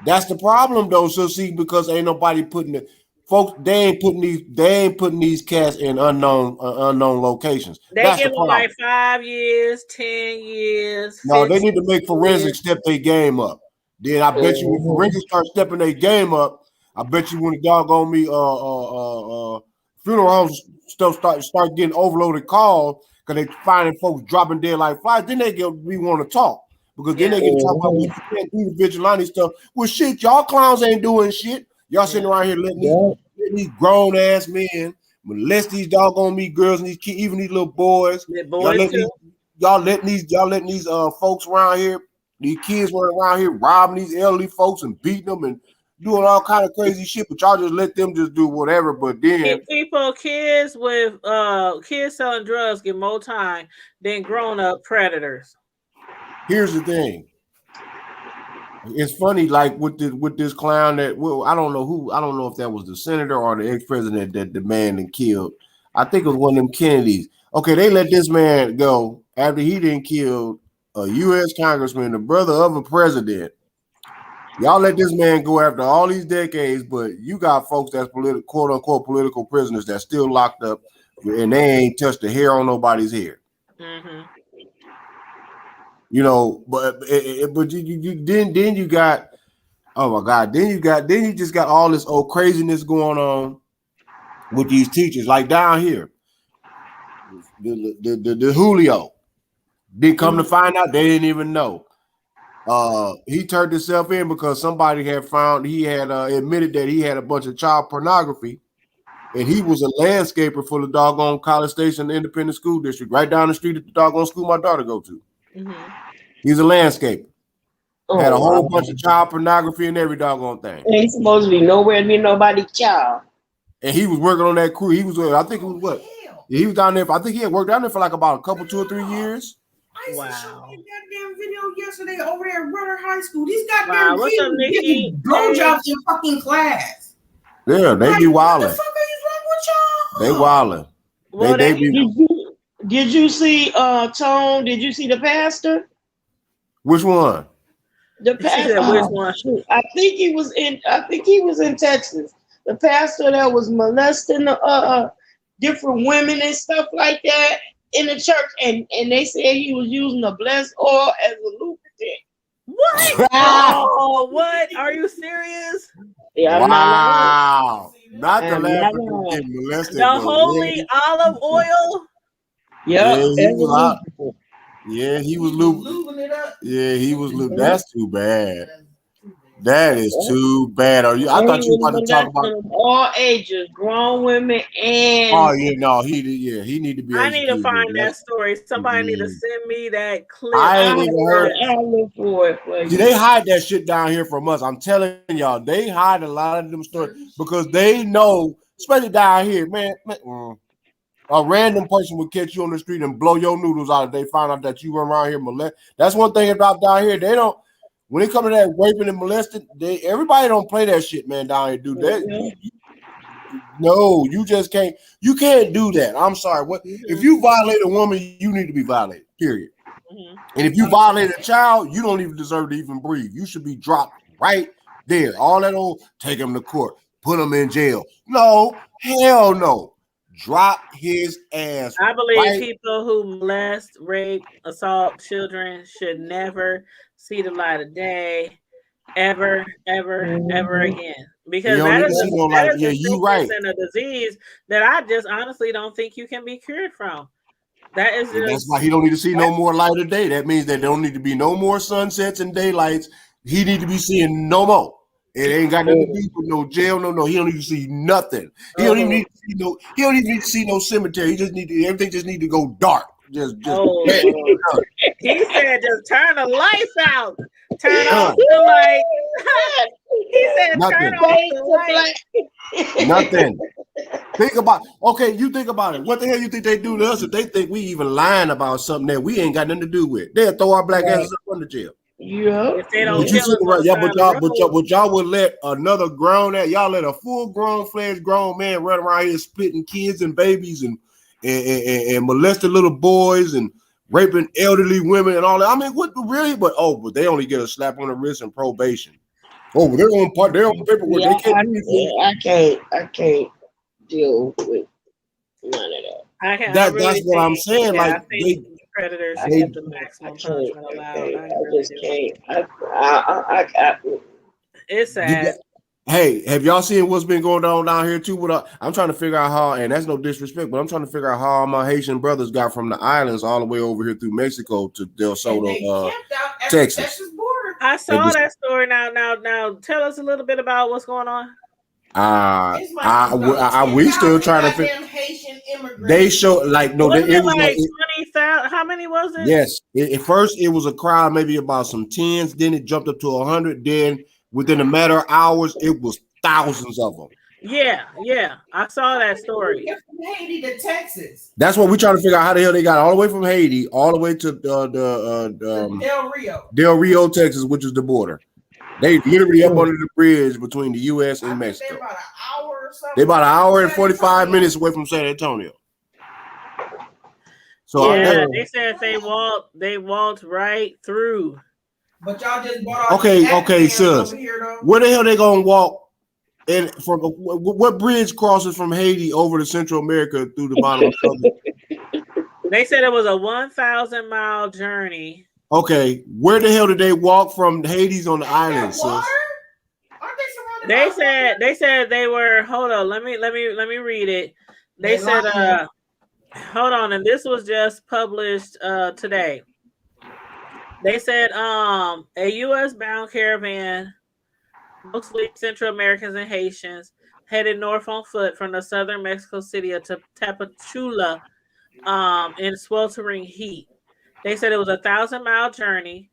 That's the problem, though. So see, because ain't nobody putting it. Folks, they ain't putting these cats in unknown locations. They give them like 5 years, 10 years. No, they need to make forensics step their game up. Then I bet you when forensics start stepping their game up, I bet you when the doggone me funeral homes stuff start getting overloaded calls because they finding folks dropping dead like flies, then we want to talk. Because then they get to talk about we can't do the vigilante stuff. Well, shit, y'all clowns ain't doing shit. Y'all sitting around here letting these grown ass men molest these doggone me girls and these kids, even these little boys. Y'all letting these folks around here, these kids running around here robbing these elderly folks and beating them and doing all kind of crazy shit. But y'all just let them just do whatever. But then kids selling drugs get more time than grown up predators. Here's the thing. It's funny, like with this clown that I don't know if that was the senator or the ex-president that the man that killed. I think it was one of them Kennedys. Okay, they let this man go after he didn't kill a U.S. congressman, the brother of a president. Y'all let this man go after all these decades, but you got folks that's quote unquote political prisoners that's still locked up, and they ain't touched a hair on nobody's hair. Mm-hmm. But then you got, oh my God, then you just got all this old craziness going on with these teachers. Like down here, the Julio did come to find out they didn't even know. He turned himself in because somebody had found he had admitted that he had a bunch of child pornography, and he was a landscaper for the doggone College Station Independent School District right down the street at the doggone school my daughter go to. Mm-hmm. He's a landscaper. Had a whole bunch of child pornography and every doggone thing. And he's supposed to be nowhere near nobody's child. And he was working on that crew. He was, I think it was what? Yeah, he was down there. I think he had worked down there for like about 2 or 3 years. I used to show you that damn video yesterday over there at Runner High School. These goddamn kids getting blowjobs in fucking class. Yeah, they be wilding. What the fuck is wrong with y'all? They wilding. Well, did you see Tone? Did you see the pastor? Which one? The pastor. Which one? I think he was in Texas. The pastor that was molesting different women and stuff like that in the church, and they said he was using the blessed oil as a lubricant. What? Oh, what? Are you serious? Yeah, wow. Not the last getting molested. The holy olive oil. Yeah, he was lubing it up. Yeah, he was lubing. That's too bad. That is too bad. I thought you were going to talk about all ages, grown women and. Oh yeah, no, he need to be. I need to find that story. Somebody need to send me that clip. I ain't even heard. I'll look for it. See, they hide that shit down here from us. I'm telling y'all, they hide a lot of them stories because they know, especially down here, man. A random person would catch you on the street and blow your noodles out if they find out that you run around here molest. That's one thing about down here. They don't. When it comes to that raping and molesting, everybody don't play that shit, man. Down here, do that. No, you just can't. You can't do that. I'm sorry. What if you violate a woman? You need to be violated. Period. And if you violate a child, you don't even deserve to even breathe. You should be dropped right there. All that old take him to court, put him in jail. No, hell no. Drop his ass. I believe right. people who molest, rape, assault children should never see the light of day, ever again. Because that is a sickness and a disease that I just honestly don't think you can be cured from. That's why he don't need to see no more light of day. That means that there don't need to be no more sunsets and daylights. He need to be seeing no more. It ain't got nothing to do with no jail, no. He don't need to see nothing. He don't even need to see no. He don't even need to see no cemetery. He just need to. Everything just need to go dark. Just. He said, just turn the lights out. Turn off the light. He said, turn off the light. Nothing. Think about. Okay, you think about it. What the hell you think they do to us if they think we even lying about something that we ain't got nothing to do with? They'll throw our black asses up under jail. Yeah. If they don't but y'all would let another y'all let a full-grown, fledged-grown man run around here splitting kids and babies and molesting little boys and raping elderly women and all that. I mean, what really? But they only get a slap on the wrist and probation. Oh, they're on paperwork. Yeah, I can't deal with none of that. That's what I'm saying. Like predators get the maximum punishment allowed. I just can't. It's sad. Hey, have y'all seen what's been going on down here too? I'm trying to figure out how, and that's no disrespect, but I'm trying to figure out how my Haitian brothers got from the islands all the way over here through Mexico to Del Soto, Texas. I saw that story. Now, tell us a little bit about what's going on. We still trying to figure. They show it was like 20,000. How many was it? Yes, at first it was a crowd, maybe about some tens. Then it jumped up to 100. Then within a matter of hours, it was thousands of them. Yeah, I saw that story. From Haiti to Texas. That's what we're trying to figure out how the hell they got all the way from Haiti all the way to Del Rio, Texas, which is the border. They literally up under the bridge between the U.S. and Mexico. They're about an hour or something. They're about an hour and 45 minutes away from San Antonio. So they said they walked right through. But y'all just bought all okay, sis. Where the hell they gonna walk? And from what bridge crosses from Haiti over to Central America through the bottom of the They said it was a 1,000-mile journey. Okay, where the hell did they walk from Haiti's on the island, sis? Aren't they surrounded? They said they were. Hold on, let me read it. They said hold on, and this was just published today. They said a U.S. bound caravan, mostly Central Americans and Haitians, headed north on foot from the southern Mexico city of Tapachula in sweltering heat. They said it was a 1,000-mile journey.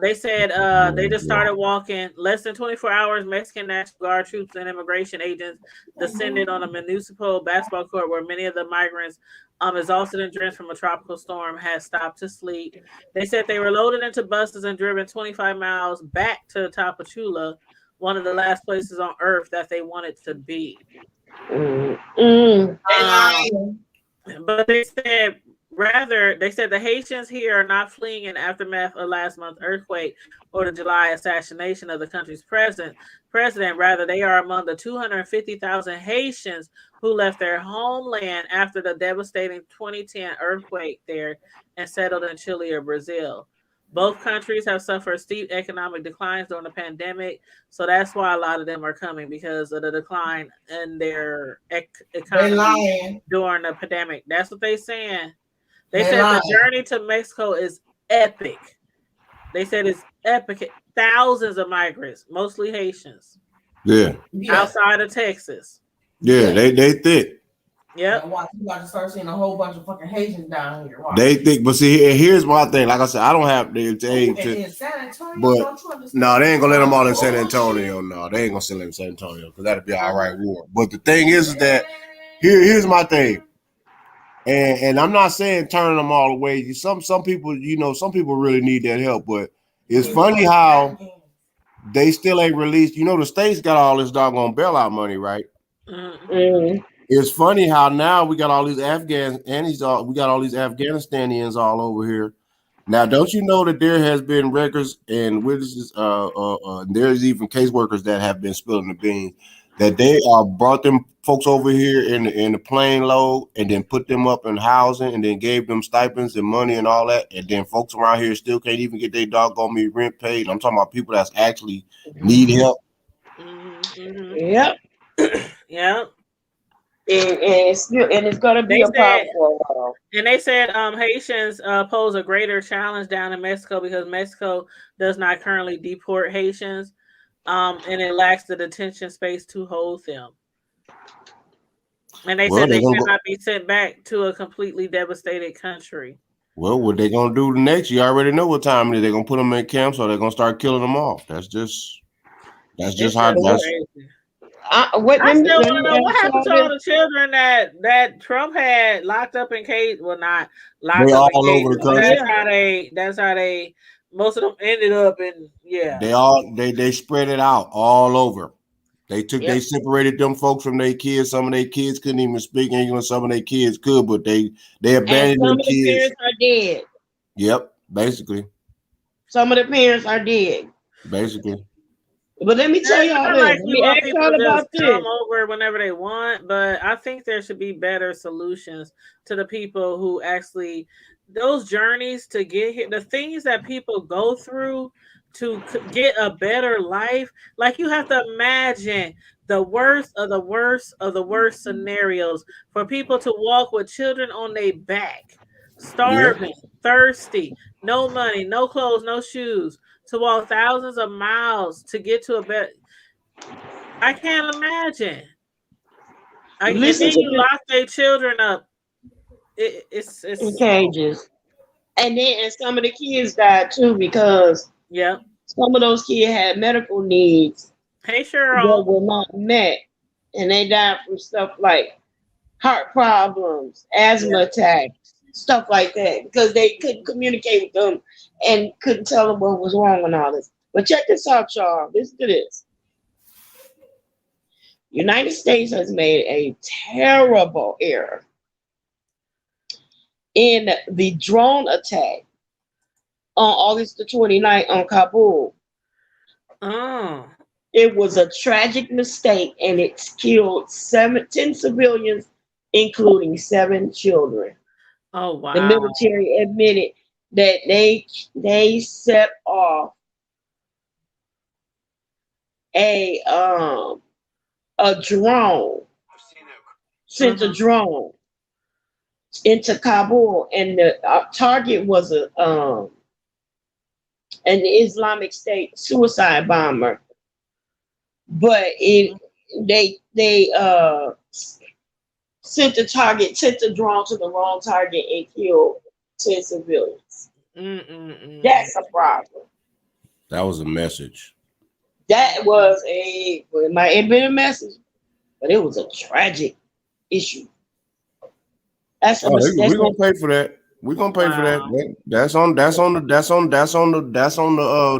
They said they just started walking. Less than 24 hours, Mexican National Guard troops and immigration agents descended on a municipal basketball court where many of the migrants, exhausted and drenched from a tropical storm, had stopped to sleep. They said they were loaded into buses and driven 25 miles back to Tapachula, one of the last places on earth that they wanted to be. But they said the Haitians here are not fleeing in aftermath of last month's earthquake or the July assassination of the country's president. Rather, they are among the 250,000 Haitians who left their homeland after the devastating 2010 earthquake there and settled in Chile or Brazil. Both countries have suffered steep economic declines during the pandemic, so that's why a lot of them are coming, because of the decline in their economy during the pandemic. That's what they're saying. They said the journey to Mexico is epic. They said it's epic. Thousands of migrants, mostly Haitians. Yeah. Outside of Texas. Yeah, they thick. Yep. Watch, you got to start seeing a whole bunch of fucking Haitians down here. Watch. They think, but see, here's my thing. Like I said, I don't have the but no, they ain't gonna let them all in San Antonio. No, they ain't gonna send them in San Antonio because that'd be an outright war. But the thing is that here's my thing. And I'm not saying turning them all away. Some people, some people really need that help. But it's funny how they still ain't released. The states got all this doggone bailout money, right? Mm-hmm. It's funny how now we got all these Afghanistanians all over here Now, don't you know that there has been records and witnesses, there's even caseworkers that have been spilling the beans that they brought them folks over here in the plane load and then put them up in housing and then gave them stipends and money and all that, and then folks around here still can't even get their doggone me rent paid. I'm talking about people that's actually need help. Yep. Yep. And it's gonna be a problem for a while. And they said Haitians pose a greater challenge down in Mexico because Mexico does not currently deport Haitians, and it lacks the detention space to hold them. And they said they cannot be sent back to a completely devastated country. Well, what they gonna do next? You already know what time it is. They're gonna put them in camps, or they're gonna start killing them off. That's just how that's. I still want to know what happened to all the children that Trump had locked up in cage. Well, not locked up in all over the country. That's how they. Most of them ended up in They spread it out all over. They separated them folks from their kids. Some of their kids couldn't even speak English. Some of their kids could, but they abandoned their kids. Some of the parents are dead. Yep, basically. Some of the parents are dead. Basically. But let me tell y'all this. Let me ask y'all about this. Come over whenever they want, but I think there should be better solutions to the people who actually those journeys to get here, the things that people go through to get a better life. Like you have to imagine the worst of the worst of the worst scenarios for people to walk with children on their back, starving, thirsty, no money, no clothes, no shoes, to walk thousands of miles to get to a bed. I can't imagine. And then you lock their children up. It's in cages. And some of the kids died too because some of those kids had medical needs. Hey, Cheryl. That were not met. And they died from stuff like heart problems, asthma attacks, stuff like that, because they couldn't communicate with them and couldn't tell them what was wrong and all this. But check this out, y'all. Listen to this. United States has made a terrible error in the drone attack on August the 29th on Kabul. It was a tragic mistake, and it's killed 10 civilians, including 7 children. Oh, wow. The military admitted that they set off a drone, sent a drone into Kabul, and the target was an Islamic State suicide bomber. But they sent the drone to the wrong target and killed 10 civilians. That's a problem. That was a message. That was it might have been a message, but it was a tragic issue. That's a mistake. We're gonna pay for that. We're gonna pay for that. That's on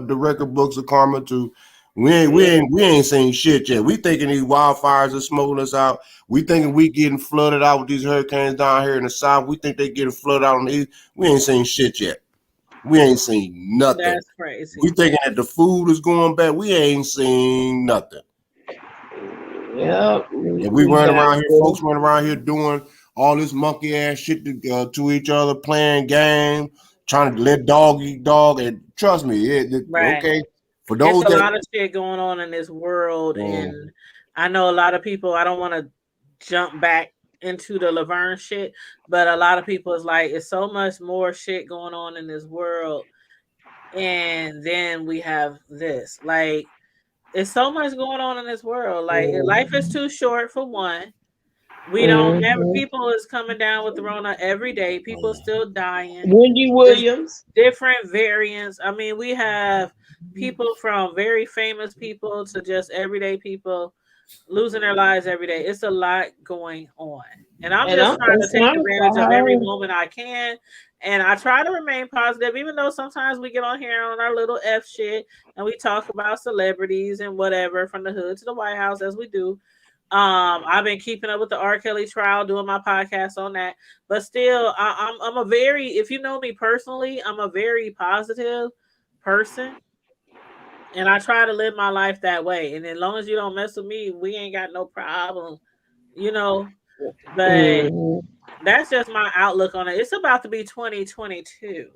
the record books of karma too. We ain't seen shit yet. We thinking these wildfires are smoking us out. We thinking we getting flooded out with these hurricanes down here in the south. We think they getting flooded out in the east. We ain't seen shit yet. We ain't seen nothing. That's crazy. We thinking that the food is going bad. We ain't seen nothing. Yeah. And we run around here, folks run around here doing all this monkey ass shit to each other, playing game, trying to let dog eat dog. And trust me, okay. For those There's a lot of shit going on in this world, and I know a lot of people. I don't want to jump back into the Laverne shit, but a lot of people is like, it's so much more shit going on in this world, and then we have this. Like, it's so much going on in this world. Like, life is too short for one. We don't never. People is coming down with the Rona every day. People still dying. Wendy Williams. Different variants. I mean, we have people from very famous people to just everyday people losing their lives every day. It's a lot going on. And I'm just trying to take advantage of every moment I can. And I try to remain positive, even though sometimes we get on here on our little F shit and we talk about celebrities and whatever from the hood to the White House as we do. I've been keeping up with the R. Kelly trial, doing my podcast on that. But still, I'm a very, if you know me personally, I'm a very positive person. And I try to live my life that way. And as long as you don't mess with me, we ain't got no problem, you know. But that's just my outlook on it. It's about to be 2022.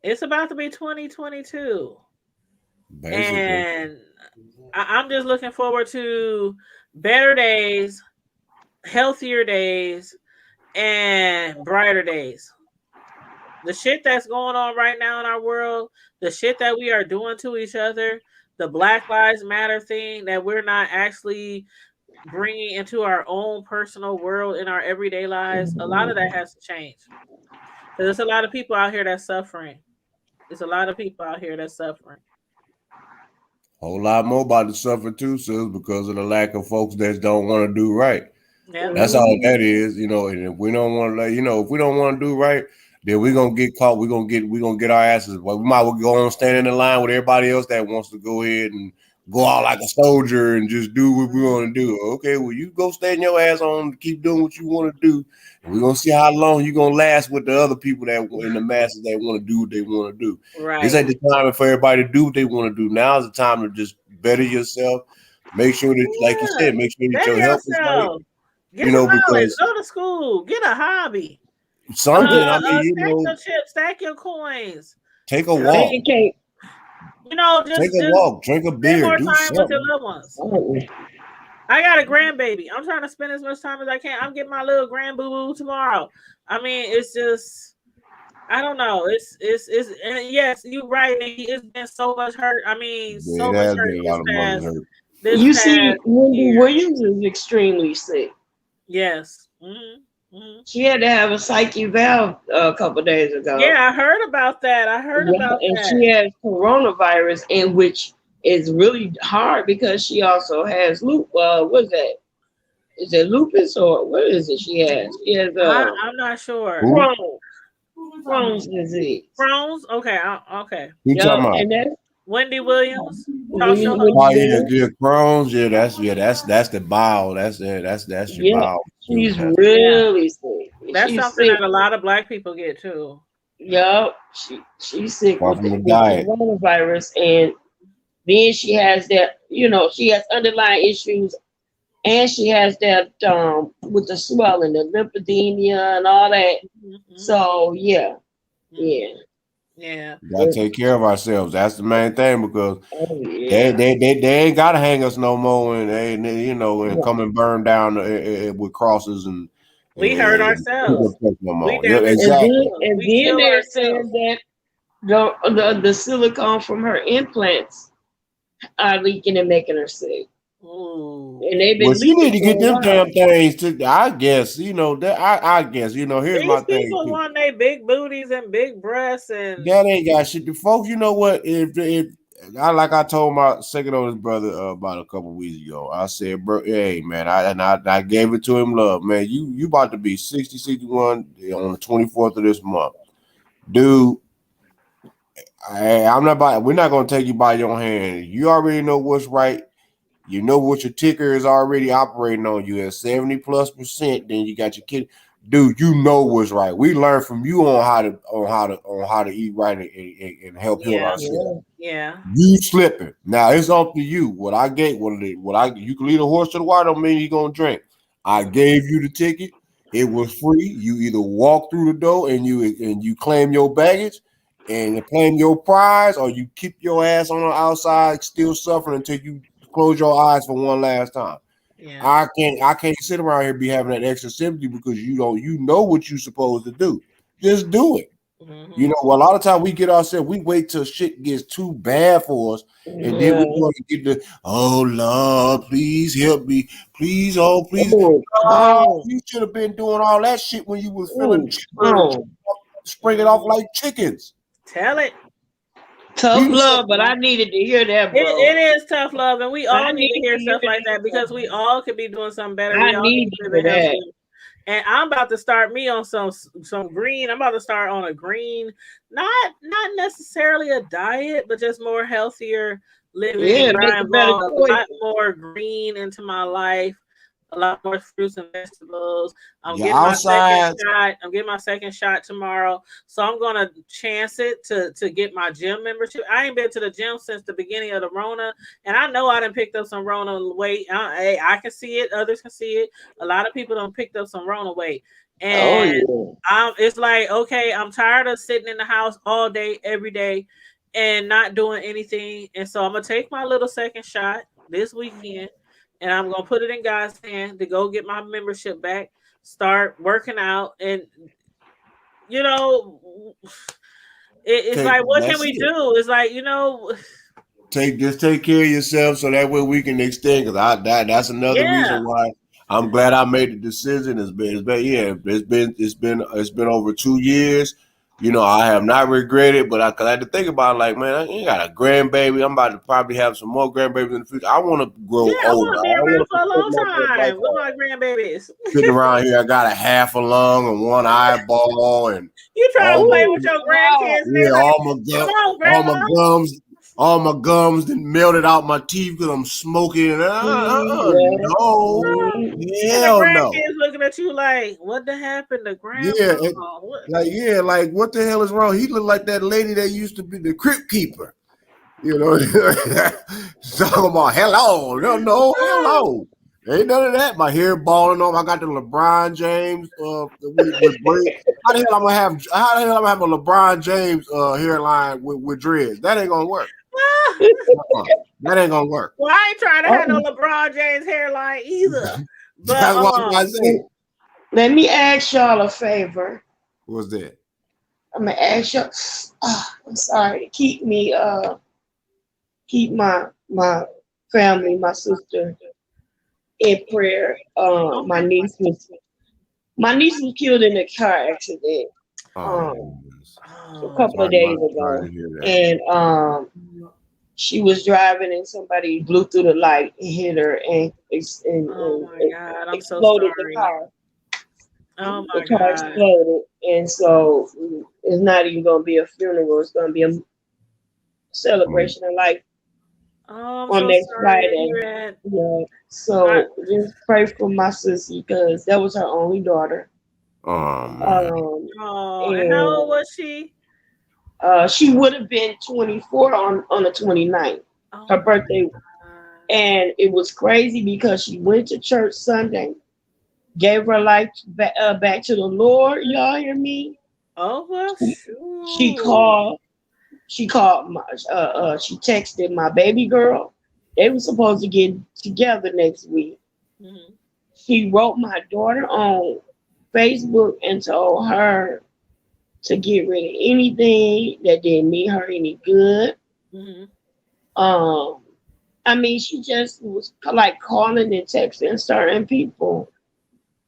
It's about to be 2022. Basically. And I'm just looking forward to better days, healthier days, and brighter days. The shit that's going on right now in our world, the shit that we are doing to each other, the Black Lives Matter thing that we're not actually bringing into our own personal world in our everyday lives, a lot of that has to change. There's a lot of people out here that's suffering. There's a lot of people out here that's suffering. Whole lot more about to suffer too, sis, because of the lack of folks that don't want to do right. Yeah. That's all that is, you know. And if we don't want to, you know, if we don't want to do right, then we're gonna get caught. We're gonna get our asses. Well, we might well go on stand in the line with everybody else that wants to go ahead and go out like a soldier and just do what we want to do. Okay, well, you go stand your ass on, keep doing what you want to do, and we're gonna see how long you're gonna last with the other people that in the masses that want to do what they want to do. Right. This ain't the time for everybody to do what they want to do. Now is the time to just better yourself. Make sure that, like you said, make sure that your health is right. Get because go to school, get a hobby. Something. I mean, you stack your chips, stack your coins. Take a walk. You know, just take a walk, drink a beer, more do time something with your loved ones. I got a grandbaby. I'm trying to spend as much time as I can. I'm getting my little grand boo boo tomorrow. I mean, it's just, I don't know. It's and yes, you're right. It's been so much hurt. I mean, so much hurt. You see, Wendy Williams is extremely sick. Yes. Mm-hmm. Mm-hmm. She had to have a psych eval a couple of days ago. Yeah, I heard about that. And she has coronavirus, in which is really hard because she also has what is that? Is it lupus or what is it? She has. I'm not sure. Crohn's disease. Crohn's. Okay. Okay. You talking about? And that's Wendy Williams. Oh yeah, Crohn's. That's the bowel. That's your bowel. She's really sick. That's something that a lot of Black people get too. Yep, she's sick with the coronavirus, and then she has that. You know, she has underlying issues, and she has that with the swelling, the lymphedema, and all that. Mm-hmm. So yeah. Yeah, we gotta take care of ourselves. That's the main thing because they ain't gotta hang us no more, and they and come and burn down with crosses and we hurt ourselves. Exactly. And then they're saying that the silicone from her implants are leaking and making her sick. And they've been. Well, she need to get them damn things to. I guess I guess here's my thing. These people want their big booties and big breasts, and that ain't got shit. The folks, you know what? If I told my second oldest brother about a couple weeks ago, I said, bro, hey man, I gave it to him, love, man. You about to be 60, 61 on the 24th of this month, dude. We're not gonna take you by your hand. You already know what's right. You know what your ticker is already operating on. You at 70+%. Then you got your kid, dude. You know what's right. We learned from you on how to eat right and help heal ourselves. Yeah. You slipping now. It's up to you. You can lead a horse to the water. Don't mean you're gonna drink. I gave you the ticket. It was free. You either walk through the door and you claim your baggage and claim your prize, or you keep your ass on the outside still suffering until you close your eyes for one last time. Yeah. I can't sit around here be having that extra sympathy because you know what you're supposed to do. Just do it. Mm-hmm. You know, a lot of time we wait till shit gets too bad for us, and then we're going to get the Lord, please help me, please, please. You should have been doing all that shit when you was feeling springing off like chickens. Tell it. Tough love, but I needed to hear that, bro. It is tough love, and we all need to hear stuff like that because we all could be doing something better. I need to hear that. And I'm about to start me on some green. I'm about to start on a green, not necessarily a diet, but just more healthier living Yeah, and make I a better involve a choice. lot more green into my life, a lot more fruits and vegetables. I'm You're getting my outside. second shot. I'm getting my second shot tomorrow. So I'm gonna chance it to get my gym membership. I ain't been to the gym since the beginning of the Rona, and I know I done picked up some Rona weight. I can see it, others can see it. A lot of people done picked up some Rona weight. And it's like, okay, I'm tired of sitting in the house all day, every day, and not doing anything. And so I'm gonna take my little second shot this weekend, and I'm gonna put it in God's hand to go get my membership back, start working out, and you know, it's like, what can we do? It's like, just take care of yourself so that way we can extend. Because that's another reason why I'm glad I made the decision. It's been over 2 years. You know, I have not regretted, but I had to think about it, like, man, I ain't got a grandbaby. I'm about to probably have some more grandbabies in the future. I want to grow older. I want to be around for a long time with my grandbabies. Sitting around here, I got a half a lung and one eyeball, and you try to play with your grandkids. Yeah, all my gums then melted out my teeth because I'm smoking. No, hell no. Grandkids looking at you like, what the happened to grandma? Like what the hell is wrong? He looked like that lady that used to be the crypt keeper. You know, talking about hello, hello. Ain't none of that. My hair balling off. I got the LeBron James with braids. How the hell I'm gonna have a LeBron James hairline with dreads? That ain't gonna work. That ain't gonna work. Well, I ain't trying to have no LeBron James hairline either. But that's what I say. Let me ask y'all a favor. What's that? I'm gonna ask y'all. I'm sorry. Keep my family, my sister, in prayer. My niece was killed in a car accident a couple of days ago, and she was driving and somebody blew through the light and hit her and exploded the car. Oh my the car God! Exploded, and so it's not even going to be a funeral. It's going to be a celebration of life. On next Friday. Yeah. So just pray for my sissy because that was her only daughter. Man. And how old was she? She would have been 24 on the 29th. Her birthday. And it was crazy because she went to church Sunday, gave her life back to the Lord. Y'all hear me? Oh, well, sure. She texted my baby girl. They were supposed to get together next week. Mm-hmm. She wrote my daughter on Facebook and told her to get rid of anything that didn't mean her any good. Mm-hmm. I mean, she just was like calling and texting certain people.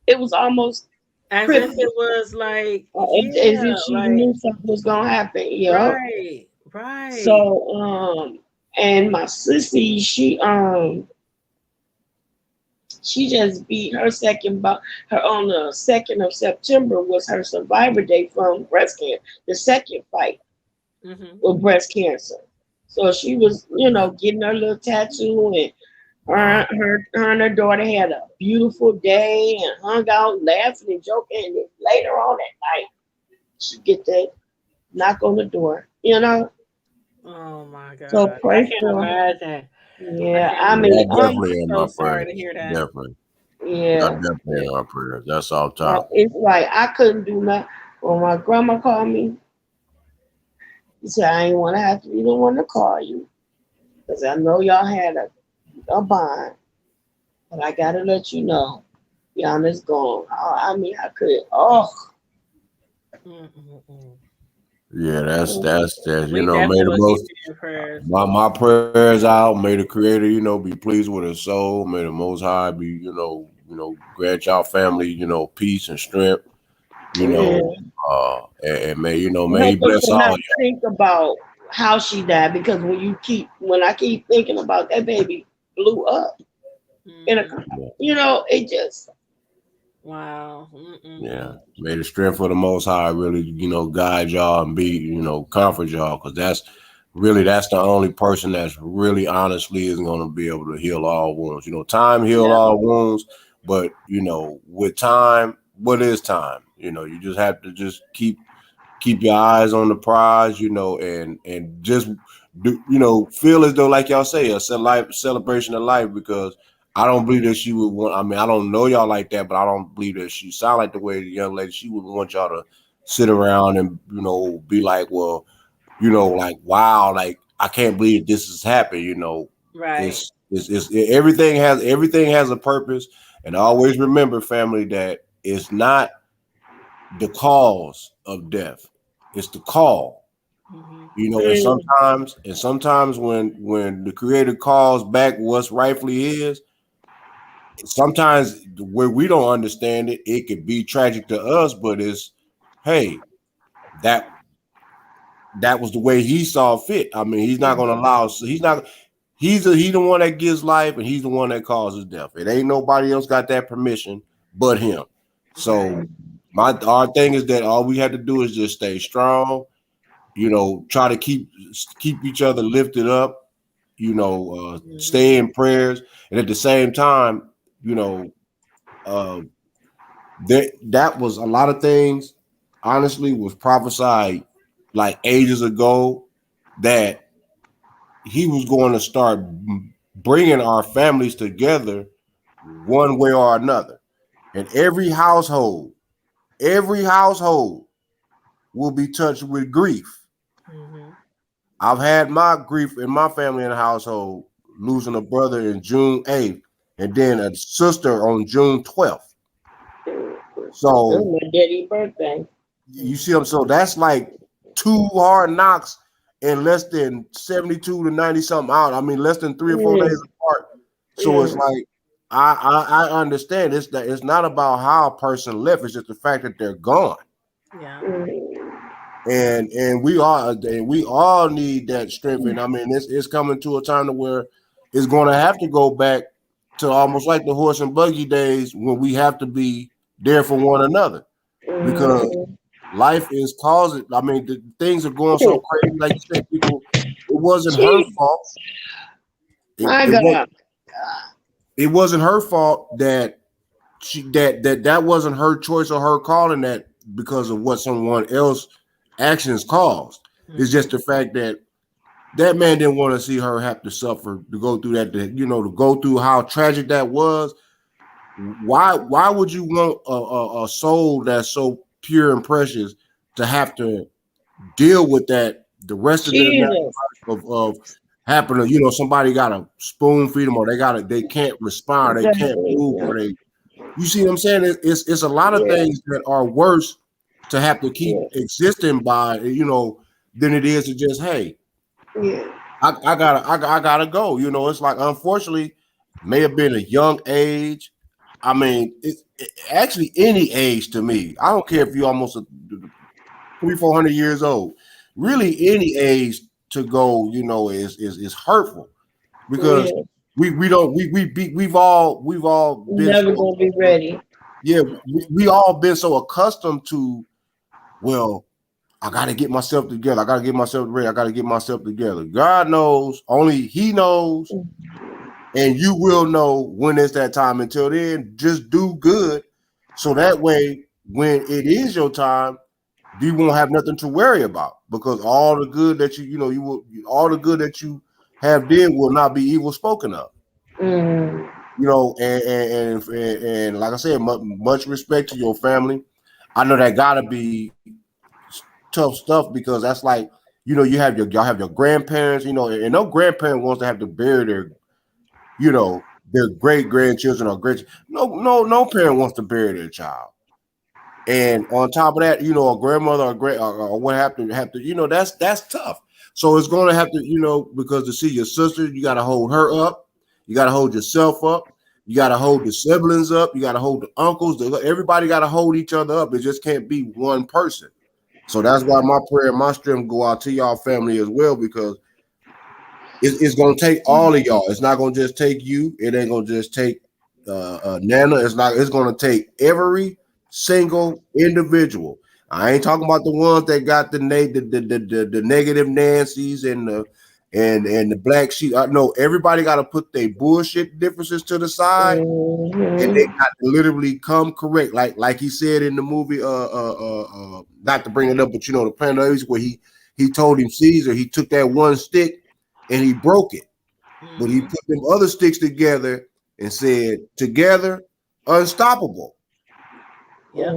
It was almost as if it was like as if she knew something was gonna happen. Yeah, right. So and my sissy, she just beat her second her on the 2nd of September was her survivor day from breast cancer, the second fight with breast cancer. So she was, getting her little tattoo, and her and her daughter had a beautiful day and hung out, laughing and joking. And then later on at night, she get that knock on the door, Oh my God! So pray I can't imagine. Yeah, I mean, definitely in my sorry to hear that. Definitely. Yeah, definitely in my prayers. That's all top. It's like I couldn't do nothing. When my grandma called me, she said, I ain't want to have to be the one to call you because I know y'all had a bond, but I gotta let you know, Yana's gone. I mean, I could. Yeah, that's may the most my prayers out. May the Creator, be pleased with His soul. May the Most High be, grant y'all family, peace and strength. And may may He bless all y'all. Think about how she died because when I keep thinking about that baby blew up in a, it just. Wow. Yeah. May the strength of the Most High really, guide y'all and be, comfort y'all. Because that's really that's the only person that's really honestly is going to be able to heal all wounds. You know, time heals all wounds, but you know, with time, what is time? You know, you just have to just keep your eyes on the prize, you know, and just do, you know, feel as though, like y'all say, a celebration of life, because I don't believe that she would want, I mean, I don't know y'all like that, but I don't believe that she sound like the way the young lady, she would want y'all to sit around and, you know, be like, well, you know, like, wow, like, I can't believe this has happened, you know. Right. It's everything has a purpose. And always remember, family, that it's not the cause of death, it's the call. You know, and sometimes when the Creator calls back what's rightfully his, sometimes where we don't understand it, it could be tragic to us, but it's, hey, that was the way he saw fit. I mean, he's not going to allow, he's the one that gives life, and he's the one that causes death. It ain't nobody else got that permission but him. So our thing is that all we have to do is just stay strong, you know, try to keep each other lifted up, you know, stay in prayers. And at the same time, you know, that was a lot of things, honestly, was prophesied like ages ago, that he was going to start bringing our families together one way or another. And every household will be touched with grief. I've had my grief in my family and household, losing a brother in June 8th and then a sister on June 12th. So my daddy's birthday. You see them, so that's like 2 hard knocks in less than 72 to 90 something out. I mean, less than 3 or 4 days apart. So it's like, I understand it's not about how a person left, it's just the fact that they're gone. Yeah. And we all need that strength. And I mean, it's coming to a time to where it's going to have to go back to almost like the horse and buggy days, when we have to be there for one another, because life is causing. I mean, the things are going so crazy. Like you said, people, it wasn't her fault. It wasn't her fault that that wasn't her choice or her calling, that because of what someone else actions caused. It's just the fact that man didn't want to see her have to suffer, to go through that, to go through how tragic that was. Why would you want a soul that's so pure and precious to have to deal with that the rest of their life of happening? You know, somebody got to spoon feed them, or they can't respond, they can't move, or you see what I'm saying? It's a lot of things that are worse to have to keep existing by, you know, than it is to just, hey, I gotta go. You know, it's like, unfortunately, may have been a young age. I mean, actually any age to me. I don't care if you're almost 300-400 years old. Really, any age to go, you know, is hurtful, because we've all been never gonna be ready. Yeah, we all been so accustomed to, well, I got to get myself together. I got to get myself ready. I got to get myself together. God knows, only He knows, and you will know when it's that time. Until then, just do good, so that way, when it is your time, you won't have nothing to worry about, because all the good that all the good that you have did will not be evil spoken of. You know, and like I said, much respect to your family. I know that gotta be tough stuff, because that's like, you know, y'all have your grandparents, you know, and no grandparent wants to have to bury their, you know, their great grandchildren or no parent wants to bury their child. And on top of that, you know, a grandmother or what have to, you know, that's tough. So it's going to have to, you know, because to see your sister, you got to hold her up, you got to hold yourself up, you got to hold the siblings up, you got to hold the uncles, everybody got to hold each other up. It just can't be one person. So that's why my prayer, my strength go out to y'all family as well, because it's going to take all of y'all. It's not going to just take you. It ain't going to just take Nana. It's going to take every single individual. I ain't talking about the ones that got the negative Nancy's and the black sheep. No, everybody got to put their bullshit differences to the side, and they got to literally come correct. Like he said in the movie, not to bring it up, but you know, the Planet of the Apes, where he told him Caesar, he took that one stick and he broke it, but he put them other sticks together and said, "Together, unstoppable." Yeah.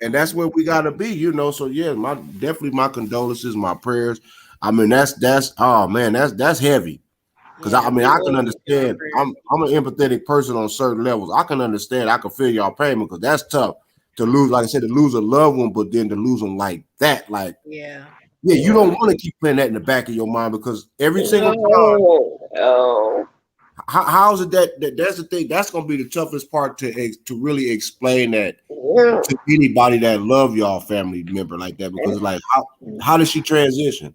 And that's where we gotta be, you know. So yeah, definitely my condolences, my prayers. I mean, that's oh man, that's heavy. Because I mean, I can understand. I'm an empathetic person on certain levels. I can understand. I can feel y'all pain because that's tough to lose. Like I said, to lose a loved one, but then to lose them like that, like yeah, you don't want to keep playing that in the back of your mind because every single time. How is it that's the thing? That's gonna be the toughest part to really explain that to anybody that love y'all family member like that, because like how did she transition?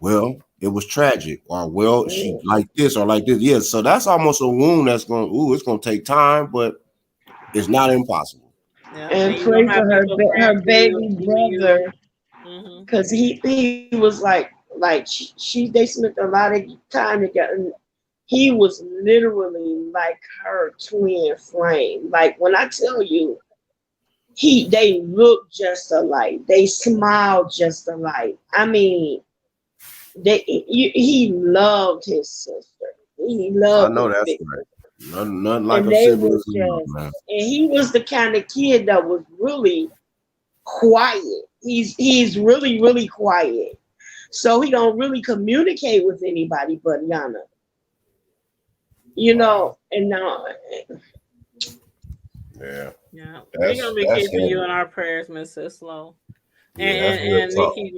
Well, it was tragic, or well, she like this or like this. Yeah, so that's almost a wound that's it's gonna take time, but it's not impossible. Yeah. And pray for her baby brother, because he was like they spent a lot of time together. He was literally like her twin flame. Like when I tell you, they look just alike. They smile just alike. I mean, he loved his sister. He loved. I know that's right. Nothing like a sibling. And he was the kind of kid that was really quiet. He's really, really quiet. So he don't really communicate with anybody but Yana. You know, and now. Yeah. We're gonna be keeping you in our prayers, Miss Sislo. And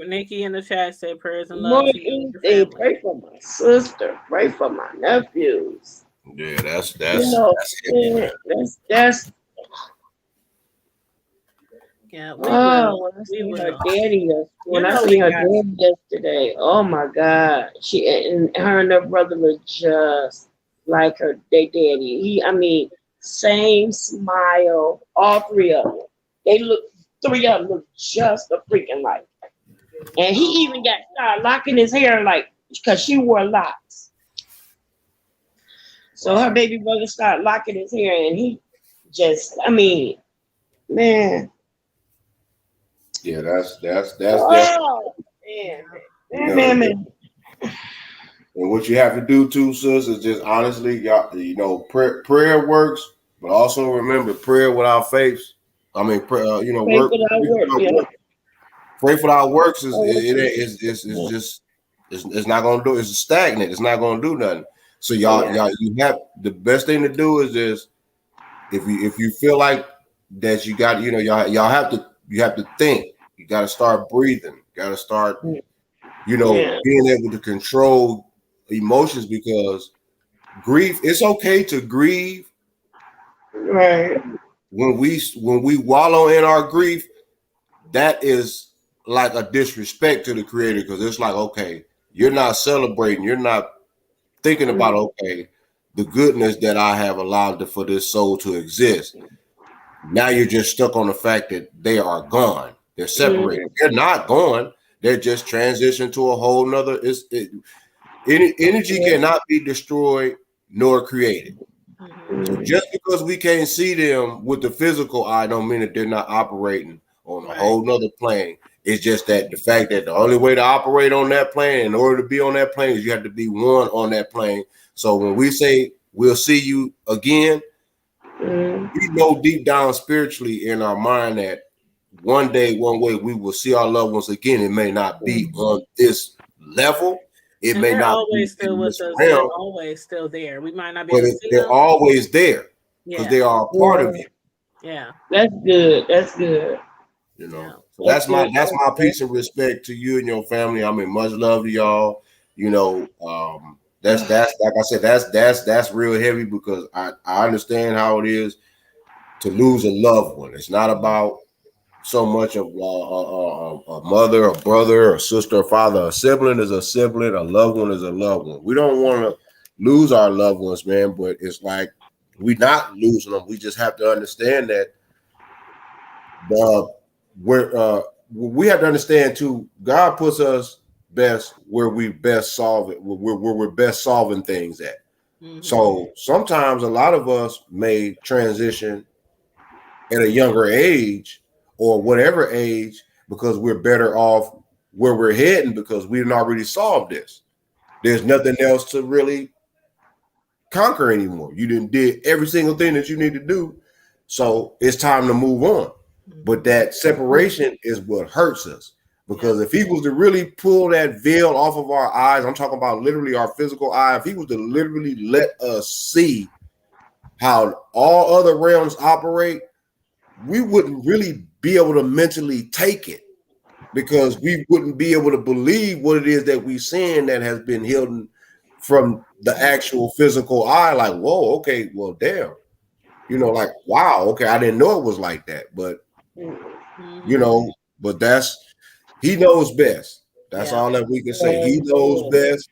Nikki in the chat said prayers and love to you. Pray for my sister. Pray for my nephews. Yeah, that's that's. Yeah. When I seen her daddy yesterday, oh my God, her and her brother were just like their daddy. Same smile, all three of them. Three of them look just a freaking like. And he even started locking his hair because she wore locks. So her baby brother started locking his hair, and he just, man. Yeah, that's. Oh, man. And what you have to do too, sis, is just honestly, y'all, prayer works, but also remember, prayer without faith. Prayer, work. Faith without works is it's not gonna do. It's stagnant. It's not gonna do nothing. So y'all, you have the best thing to do is just if you feel like that you got, you have to think. You got to start breathing. You got to start, being able to control emotions, because grief, it's okay to grieve. Right. When we wallow in our grief, that is like a disrespect to the Creator, because it's like, okay, you're not celebrating, you're not thinking about, okay, the goodness that I have allowed for this soul to exist. Now you're just stuck on the fact that they are gone. They're separated. They're not gone. They're just transitioned to a whole nother. Energy cannot be destroyed nor created. So just because we can't see them with the physical eye don't mean that they're not operating on a whole nother plane. It's just that the fact that the only way to operate on that plane, in order to be on that plane, is you have to be one on that plane. So when we say we'll see you again, we know deep down spiritually in our mind that one day, one way, we will see our loved ones again. It may not be on this level. It may not always be still with us. They're always still there. We might not be able to see they're them. always there because they are a part of you. Yeah, that's good. That's good. So that's my peace and respect to you and your family. Much love to y'all. That's like I said, that's real heavy, because I understand how it is to lose a loved one. It's not about so much of a mother, a brother, a sister, a father. A sibling is a sibling. A loved one is a loved one. We don't want to lose our loved ones, man, but it's like we're not losing them. We just have to understand that we have to understand too. God puts us best where we best solve it, where we're best solving things at. Mm-hmm. So sometimes a lot of us may transition at a younger age or whatever age because we're better off where we're heading because we've already solved this. There's nothing else to really conquer anymore. You didn't did every single thing that you need to do. So it's time to move on. But that separation is what hurts us. Because if he was to really pull that veil off of our eyes, I'm talking about literally our physical eye, if he was to literally let us see how all other realms operate, we wouldn't really be able to mentally take it because we wouldn't be able to believe what it is that we're seeing that has been hidden from the actual physical eye. Like, whoa, okay, well, damn. You know, like, wow, okay, I didn't know it was like that. But, you know, but he knows best. That's all that we can say. He knows best.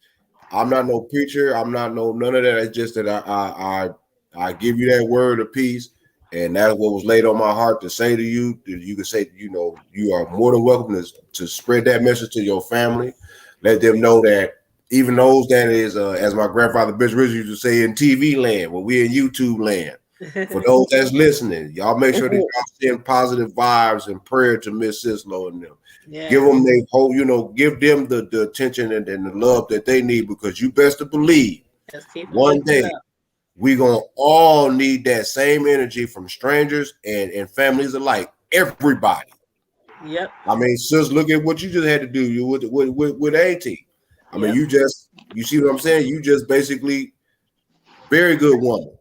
I'm not no preacher. I'm not none of that. It's just that I give you that word of peace. And that's what was laid on my heart to say to you. You can say, you know, you are more than welcome to spread that message to your family. Let them know that even those that is, as my grandfather Bishop Richard used to say, in TV land, when we're in YouTube land. For those that's listening, y'all make sure that y'all send positive vibes and prayer to Miss Sislo and them. Yeah. Give them their whole, you know, give them the attention and the love that they need because you best to believe one day we're going to all need that same energy from strangers and families alike. Everybody. Yep. I mean, sis, look at what you just had to do with AT. I mean, you see what I'm saying? You just basically very good woman.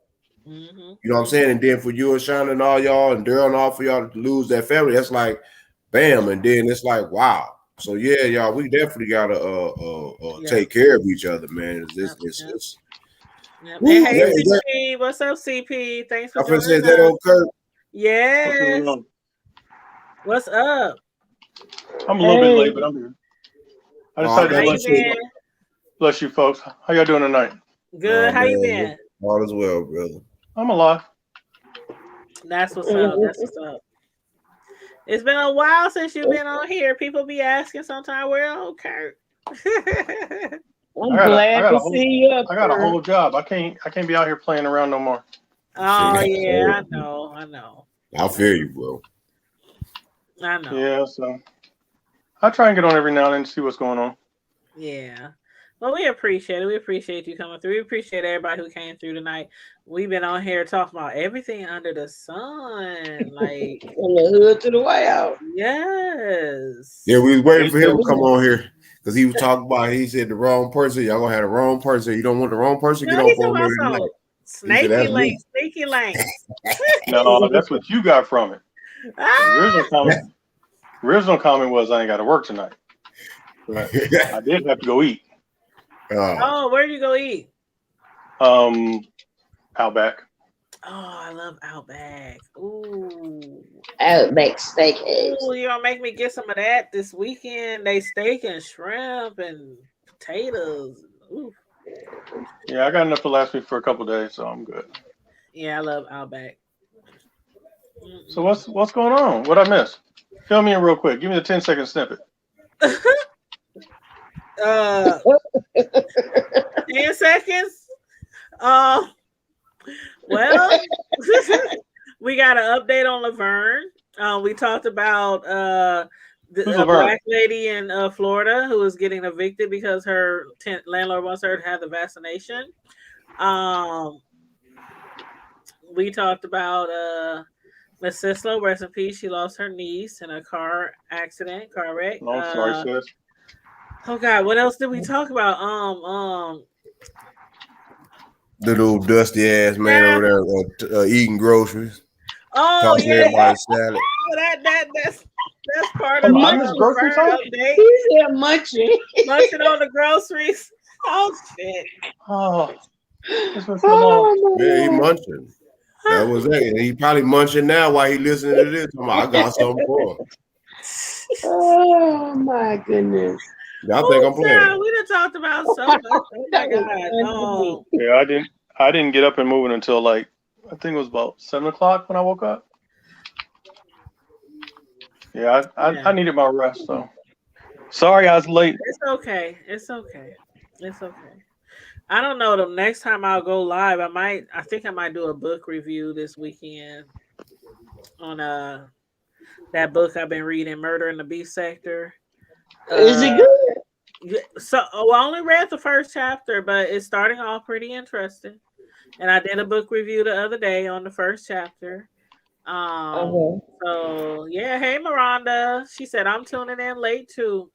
Mm-hmm. You know what I'm saying? And then for you and Shauna and all y'all and Daryl and all for y'all to lose that family, that's like, bam. And then it's like, wow. So yeah, y'all, we definitely gotta take care of each other, man. It's Hey, CP, what's up, CP? Thanks for joining us. Say that old Kurt. Yes. What's up? I'm a little bit late, but I'm here. I decided to bless you folks. How y'all doing tonight? Good. How you been? All is well, brother. I'm alive. That's what's up. That's what's up. It's been a while since you've been on here. People be asking sometimes, where old Kurt? I'm glad to see you. I got a whole job. I can't be out here playing around no more. Oh yeah, I know. I feel you, bro. I know. Yeah, so I try and get on every now and then to see what's going on. Yeah. Well, we appreciate it. We appreciate you coming through. We appreciate everybody who came through tonight. We've been on here talking about everything under the sun, like from the hood to the way out. Yes. Yeah, we was waiting for him to come on here because he was talking about. He said the wrong person. Y'all gonna have the wrong person. You don't want the wrong person. Get off on there tonight. Snaky link, sneaky link. No, that's what you got from it. The original comment was I ain't got to work tonight. But I did have to go eat. Oh, where did you go eat? Outback. Oh, I love Outback. Ooh. Outback Steakhouse. Ooh, you're gonna make me get some of that this weekend. They steak and shrimp and potatoes. Ooh. Yeah, I got enough to last me for a couple days, so I'm good. Yeah, I love Outback. So what's going on? What I miss? Fill me in real quick. Give me the 10-second snippet. 10 seconds. Well, we got an update on Laverne. We talked about the black lady in Florida who is getting evicted because her landlord wants her to have the vaccination. We talked about Miss Sislo, rest in peace. She lost her niece in a car wreck. Oh, sorry, sis. Oh God, what else did we talk about? The little dusty ass man over there eating groceries. Oh yeah, salad. That's part of the grocery update. He said munching on the groceries. Oh shit. Oh, yeah, he munching. That was it. And he probably munching now while he listening to this. I got something for him. Oh my goodness. Y'all think I'm playing? We done talked about so much. Oh my God. Oh. Yeah, I didn't get up and moving until like I think it was about 7 o'clock when I woke up. Yeah, I needed my rest, so sorry I was late. It's okay. It's okay. It's okay. I don't know. The next time I'll go live, I think I might do a book review this weekend on that book I've been reading, Murder in the Beast Sector. Is it good? So I only read the first chapter, but it's starting off pretty interesting. And I did a book review the other day on the first chapter. So yeah, hey Miranda. She said I'm tuning in late too.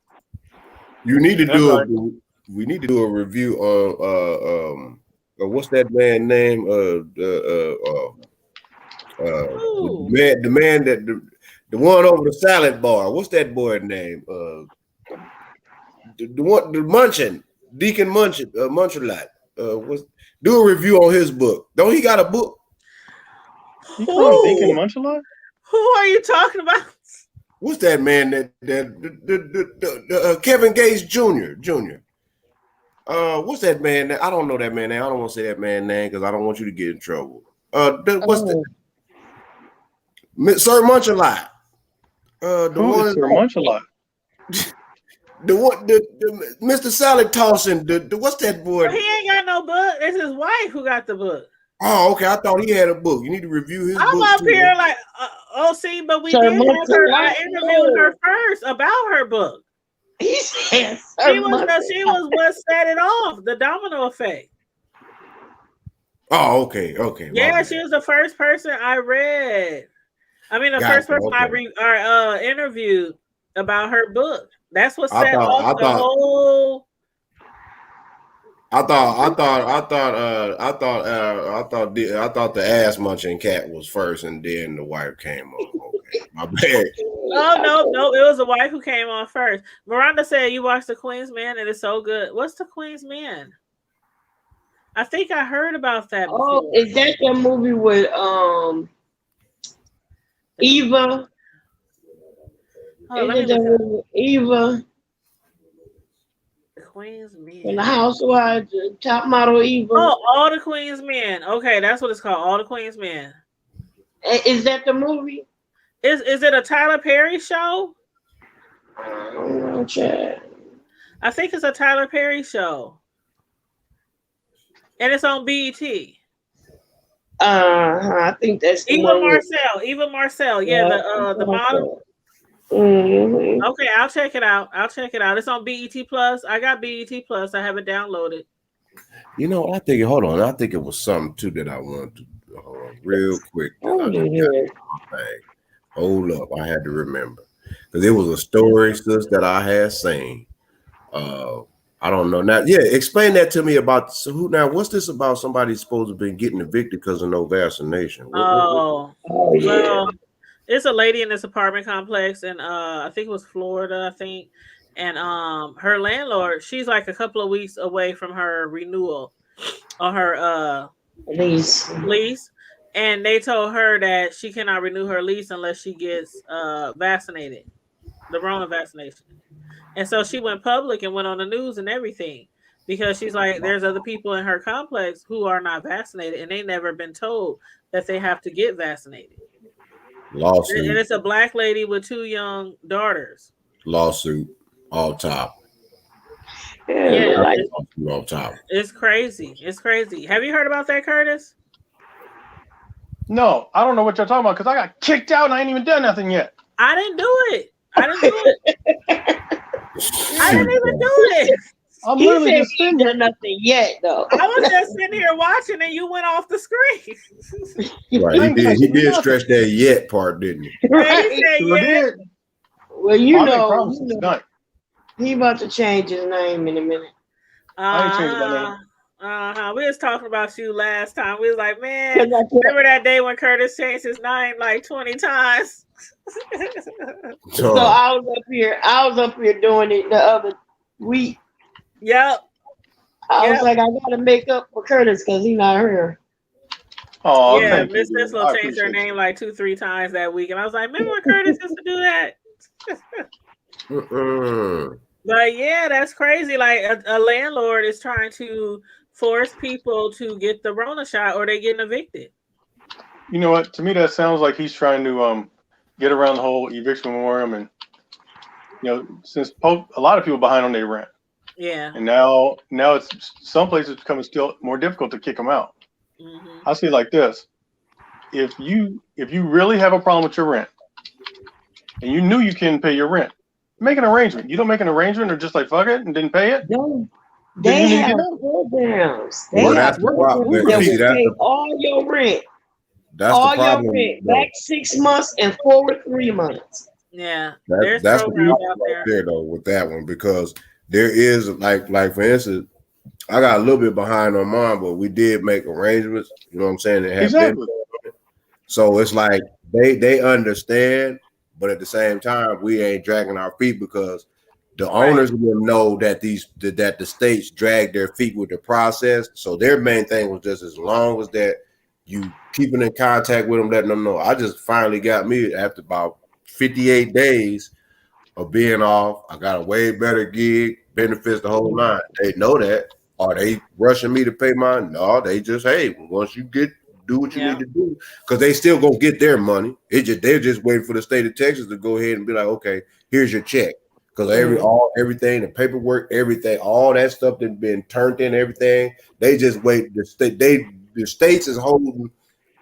You need to do we need to do a review on what's that man's name? The man that the one over the salad bar. What's that boy's name? The one, the Munchin, Deacon Munchin, Munchalot. Do a review on his book. Don't he got a book? You call him Deacon Munchalot? Who are you talking about? What's that man that Kevin Gates Jr. What's that man? I don't know that man name. I don't want to say that man name because I don't want you to get in trouble. What's that? Sir Munchalot. Who is Sir Munchalot? The Mr. Salad Tossing. What's that boy? He ain't got no book. It's his wife who got the book. Oh, okay. I thought he had a book. You need to review his book. I'm up here like, see, but we did have her. I interviewed her first about her book. He said she was what set it off, the domino effect. Oh, okay. Yeah, she was the first person I read. I mean, the first person I interviewed about her book. That's what set off the whole. I thought the ass munching cat was first, and then the wife came on. Okay, my bad. Oh no, it was the wife who came on first. Miranda said you watched The Queen's Man and it's so good. What's The Queen's Man? I think I heard about that before. Oh, is that the movie with Eva? Eva. Queen's Men. And the housewives, top model Eva. Oh, All the Queen's Men. Okay, that's what it's called. All the Queen's Men. Is that the movie? Is it a Tyler Perry show? I don't know, Chad. I think it's a Tyler Perry show. And it's on BET. I think that's the Eva Marcel. Yeah, the model. Mm-hmm. Okay, I'll check it out. It's on BET Plus. I got BET Plus. I have it downloaded. You know, I think it was something too that I wanted to real quick. Hold up, I had to remember because it was a story, sis, that I had seen. I don't know now. Yeah, explain that to me about what's this about? Somebody supposed to be getting evicted because of no vaccination. Well, it's a lady in this apartment complex, and I think it was Florida, and her landlord, she's like a couple of weeks away from her renewal on her lease, and they told her that she cannot renew her lease unless she gets vaccinated, the Rona vaccination. And so she went public and went on the news and everything because she's like, there's other people in her complex who are not vaccinated, and they never been told that they have to get vaccinated. Lawsuit. And it's a black lady with 2 young daughters. Lawsuit, all top. Yeah, all top. It's crazy. Have you heard about that, Curtis? No, I don't know what you're talking about because I got kicked out and I ain't even done nothing yet. I didn't do it. I didn't even do it. I'm literally just sitting there. Nothing yet, though. I was just sitting here watching, and you went off the screen. Right, he did stretch that yet part, didn't he? Right. He said yet. Well, he about to change his name in a minute. I ain't changed my name. We was talking about you last time. We was like, man, remember that day when Curtis changed his name like 20 times? So I was up here doing it the other week. Yep. I was like, I gotta make up for Curtis because he's not here. Oh, yeah, Miss Sislo changed her name like 2-3 times that week, and I was like, remember when Curtis used to do that? But yeah, that's crazy. Like a landlord is trying to force people to get the Rona shot, or they getting evicted. You know what? To me, that sounds like he's trying to get around the whole eviction moratorium, and since a lot of people behind on their rent. Yeah. And now it's some places becoming still more difficult to kick them out. Mm-hmm. I see it like this: if you really have a problem with your rent, and you knew you couldn't pay your rent, make an arrangement. You don't make an arrangement or just like fuck it and didn't pay it. No, they have programs. They have programs that will pay all your rent. That's all the problem. Your rent back 6 months and forward 3 months. Yeah, that's the problem right there though with that one, because there is like for instance, I got a little bit behind on mine, but we did make arrangements. You know what I'm saying? Exactly. So it's like they understand, but at the same time, we ain't dragging our feet because the owners will know that that the states drag their feet with the process. So their main thing was just as long as that you keeping in contact with them, letting them know. I just finally got me after about 58 days of being off. I got a way better gig, benefits the whole line. They know that. Are they rushing me to pay mine? No, they just, hey, once you do what you need to do, because they still gonna get their money. They're just waiting for the state of Texas to go ahead and be like, okay, here's your check. Because everything, the paperwork, everything, all that stuff that's been turned in, everything, they just wait. The states is holding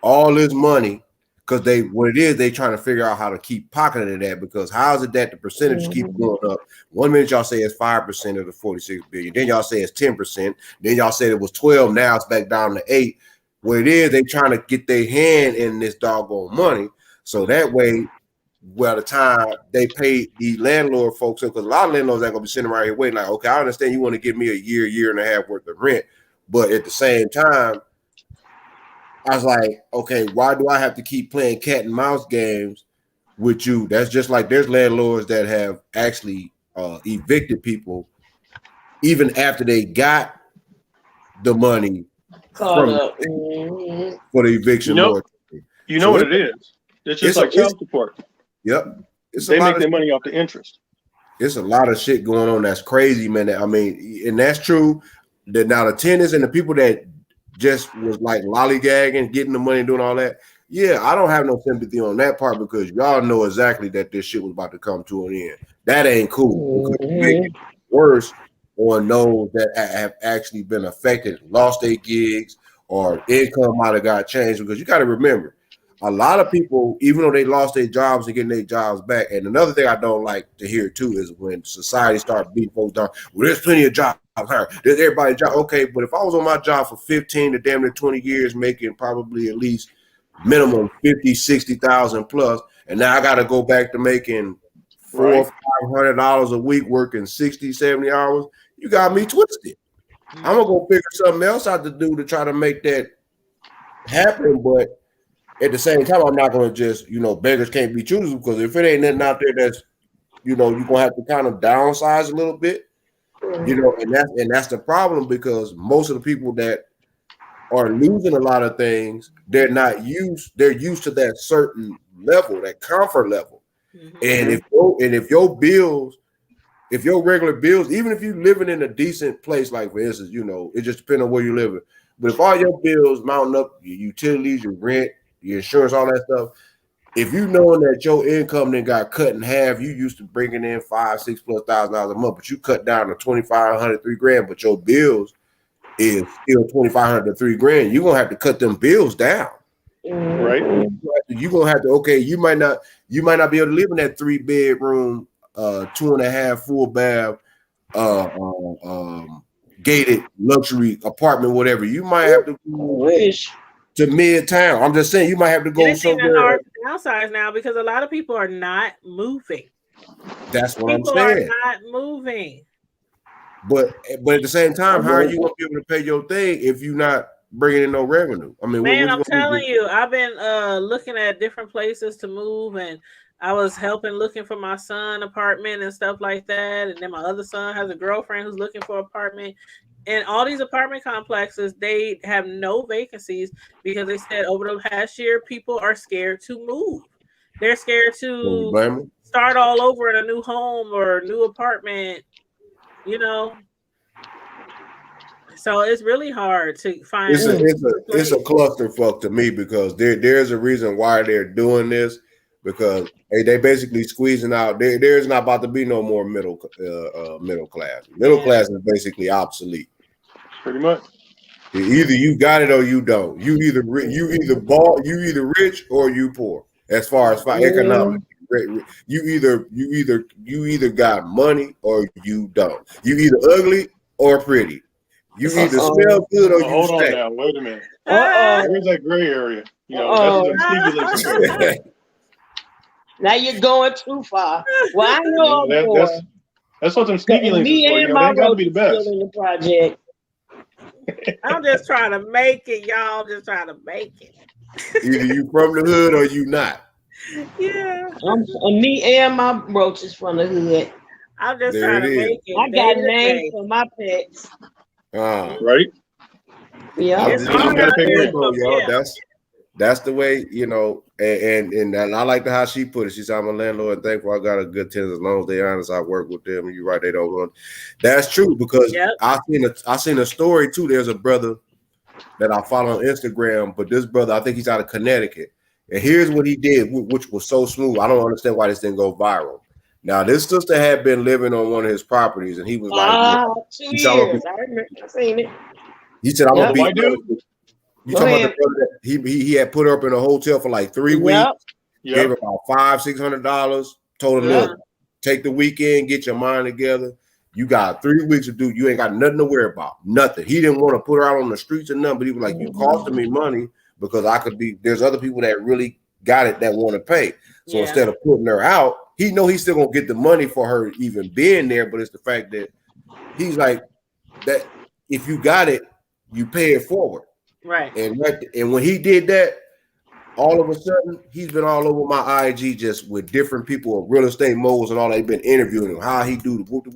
all this money because they trying to figure out how to keep pocketing that, because how is it that the percentage keeps going up? 1 minute y'all say it's 5% of the 46 billion, then y'all say it's 10%, then y'all said it was 12, now it's back down to 8. What it is, they trying to get their hand in this doggone money, so that way, by the time they pay the landlord folks, because a lot of landlords ain't gonna be sitting around here waiting like, okay, I understand you want to give me a year and a half worth of rent, but at the same time, I was like, okay, why do I have to keep playing cat and mouse games with you? That's just like there's landlords that have actually evicted people even after they got the money for the eviction. You know what it is. It's just like child support. Yep. They make their money off the interest. It's a lot of shit going on that's crazy, man. I mean, and that's true. That now the tenants and the people that just was like lollygagging, getting the money, doing all that. Yeah, I don't have no sympathy on that part, because y'all know exactly that this shit was about to come to an end. That ain't cool. Because you make it worse on those that have actually been affected, lost their gigs, or income might have got changed. Because you got to remember, a lot of people, even though they lost their jobs and getting their jobs back. And another thing I don't like to hear too is when society starts beating folks down. Well, there's plenty of jobs. There's everybody's job. Okay, but if I was on my job for 15 to damn near 20 years, making probably at least minimum 50, 60,000 plus, and now I got to go back to making $400-500 a week, working 60, 70 hours, you got me twisted. I'm gonna go figure something else out to do to try to make that happen, but at the same time, I'm not going to just, beggars can't be choosers, because if it ain't nothing out there that's, you're going to have to kind of downsize a little bit, and that's the problem, because most of the people that are losing a lot of things, they're used to that certain level, that comfort level. And if your regular bills, even if you're living in a decent place, like for instance, it just depends on where you're living. But if all your bills mounting up, your utilities, your rent, your insurance, all that stuff, if you knowing that your income then got cut in half, you used to bringing in $5,000-6,000+ a month, but you cut down to $2,500, $3,000, but your bills is still $2,500 to $3,000, you're gonna have to cut them bills down. Right. You're gonna have to, okay, you might not be able to live in that 3-bedroom, 2.5 full bath, gated luxury apartment, whatever. You might have to wish to Midtown. I'm just saying, you might have to go it's somewhere. Even hard to downsize now, because a lot of people are not moving. That's what people I'm saying. Are not moving. But at the same time, how are you gonna be able to pay your thing if you're not bringing in no revenue? I mean, man, I'm telling you, I've been looking at different places to move, and I was looking for my son apartment and stuff like that. And then my other son has a girlfriend who's looking for an apartment. And all these apartment complexes, they have no vacancies, because they said over the past year, people are scared to move. They're scared to start all over in a new home or a new apartment, So it's really hard to find. It's a clusterfuck to me, because there's a reason why they're doing this. because they basically squeezing out. There's not about to be no more middle class. Middle class is basically obsolete. Pretty much. Either you got it or you don't. You either rich or you poor. As far as economic, you either got money or you don't. You either ugly or pretty. You either smell good or you hold stink. on now. Wait a minute. Where's that gray area? You know, that's some sneaky. Now you're going too far. Well, I know that's what them sneaky links is for. You know, they got to be the best. In the project. I'm just trying to make it, y'all. Just trying to make it. Either you from the hood or you not. Yeah. Me and my roaches from the hood. I'm just trying to make it. I got names for my pets. Right? Yeah. That's the way, you know, and I like how she put it. She said, I'm a landlord and thankful I got a good tenant. As long as they're honest, I work with them. And you're right, they don't run. That's true, because I seen a story too. There's a brother that I follow on Instagram, but this brother, I think he's out of Connecticut. And here's what he did, which was so smooth. I don't understand why this didn't go viral. Now, this sister had been living on one of his properties, and he was like, 2 years. I seen it. He said, I'm going to be. You talking about the brother that he had put her up in a hotel for like 3 weeks, gave her about $500-600, told her, look, take the weekend, get your mind together. You got 3 weeks to do. You ain't got nothing to worry about. Nothing. He didn't want to put her out on the streets or nothing, but he was like, you costing me money because there's other people that really got it that want to pay. So instead of putting her out, he know he's still going to get the money for her even being there, but it's the fact that he's like, that if you got it, you pay it forward. Right. And when he did that, all of a sudden, he's been all over my IG just with different people, real estate moguls and all. They've been interviewing him, how he do the whoop.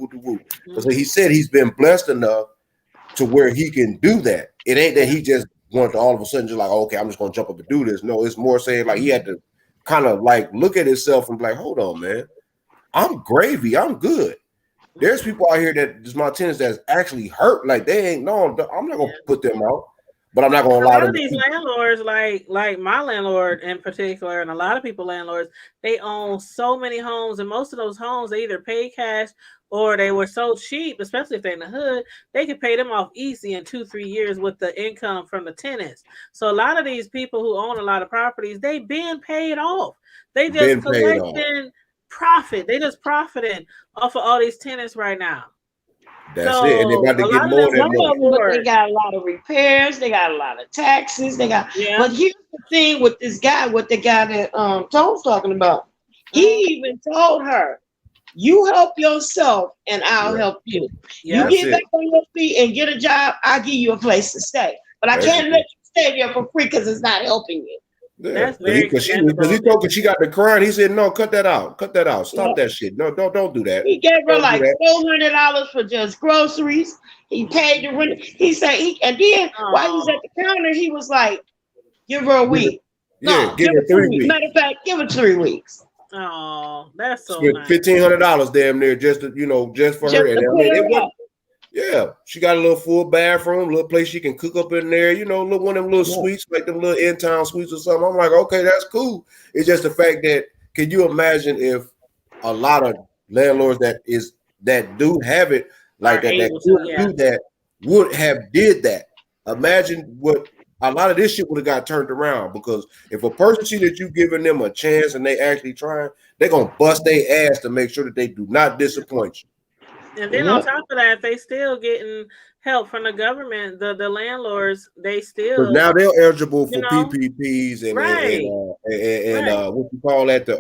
So he said he's been blessed enough to where he can do that. It ain't that he just wanted to all of a sudden just like, okay, I'm just going to jump up and do this. No, it's more saying like he had to kind of like look at himself and be like, hold on, man, I'm gravy. I'm good. There's people out here that just my tenants that's actually hurt. Like they ain't, no, I'm not going to put them out. But I'm not going to allow them. A lot of these landlords, like my landlord in particular, and a lot of people landlords, they own so many homes, and most of those homes they either pay cash or they were so cheap, especially if they're in the hood, they could pay them off easy in 2-3 years with the income from the tenants. So a lot of these people who own a lot of properties, they been paid off. They just collecting profit. They just profiting off of all these tenants right now. That's it. And they got to get more than more. They got a lot of repairs. They got a lot of taxes. They got. But here's the thing with this guy, what the guy that Tom's talking about. He even told her, "You help yourself, and I'll help you. You get back on your feet and get a job. I'll give you a place to stay. But I can't let you stay there for free because it's not helping you." Yeah. Because he told her she got the crying. He said, "No, cut that out. Cut that out. Stop that shit. No, don't do that." He gave her like $400 for just groceries. He paid the rent. He said, and then while he was at the counter, he was like, "Give her a week." No, give her 3 weeks. Matter of fact, give her 3 weeks. Oh, that's so nice. $1,500 damn near just to, just for her. And she got a little full bathroom, little place she can cook up in there, little one of them little suites, like them little in-town suites or something. I'm like, okay, that's cool. It's just the fact that, can you imagine if a lot of landlords that do have it like that do that would have did that? Imagine what a lot of this shit would have got turned around, because if a person see that you giving them a chance and they actually trying, they're gonna bust their ass to make sure that they do not disappoint you. And then on top of that, they still getting help from the government. The landlords, they still now they're eligible for PPPs and what you call that, the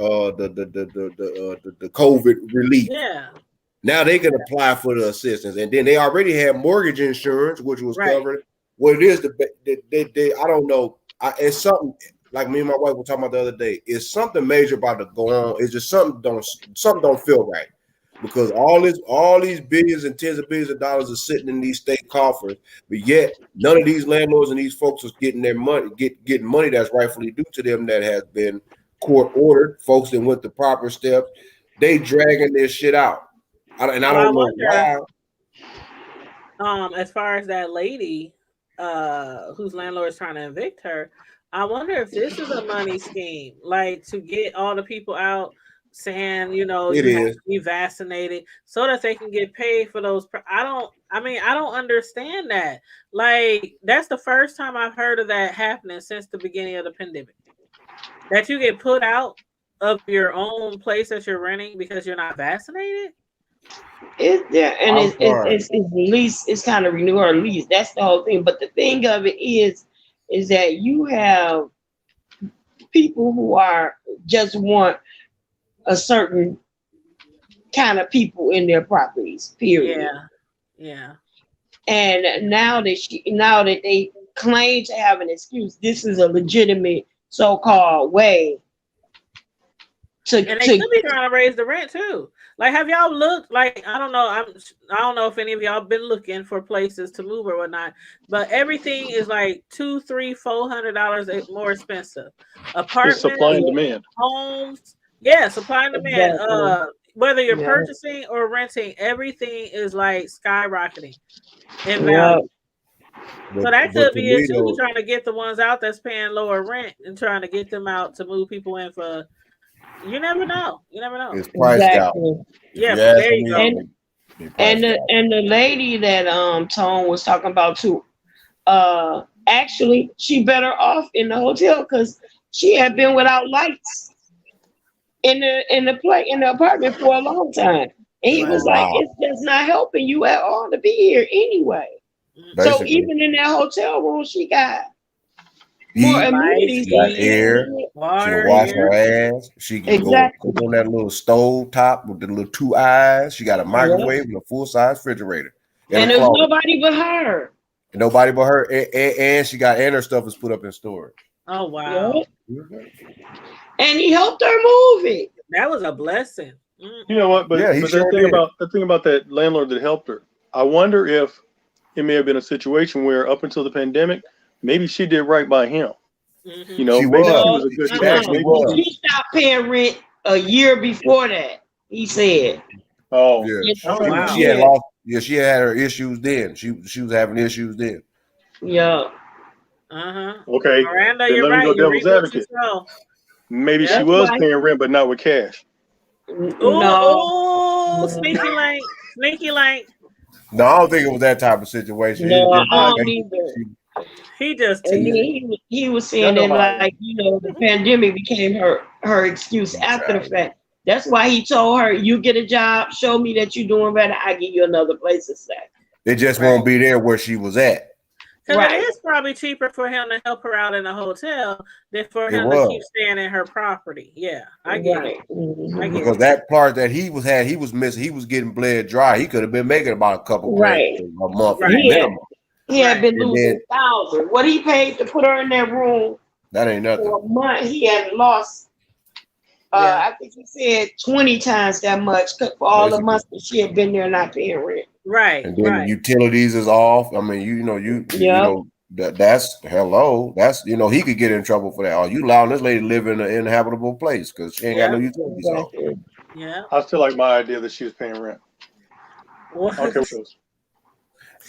COVID relief. Yeah. Now they can apply for the assistance, and then they already have mortgage insurance, which was covered. What it is, I don't know. It's something like me and my wife were talking about the other day. It's something major about to go on. It's just something don't feel right. Because all these billions and tens of billions of dollars are sitting in these state coffers, but yet none of these landlords and these folks is getting their money, getting money that's rightfully due to them, that has been court ordered. Folks that went the proper steps, they dragging this shit out, I don't know why. As far as that lady, whose landlord is trying to evict her, I wonder if this is a money scheme, like to get all the people out saying, you know, It you have is. to be vaccinated so that they can get paid for those. I don't understand that. Like, that's the first time I've heard of that happening since the beginning of the pandemic. That you get put out of your own place that you're renting because you're not vaccinated. It's lease. It's kind of renew or lease. That's the whole thing. But the thing of it is that you have people who are just want a certain kind of people in their properties. Period. Yeah. And now that they claim to have an excuse, this is a legitimate so-called way and they could be trying to raise the rent too. Like, have y'all looked? Like, I don't know. I don't know if any of y'all been looking for places to move or whatnot. But everything is like $200, $300, $400 more expensive. Apartments, supply and demand. Homes, yeah, supply and demand. Exactly. Whether you're purchasing or renting, everything is like skyrocketing in Yeah. value. So that could be it too. Toledo- Trying to get the ones out that's paying lower rent and trying to get them out to move people in for. You never know. It's priced out. Yeah, If you ask there you me, go. they priced out. And the lady that Tone was talking about too, actually she better off in the hotel because she had been without lights in the apartment for a long time. And he was like, it's just not helping you at all to be here anyway. Basically. So even in that hotel room, she got more amenities. She got air. She can wash her ass. She can go cook on that little stove top with the little 2 eyes. She got a microwave and a full-size refrigerator. And there's nobody but her. Nobody but her. And she got her stuff is put up in storage. Oh wow. And he helped her move it. That was a blessing. You know what? But, Yeah, but the thing about that landlord that helped her, I wonder if it may have been a situation where up until the pandemic, maybe she did right by him. Mm-hmm. You know, maybe she was a good cat. She stopped paying rent a year before that, he said. Oh, yeah. Wow. She had lost. Yeah, she had her issues then. She was having issues then. Yeah. Okay. Miranda, then you're let me right. go devil's advocate. Maybe she was paying rent, but not with cash. Oh, sneaky link. No, I don't think it was that type of situation. No, I don't either. He just and he was saying that, like, you know, the pandemic became her excuse after the fact. That's why he told her, you get a job, show me that you're doing better, I give you another place to stay. It just won't be there where she was at. Because it is probably cheaper for him to help her out in a hotel than for him to keep staying in her property. Yeah, I get it. Because that part that he was missing, he was getting bled dry. He could have been making about a couple grand a month minimum. He had been losing thousands. What he paid to put her in that room, that ain't nothing. For a month, he had lost. I think he said 20 times that much for all the months that she had been there not paying rent. Right. And then the utilities is off. I mean, you know, that's hello. That's, you know, he could get in trouble for that. Oh, you allowing this lady to live in an inhabitable place because she ain't got no utilities off. Yeah. I still like my idea that she was paying rent. What? I don't care what she was.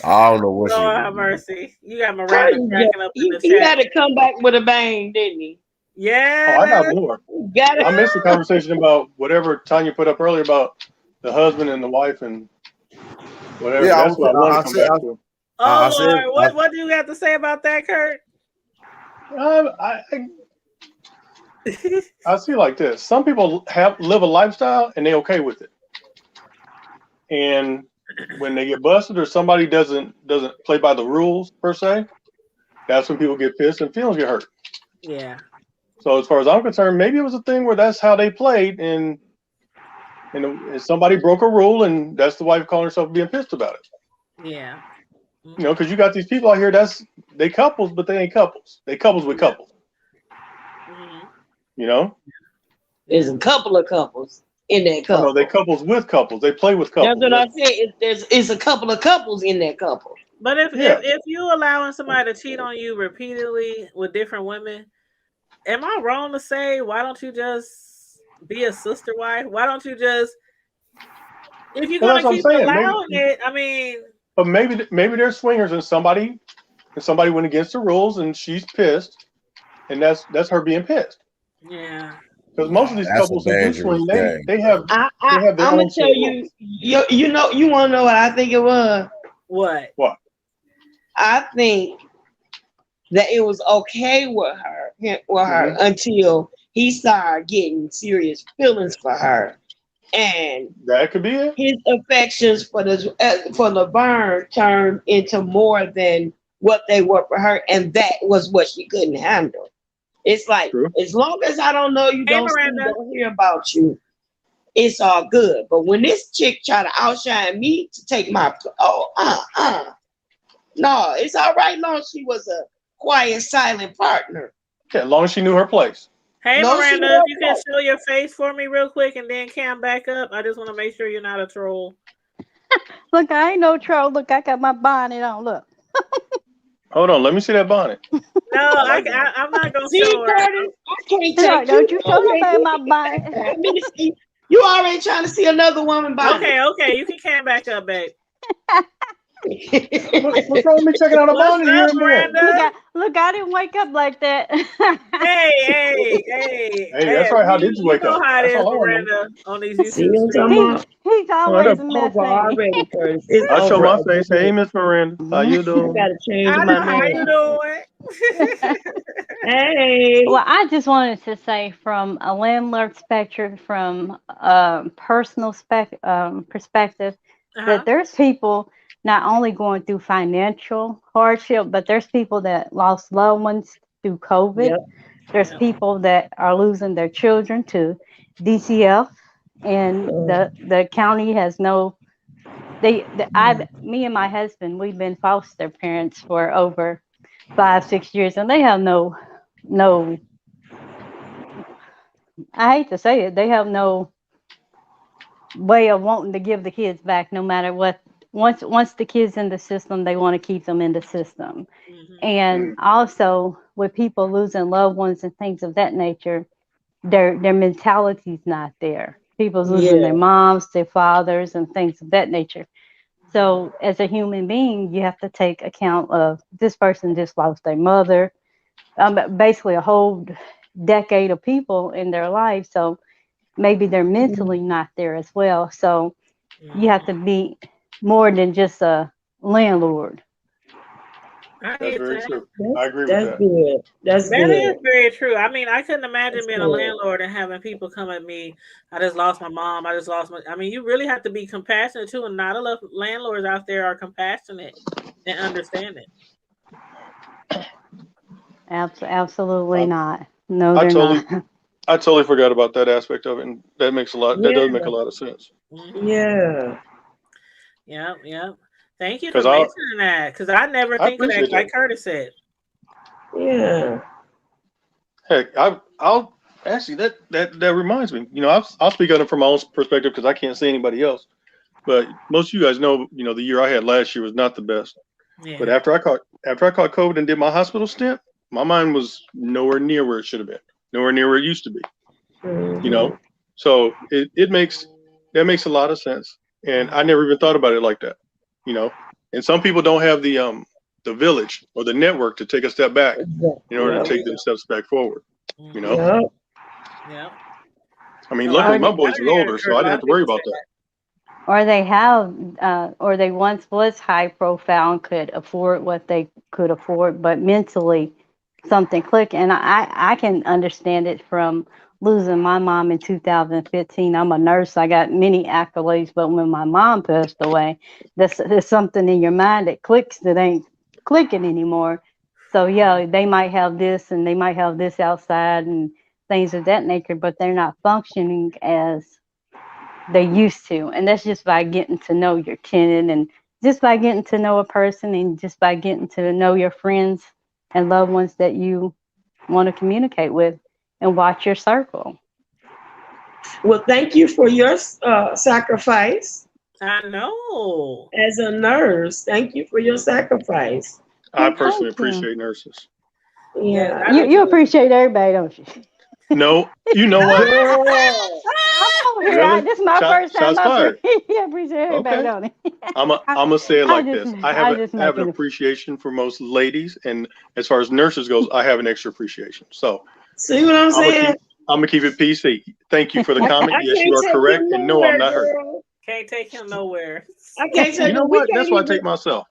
I don't know what she Lord have mercy. You got Miranda cracking up in the He had to come back with a bang, didn't he? Yeah. Oh, I got more. I missed the conversation about whatever Tanya put up earlier about the husband and the wife and whatever. Yeah, that's what I want to come back to. Oh, Lord. What do you have to say about that, Kurt? I see it like this. Some people live a lifestyle and they're okay with it. And when they get busted or somebody doesn't play by the rules per se, that's when people get pissed and feelings get hurt. Yeah. So as far as I'm concerned, maybe it was a thing where that's how they played and somebody broke a rule and that's the wife calling herself being pissed about it. Yeah. You know, because you got these people out here they couples, but they ain't couples. They couples with couples. You know? There's a couple of couples in that couple. No, they couples with couples. They play with couples. That's what I said. It's a couple of couples in that couple. But if you allowing somebody to cheat on you repeatedly with different women, am I wrong to say, why don't you just be a sister wife? Why don't you just, if you're going to keep allowing it, I mean. But maybe they're swingers and somebody went against the rules and she's pissed and that's her being pissed. Yeah. Because most of these That's couples a who do dangerous swing, game. they have their I'm gonna own tell you, you know, you want to know what I think it was? What? What? I think that it was okay with her until he started getting serious feelings for her, and that could be it. His affections for Laverne turned into more than what they were for her, and that was what she couldn't handle. It's like, as long as I don't know you, don't hear about you, it's all good. But when this chick try to outshine me to take my no, it's all right long as she was a quiet, silent partner. Okay, as long as she knew her place. Hey, Miranda, if you can show your face for me real quick and then cam back up. I just want to make sure you're not a troll. Look, I ain't no troll. Look, I got my bonnet on. Look. Hold on, let me see that bonnet. No, I'm not going to show her. I can't take Don't you show nobody my bonnet. You already trying to see another woman bonnet. Okay, you can cam back up, babe. What's wrong with me checking out a bonnet here and there? Look, I didn't wake up like that. Hey, that's right. How did you wake up? You know how it is, Miranda, on these YouTube. He's always a mess. I show my face. Hey, Miss Miranda, how you doing? I gotta change my name. How you doing? Hey. Well, I just wanted to say, from a landlord spectrum, from a personal perspective, that there's people not only going through financial hardship, but there's people that lost loved ones through COVID. Yep. There's people that are losing their children to DCF, and the county has no. Me and my husband, we've been foster parents for over 5-6 years, and they have no. I hate to say it, they have no way of wanting to give the kids back, no matter what. Once the kids in the system, they want to keep them in the system. And also with people losing loved ones and things of that nature, their mentality's not there. People's losing their moms, their fathers, and things of that nature. So as a human being, you have to take account of this person just lost their mother, basically a whole decade of people in their life. So maybe they're mentally not there as well. So you have to be more than just a landlord. That's very true. I agree with that. Good. That is very true. I mean, I couldn't imagine being a landlord and having people come at me. I just lost my mom. I mean, you really have to be compassionate too, and not enough landlords out there are compassionate and understanding. Absolutely not. No, they're not. I totally forgot about that aspect of it, and that makes a lot. That does make a lot of sense. Yeah. Yeah. Thank you for mentioning that, because I never think of that, like Curtis said. Yeah. Heck, I'll actually that reminds me. You know, I'll speak on it from my own perspective because I can't see anybody else. But most of you guys know, you know, the year I had last year was not the best. Yeah. But after I caught COVID and did my hospital stint, my mind was nowhere near where it should have been, nowhere near where it used to be. You know, so that makes a lot of sense. And I never even thought about it like that, you know. And some people don't have the village or the network to take a step back in order to take them steps back forward, you know. Yeah. I mean, luckily my boys are older, so I didn't have to worry about that. Or they have, or they once was high profile and could afford what they could afford, but mentally something clicked. And I can understand it from losing my mom in 2015. I'm a nurse. I got many accolades, but when my mom passed away, there's something in your mind that clicks that ain't clicking anymore. So yeah, they might have this and they might have this outside and things of that nature, but they're not functioning as they used to. And that's just by getting to know your tenant, and just by getting to know a person, and just by getting to know your friends and loved ones that you want to communicate with. And watch your circle. Well, thank you for your sacrifice. I know. As a nurse, thank you for your sacrifice. I personally appreciate nurses. Yeah. You appreciate everybody, don't you? No, you know what? over here. Really? This is my first time Shots up fired. here. He appreciate everybody, Okay. don't he? I'm gonna say it like just, this. I have just I have an making appreciation for most ladies, and as far as nurses goes, I have an extra appreciation. So See what I'm saying? I'm gonna keep it PC. Thank you for the comment. I Yes, can't you are take correct, him and no, I'm nowhere, not hurt. girl. Can't take him nowhere. I can't take You know him. We what? can't That's why I even. take myself.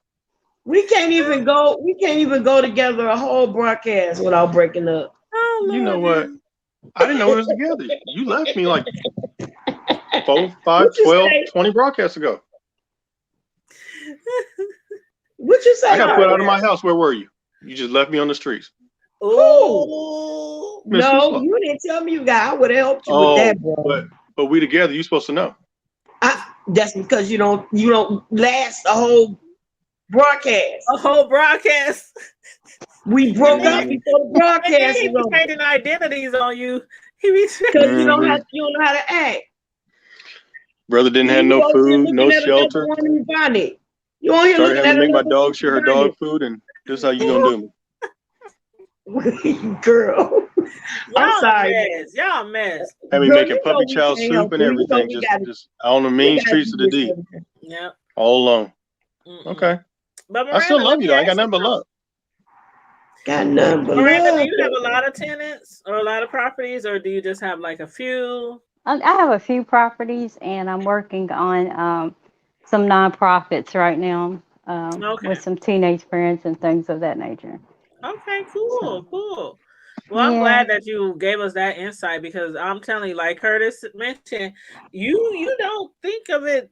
We can't even go. We can't even go together a whole broadcast without breaking up. Oh, You know Lord. what? I didn't know we was together. You left me like 4, 5, What you 12, say? 20 broadcasts ago. What you say? I got put out Harvey? of my house. Where were you? You just left me on the streets. Oh, Miss No, Fuslo. you didn't tell me you got. I would have helped you with Oh, that, bro. but we together. You supposed to know. That's because you don't last a whole broadcast. a whole broadcast. We broke up before the And then broadcast he was be over. changing identities on you. He be Because you don't Mhm. know how to act. Brother didn't have You no over here food, no looking at another shelter. one in Bonnet. You on here Started looking having at to make my another dog one share her in dog food, and this is how you gonna do me. Bonnet. Girl, I'm y'all sorry. mess. Y'all mess. Had me Girl, making you know puppy we chow can't help soup and you. You know everything, we just gotta on the we mean gotta streets do of the this D, every day. Yep. all alone. Mm-mm. Okay, But I still Miranda, love let you me though. I ain't got ask you nothing but something. love. Got nothing but Miranda, do love. you have a lot of tenants or a lot of properties, or do you just have like a few? I have a few properties, and I'm working on some nonprofits right now Okay. with some teenage parents and things of that nature. Okay, cool, So, cool. Well, I'm yeah. glad that you gave us that insight because I'm telling you, like Curtis mentioned, you don't think of it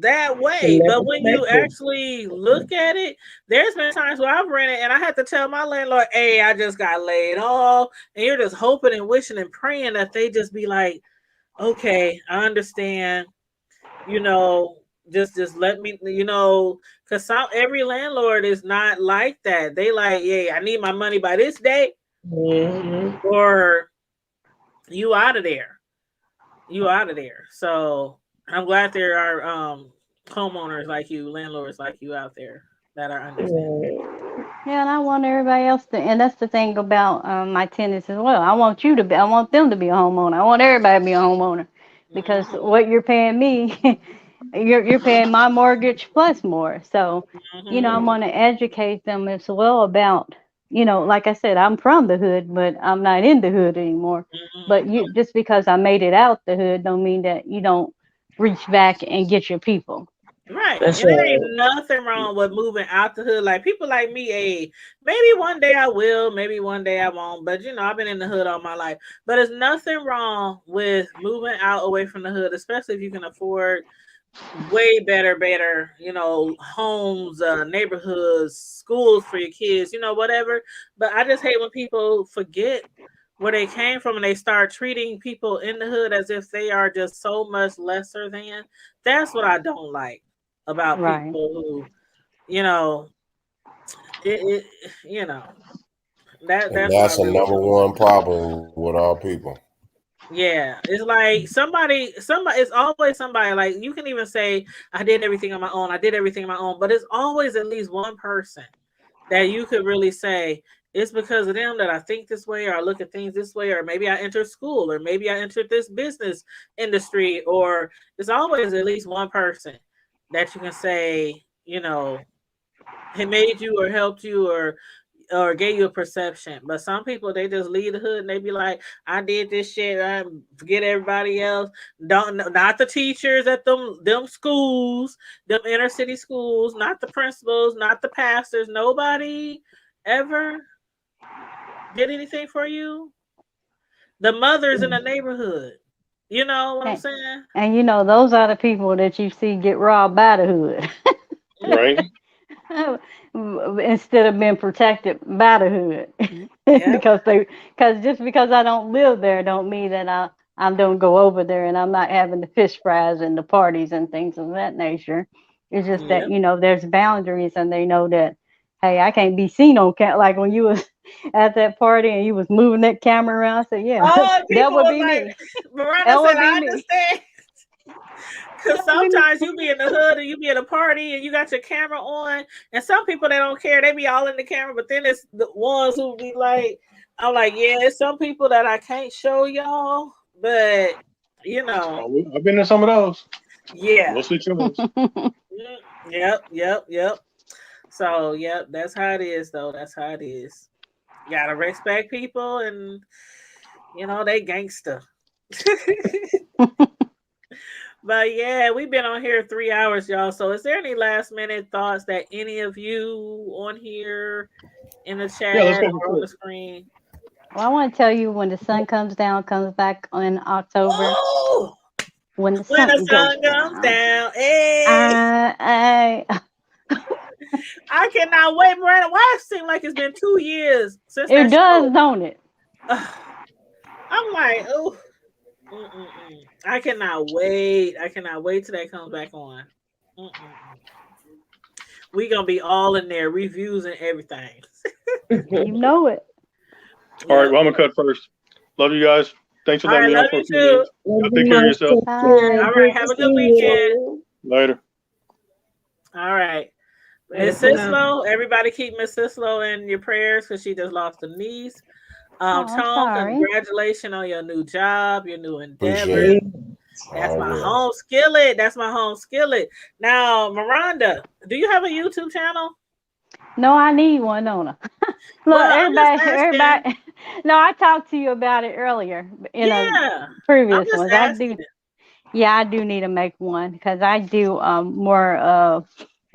that way, but when you actually look at it, there's been times where I've rented and I had to tell my landlord, "Hey, I just got laid off," and you're just hoping and wishing and praying that they just be like, "Okay, I understand," you know. Just let me, because every landlord is not like that. They like, yeah, I need my money by this day, or you out of there. You out of there. So I'm glad there are homeowners like you, landlords like you out there that are understanding. Yeah, and I want everybody else to, and that's the thing about my tenants as well. I want them to be a homeowner. I want everybody to be a homeowner because what you're paying me, you're paying my mortgage plus more. So, I want to educate them as well about, like I said, I'm from the hood, but I'm not in the hood anymore. But just because I made it out the hood don't mean that you don't reach back and get your people. Right. That's and there right. ain't nothing wrong with moving out the hood. Like people like me, maybe one day I will, maybe one day I won't. But I've been in the hood all my life. But there's nothing wrong with moving out away from the hood, especially if you can afford way better, homes, neighborhoods, schools for your kids, whatever. But I just hate when people forget where they came from and they start treating people in the hood as if they are just so much lesser than. That's what I don't like about Right. people who, that's a number one problem with our people. Yeah, it's like somebody, it's always somebody. Like you can even say, I did everything on my own, but it's always at least one person that you could really say, it's because of them that I think this way, or I look at things this way, or maybe I entered school, or maybe I entered this business industry, or it's always at least one person that you can say, it made you or helped you or gave you a perception. But some people, they just leave the hood and they be like, I did this shit, I forget everybody else. Not the teachers at them schools, them inner city schools, not the principals, not the pastors. Nobody ever did anything for you. The mothers in the neighborhood. You know what I'm saying? And those are the people that you see get robbed by the hood. Right. Instead of being protected by the hood. Yeah. because I don't live there don't mean that I don't go over there and I'm not having the fish fries and the parties and things of that nature. It's just that, there's boundaries and they know that, hey, I can't be seen on camera. Like when you was at that party and you was moving that camera around, I said, yeah, that would be me. Miranda said, I understand. Because sometimes you be in the hood and you be at a party and you got your camera on, and some people, they don't care. They be all in the camera, but then it's the ones who be like, I'm like, yeah, it's some people that I can't show y'all, but You know. I've been in some of those. Yeah. We'll switch those. Yep. So, yep, that's how it is, though. That's how it is. You gotta respect people, and you know they gangster. But yeah, we've been on here 3 hours, y'all. So, is there any last minute thoughts that any of you on here in the chat or on the screen? Well, I want to tell you, when the sun comes back in October. Oh! When the sun goes comes down, hey! I cannot wait, Miranda. Why it seems like it's been 2 years since it does, show? Don't it? I'm like, oh, I cannot wait. I cannot wait till that comes back on. We gonna be all in there, reviews and everything. You know it. All right, well, I'm gonna cut first. Love you guys. Thanks for letting me on for a few minutes. Take care of yourself. All right, have a good weekend. Later. All right. Miss Sislo, everybody keep Miss Sislo in your prayers because she just lost a niece. Tom, congratulations on your new job, your new endeavor. That's my home skillet. That's my home skillet. Now, Miranda, do you have a YouTube channel? No, I need one, don't I? Look, everybody. No, I talked to you about it earlier in a previous one. I do need to make one because I do more of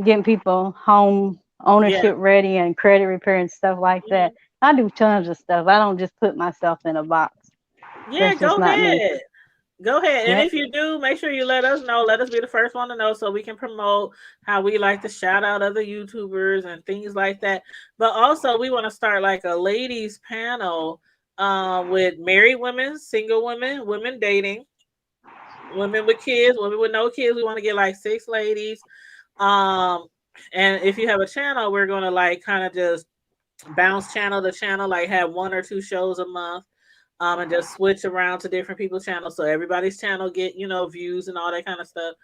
getting people home ownership ready and credit repair and stuff like that. I do tons of stuff. I don't just put myself in a box. Yeah, go ahead. Go ahead. And if you do, make sure you let us know. Let us be the first one to know so we can promote how we like to shout out other YouTubers and things like that. But also, we want to start like a ladies panel with married women, single women, women dating, women with kids, women with no kids. We want to get like 6 ladies. And if you have a channel, we're going to like kind of just bounce channel to channel, like have 1 or 2 shows a month. And just switch around to different people's channels so everybody's channel get, views and all that kind of stuff.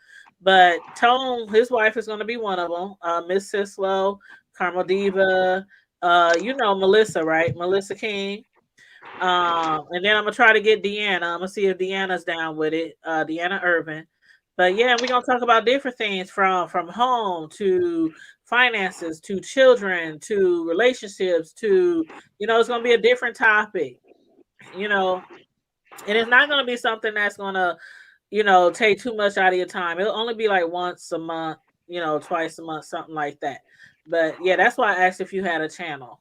But Tone, his wife, is going to be one of them. Miss Sislo, Carmel Diva, Melissa, right? Melissa King. And then I'm going to try to get Deanna. I'm going to see if Deanna's down with it. Deanna Irvin. But yeah, we're going to talk about different things from home to finances to children to relationships to, it's going to be a different topic. And it's not going to be something that's going to, take too much out of your time. It'll only be like once a month, twice a month, something like that. But yeah, that's why I asked if you had a channel.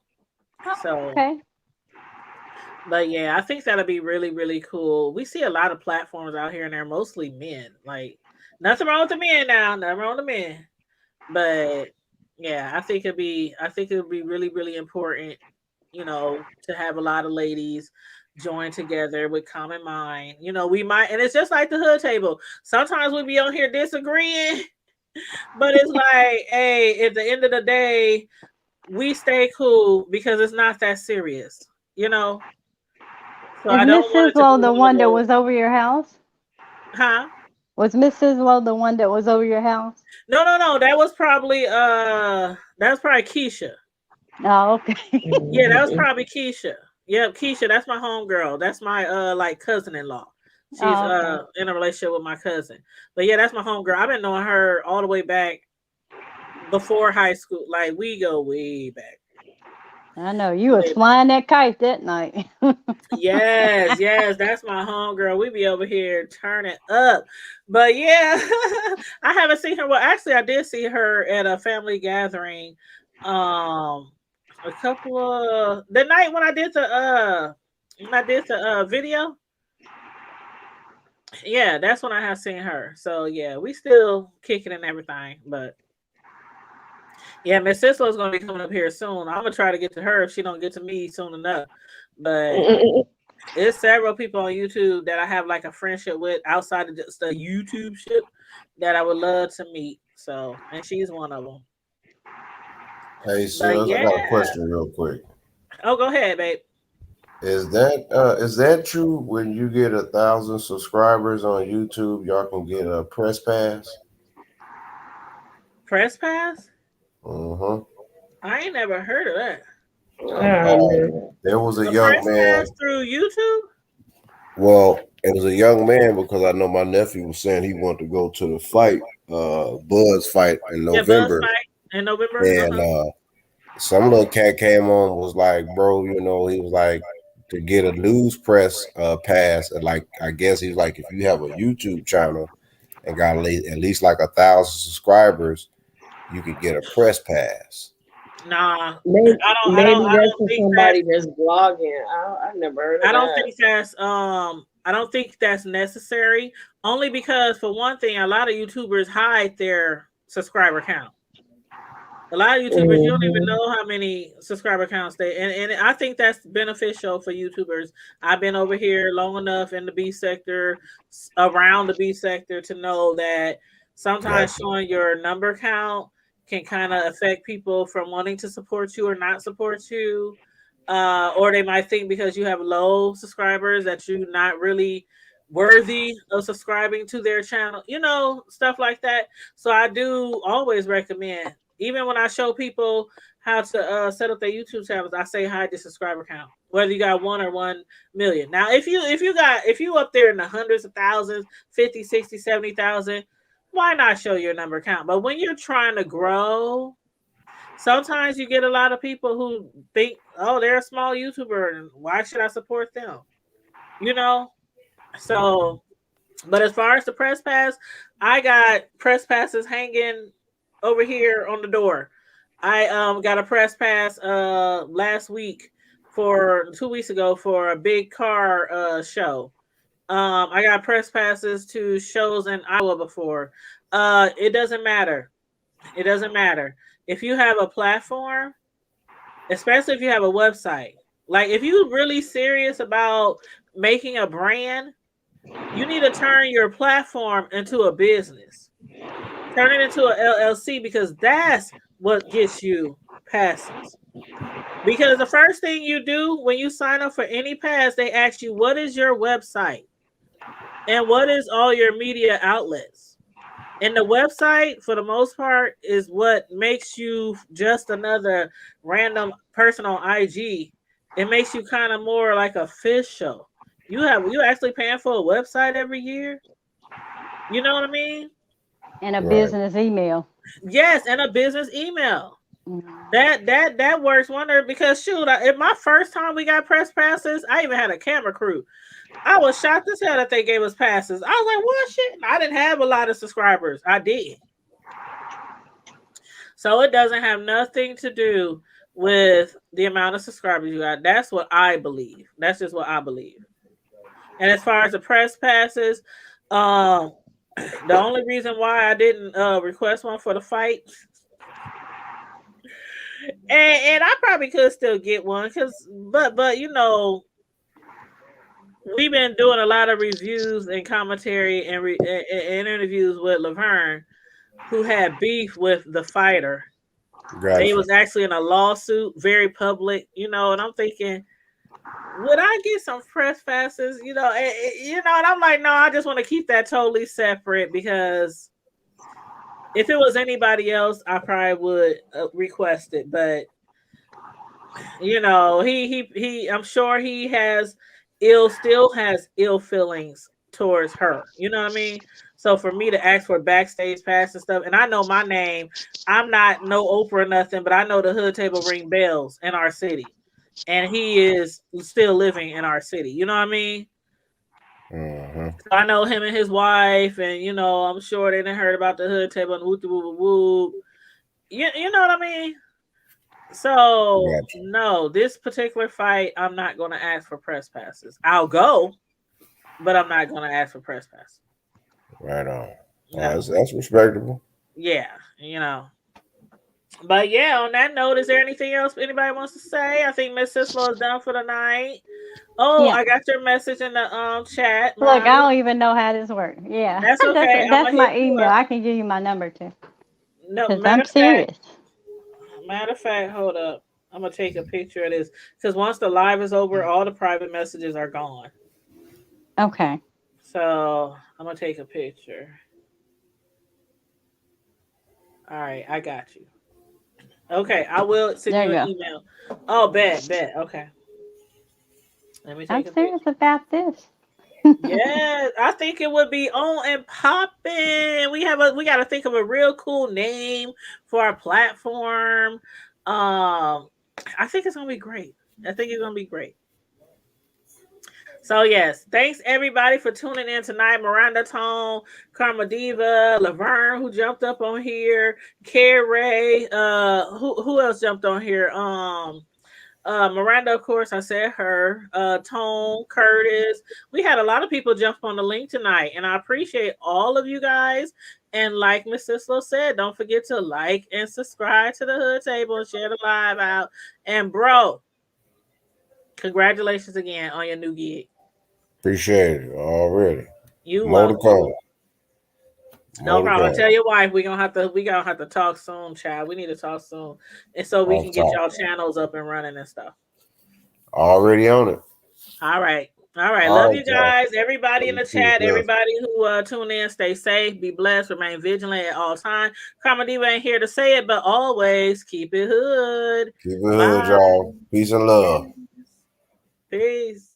Okay. But yeah, I think that'll be really, really cool. We see a lot of platforms out here and they're mostly men. Like, nothing wrong with the men now, nothing wrong with the men. But yeah, I think it'd be really, really important, to have a lot of ladies join together with common mind. We might, and it's just like the hood table. Sometimes we be on here disagreeing, but it's like, hey, at the end of the day, we stay cool because it's not that serious, So is Miss Sislo the one that was over your house? Huh? Was Miss Sislo the one that was over your house? No. That was probably Keisha. Oh, okay. Yeah, that was probably Keisha. Yep, Keisha, that's my homegirl. That's my like cousin-in-law. She's in a relationship with my cousin. But yeah, that's my homegirl. I've been knowing her all the way back before high school. Like, we go way back. I know you was flying that kite that night. Yes, that's my homegirl. We be over here turning up. But yeah, I haven't seen her. Well, actually, I did see her at a family gathering. A couple of the night when I did the video. Yeah, that's when I have seen her. So yeah, we still kicking and everything, but yeah, Miss Sislo is gonna be coming up here soon. I'm gonna try to get to her if she don't get to me soon enough. But there's several people on YouTube that I have like a friendship with outside of just the YouTube ship that I would love to meet. So, and she's one of them. Hey, sis, I got a question real quick. Oh, go ahead, babe. Is that true? When you get 1,000 subscribers on YouTube, y'all can get a press pass? Press pass? I ain't never heard of that. There was a young man through YouTube. Well, It was a young man because I know my nephew was saying he wanted to go to the fight, Bud's fight in November. Bud's fight in November. And some little cat came on, was like, bro, he was like, to get a news press pass, and like, I guess he's like, if you have a YouTube channel and got at least like 1,000 subscribers, you could get a press pass. Nah, maybe that's for somebody that's blogging. I never heard of that. I don't think that's necessary. Only because, for one thing, a lot of YouTubers hide their subscriber count. A lot of YouTubers, you don't even know how many subscriber counts and I think that's beneficial for YouTubers. I've been over here long enough in the B sector, around the B sector, to know that sometimes showing your number count can kind of affect people from wanting to support you or not support you. Or they might think because you have low subscribers that you're not really worthy of subscribing to their channel, stuff like that. So I do always recommend, even when I show people how to set up their YouTube channels, I say hide the subscriber count, whether you got 1 or 1 million. Now, if you up there in the hundreds of thousands, 50, 60, 70,000, why not show your number count? But when you're trying to grow, sometimes you get a lot of people who think, oh, they're a small YouTuber, and why should I support them? So, but as far as the press pass, I got press passes hanging over here on the door. I got a press pass last week 2 weeks ago for a big car show. I got press passes to shows in Iowa before. It doesn't matter. It doesn't matter. If you have a platform, especially if you have a website, like if you're really serious about making a brand, you need to turn your platform into a business. Turn it into an LLC, because that's what gets you passes. Because the first thing you do when you sign up for any pass, they ask you, what is your website? And what is all your media outlets? And the website, for the most part, is what makes you just another random person on IG. It makes you kind of more like a fish show. You actually paying for a website every year? You know what I mean? And a business email. Yes, and a business email. That works wonder, because shoot, my first time we got press passes, I even had a camera crew. I was shocked as hell that they gave us passes. I was like, what shit? I didn't have a lot of subscribers. I did. So it doesn't have nothing to do with the amount of subscribers you got. That's what I believe. That's just what I believe. And as far as the press passes, the only reason why I didn't request one for the fight, and I probably could still get one, but we've been doing a lot of reviews and commentary and interviews with Laverne, who had beef with the fighter. Gotcha. He was actually in a lawsuit, very public, and I'm thinking, would I get some press passes? And I'm like, no, I just want to keep that totally separate, because if it was anybody else, I probably would request it. But he I'm sure he still has ill feelings towards her. You know what I mean? So for me to ask for backstage pass and stuff, and I know my name, I'm not no Oprah or nothing, but I know the Hood Table ring bells in our city. And he is still living in our city. You know what I mean? Mm-hmm. So I know him and his wife, and I'm sure they didn't heard about the Hood Table and whoop whoop whoop. You know what I mean? So no, this particular fight, I'm not going to ask for press passes. I'll go, but I'm not going to ask for press passes. Right on. No. That's respectable. Yeah, But yeah, on that note, is there anything else anybody wants to say? I think Miss Sislo is done for the night. Oh, yeah. I got your message in the chat. Look, I don't even know how this works. Yeah, that's okay. That's my email. I can give you my number too. No, I'm serious. Matter of fact, hold up. I'm gonna take a picture of this, because once the live is over, all the private messages are gone. Okay. So I'm gonna take a picture. All right, I got you. Okay, I will send you an email. Oh, bet. Okay. Let me take I'm serious about this. Yes, I think it would be on and popping. We got to think of a real cool name for our platform. I think it's gonna be great. I think it's gonna be great. So yes, thanks everybody for tuning in tonight. Miranda Tone, Karma Diva, Laverne, who jumped up on here, Carrie, who else jumped on here? Miranda, of course, I said her, Tone, Curtis. We had a lot of people jump on the link tonight, and I appreciate all of you guys. And like Miss Sislo said, don't forget to like and subscribe to the Hood Table and share the live out. And bro, congratulations again on your new gig. Appreciate it already. You more to come. No problem. Tell your wife we gonna have to talk soon, child. We need to talk soon, and so we can get y'all channels up and running and stuff. Already on it. All right. Love you guys. Everybody in the chat, everybody who tune in, stay safe, be blessed, remain vigilant at all times. Karma Diva ain't here to say it, but always keep it hood. Keep it hood, y'all. Peace and love. Peace.